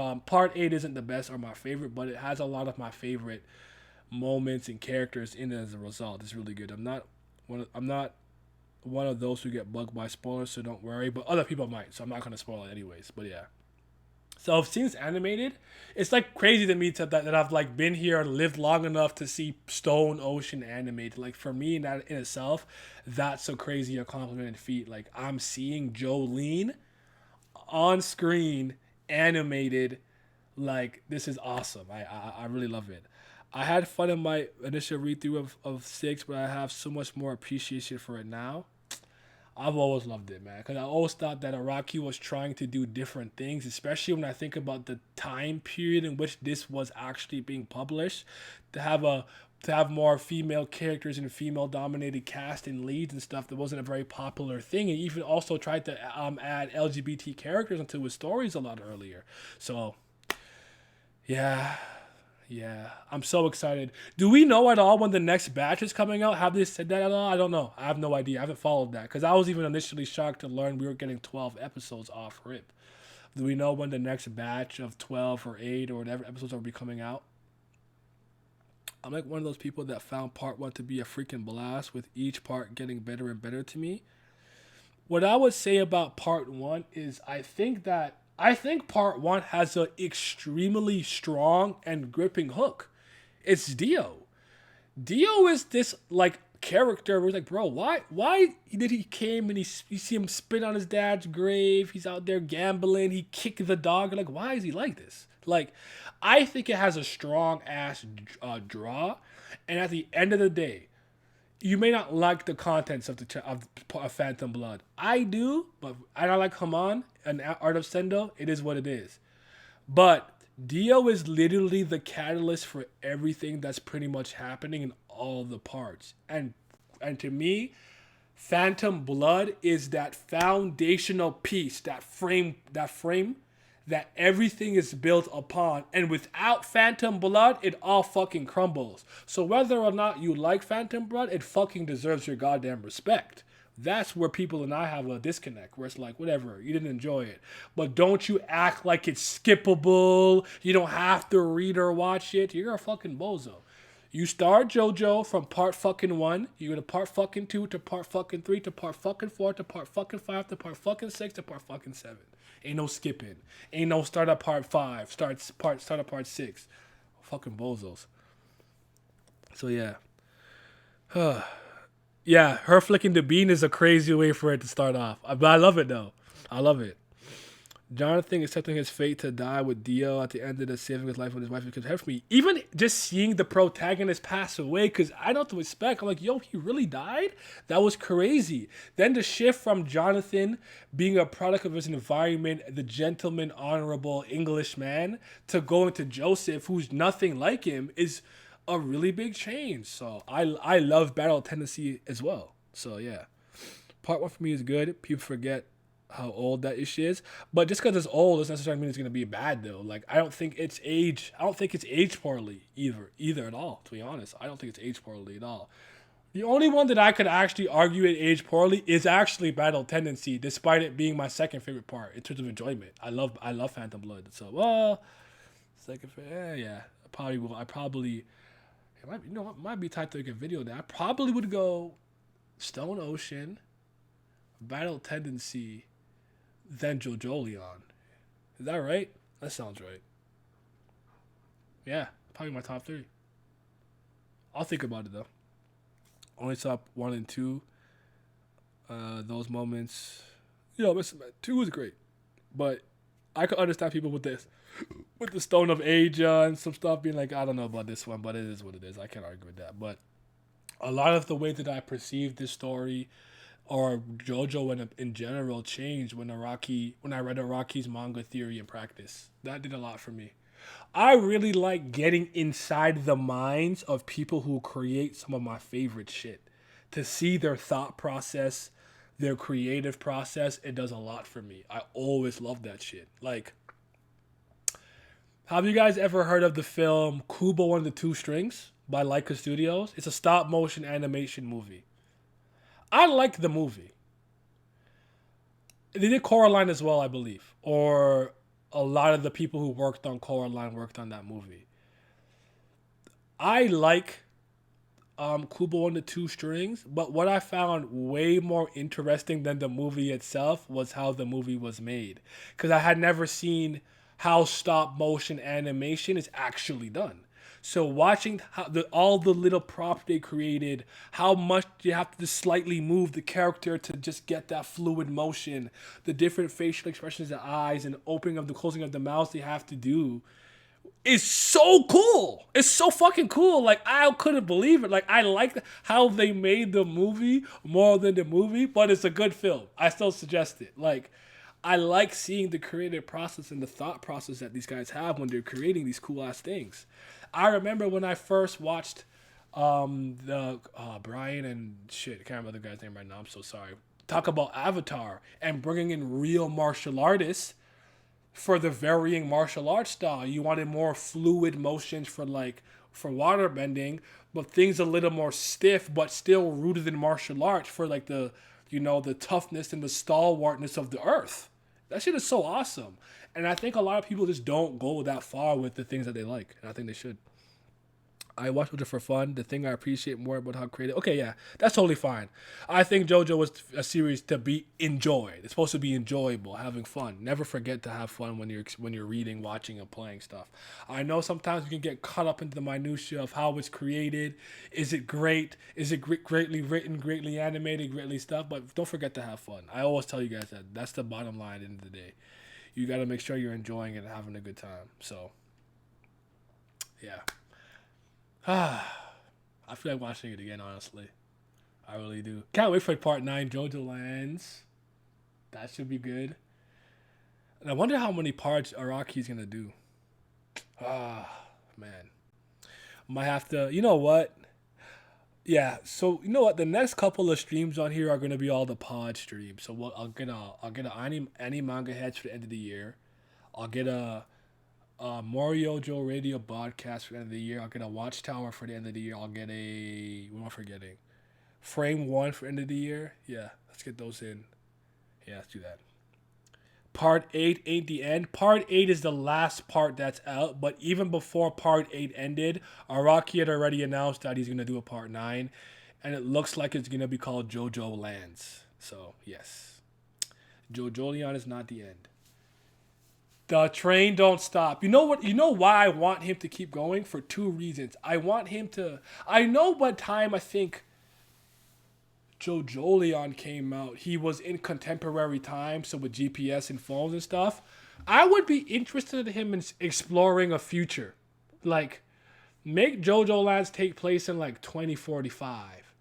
eight isn't the best or my favorite, but it has a lot of my favorite moments and characters in it as a result. It's really good. I'm not one of those who get bugged by spoilers, so don't worry. But other people might, so I'm not gonna spoil it anyways. But yeah. So if since animated, it's like crazy to me that I've like been here and lived long enough to see Stone Ocean animated. Like for me, that in itself, that's a crazy accomplishment and feat. Like I'm seeing Jolene on screen animated. Like this is awesome. I really love it. I had fun in my initial read through of six, but I have so much more appreciation for it now. I've always loved it, man, because I always thought that Araki was trying to do different things, especially when I think about the time period in which this was actually being published. To have a to have more female characters and female dominated cast and leads and stuff that wasn't a very popular thing. And even also tried to add LGBT characters into his stories a lot earlier. So yeah, yeah, I'm so excited. Do we know at all when the next batch is coming out? Have they said that at all? I don't know. I have no idea. I haven't followed that because I was even initially shocked to learn we were getting 12 episodes off rip. Do we know when the next batch of 12 or 8 or whatever episodes will be coming out? I'm like one of those people that found part one to be a freaking blast, with each part getting better and better to me. What I would say about part one is I think part one has an extremely strong and gripping hook. It's Dio. Dio is this like character where it's like, bro, why did he came and you see him spit on his dad's grave? He's out there gambling. He kicked the dog. Like, why is he like this? Like, I think it has a strong ass draw, and at the end of the day, you may not like the contents of Phantom Blood. I do, but I don't like Haman and Art of Sendo. It is what it is. But Dio is literally the catalyst for everything that's pretty much happening in all the parts. And to me, Phantom Blood is that foundational piece, that frame that everything is built upon. And without Phantom Blood, it all fucking crumbles. So whether or not you like Phantom Blood, it fucking deserves your goddamn respect. That's where people and I have a disconnect, where it's like, whatever, you didn't enjoy it. But don't you act like it's skippable. You don't have to read or watch it. You're a fucking bozo. You start JoJo from part fucking 1, you go to part fucking 2, to part fucking 3, to part fucking 4, to part fucking 5, to part fucking 6, to part fucking 7. Ain't no skipping. Ain't no start at part 5, start at part 6. Fucking bozos. So yeah. Yeah, her flicking the bean is a crazy way for it to start off. But I love it though. I love it. Jonathan accepting his fate to die with Dio at the end of the saving his life with his wife because helped me. Even just seeing the protagonist pass away, because I don't expect. I'm like, yo, he really died? That was crazy. Then the shift from Jonathan being a product of his environment, the gentleman, honorable Englishman, to going to Joseph, who's nothing like him, is a really big change. So I love Battle Tendency as well. So yeah. Part 1 for me is good. People forget how old that ish is, but just because it's old doesn't necessarily mean it's gonna be bad though. Like I don't think it's aged poorly either at all. To be honest, I don't think it's aged poorly at all. The only one that I could actually argue it aged poorly is actually Battle Tendency, despite it being my second favorite part in terms of enjoyment. I love Phantom Blood. So second favorite, yeah. It might be, it might be time to make a video now. I probably would go Stone Ocean, Battle Tendency, then JoJo Leon. Is that right? That sounds right. Yeah, probably my top 3. I'll think about it though. Only top 1 and 2. Those moments, 2 was great, but I could understand people with this, with the Stone of Asia and some stuff being like, I don't know about this one, but it is what it is. I can't argue with that. But a lot of the way that I perceived this story or JoJo in general changed when I read Araki's manga theory and practice. That did a lot for me. I really like getting inside the minds of people who create some of my favorite shit. To see their thought process, their creative process, it does a lot for me. I always love that shit. Like, have you guys ever heard of the film Kubo and the Two Strings by Leica Studios? It's a stop motion animation movie. I liked the movie. They did Coraline as well, I believe. Or a lot of the people who worked on Coraline worked on that movie. I like Kubo and the Two Strings, but what I found way more interesting than the movie itself was how the movie was made. Because I had never seen how stop motion animation is actually done. So watching how all the little props they created, how much you have to just slightly move the character to just get that fluid motion, the different facial expressions, the eyes, and opening of the closing of the mouth they have to do, is so cool. It's so fucking cool. Like, I couldn't believe it. Like, I like how they made the movie more than the movie, but it's a good film. I still suggest it. Like, I like seeing the creative process and the thought process that these guys have when they're creating these cool ass things. I remember when I first watched the Brian and shit, I can't remember the guy's name right now. I'm so sorry. Talk about Avatar and bringing in real martial artists for the varying martial arts style. You wanted more fluid motions for water bending, but things a little more stiff but still rooted in martial arts for like the toughness and the stalwartness of the earth. That shit is so awesome. And I think a lot of people just don't go that far with the things that they like. And I think they should. I watch it for fun. The thing I appreciate more about how creative. Okay, yeah, that's totally fine. I think JoJo was a series to be enjoyed. It's supposed to be enjoyable, having fun. Never forget to have fun when you're reading, watching, and playing stuff. I know sometimes you can get caught up into the minutia of how it's created. Is it great? Is it greatly written, greatly animated, greatly stuff? But don't forget to have fun. I always tell you guys that. That's the bottom line at the end of the day. You got to make sure you're enjoying it and having a good time. So, yeah. I feel like watching it again, honestly. I really do. Can't wait for part 9, JoJo Lands. That should be good. And I wonder how many parts Araki's going to do. Man. Might have to... You know what? Yeah, so you know what? The next couple of streams on here are going to be all the pod streams. So I'll get any manga heads for the end of the year. I'll get a Mario Joe Radio podcast for the end of the year. I'll get a Watchtower for the end of the year. I'll get a... What am I forgetting? Frame 1 for end of the year. Yeah, let's get those in. Yeah, let's do that. Part 8 ain't the end. Part 8 is the last part that's out. But even before Part 8 ended, Araki had already announced that he's going to do a Part 9. And it looks like it's going to be called JoJo Lands. So, yes. JoJo Leon is not the end. The train don't stop. You know what? You know why I want him to keep going? For 2 reasons. I want him to... I know what time I think JoJo Leon came out. He was in contemporary time, so with GPS and phones and stuff. I would be interested in him in exploring a future, like make JoJo Lands take place in like 2045,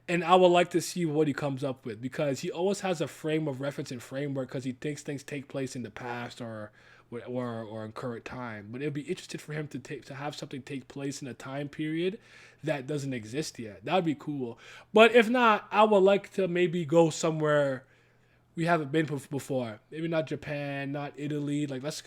and I would like to see what he comes up with because he always has a frame of reference and framework because he thinks things take place in the past or in current time. But it'd be interesting for him to have something take place in a time period that doesn't exist yet. That'd be cool. But if not, I would like to maybe go somewhere we haven't been before. Maybe not Japan, not Italy. Like let's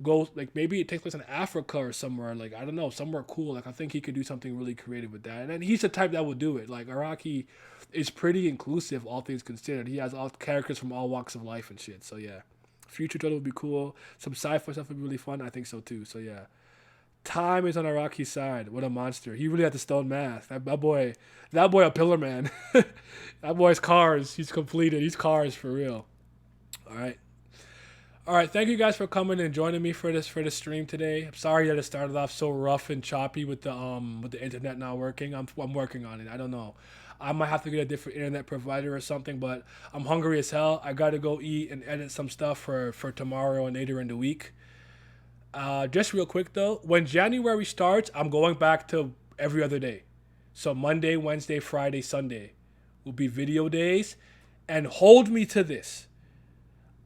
go. Like maybe it takes place in Africa or somewhere. Like I don't know, somewhere cool. Like I think he could do something really creative with that. And then he's the type that would do it. Like Araki is pretty inclusive, all things considered. He has all characters from all walks of life and shit. So yeah, future Jojo would be cool. Some sci-fi stuff would be really fun. I think so too. So yeah. Time is on Araki's side. What a monster. He really had the stone math. That boy a pillar man. That boy's cars. He's completed. He's cars for real. All right. All right. Thank you guys for coming and joining me for this stream today. I'm sorry that it started off so rough and choppy with the internet not working. I'm working on it. I don't know. I might have to get a different internet provider or something, but I'm hungry as hell. I gotta go eat and edit some stuff for tomorrow and later in the week. Just real quick though, when January starts, I'm going back to every other day. So Monday, Wednesday, Friday, Sunday will be video days. And hold me to this.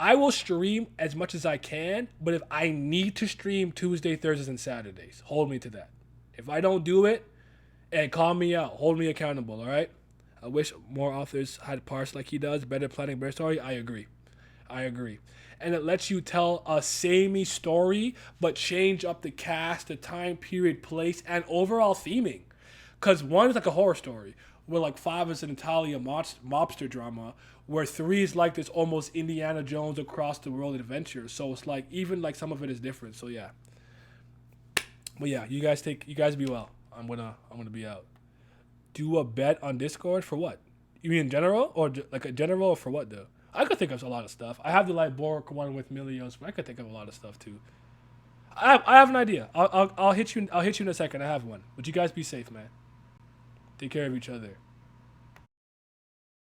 I will stream as much as I can, but if I need to stream Tuesday, Thursdays, and Saturdays, hold me to that. If I don't do it, and call me out, hold me accountable, all right? I wish more authors had parts like he does, better planning, better story. I agree. And it lets you tell a samey story, but change up the cast, the time period, place, and overall theming. Because one is like a horror story, where like 5 is an Italian mobster drama, where 3 is like this almost Indiana Jones across the world adventure. So it's like even like some of it is different. So yeah. But yeah, you guys be well. I'm gonna be out. Do a bet on Discord for what? You mean in general or like a general or for what though? I could think of a lot of stuff. I have the like Bork one with Milios, but I could think of a lot of stuff too. I have an idea. I'll hit you in a second. I have one. But you guys be safe, man. Take care of each other.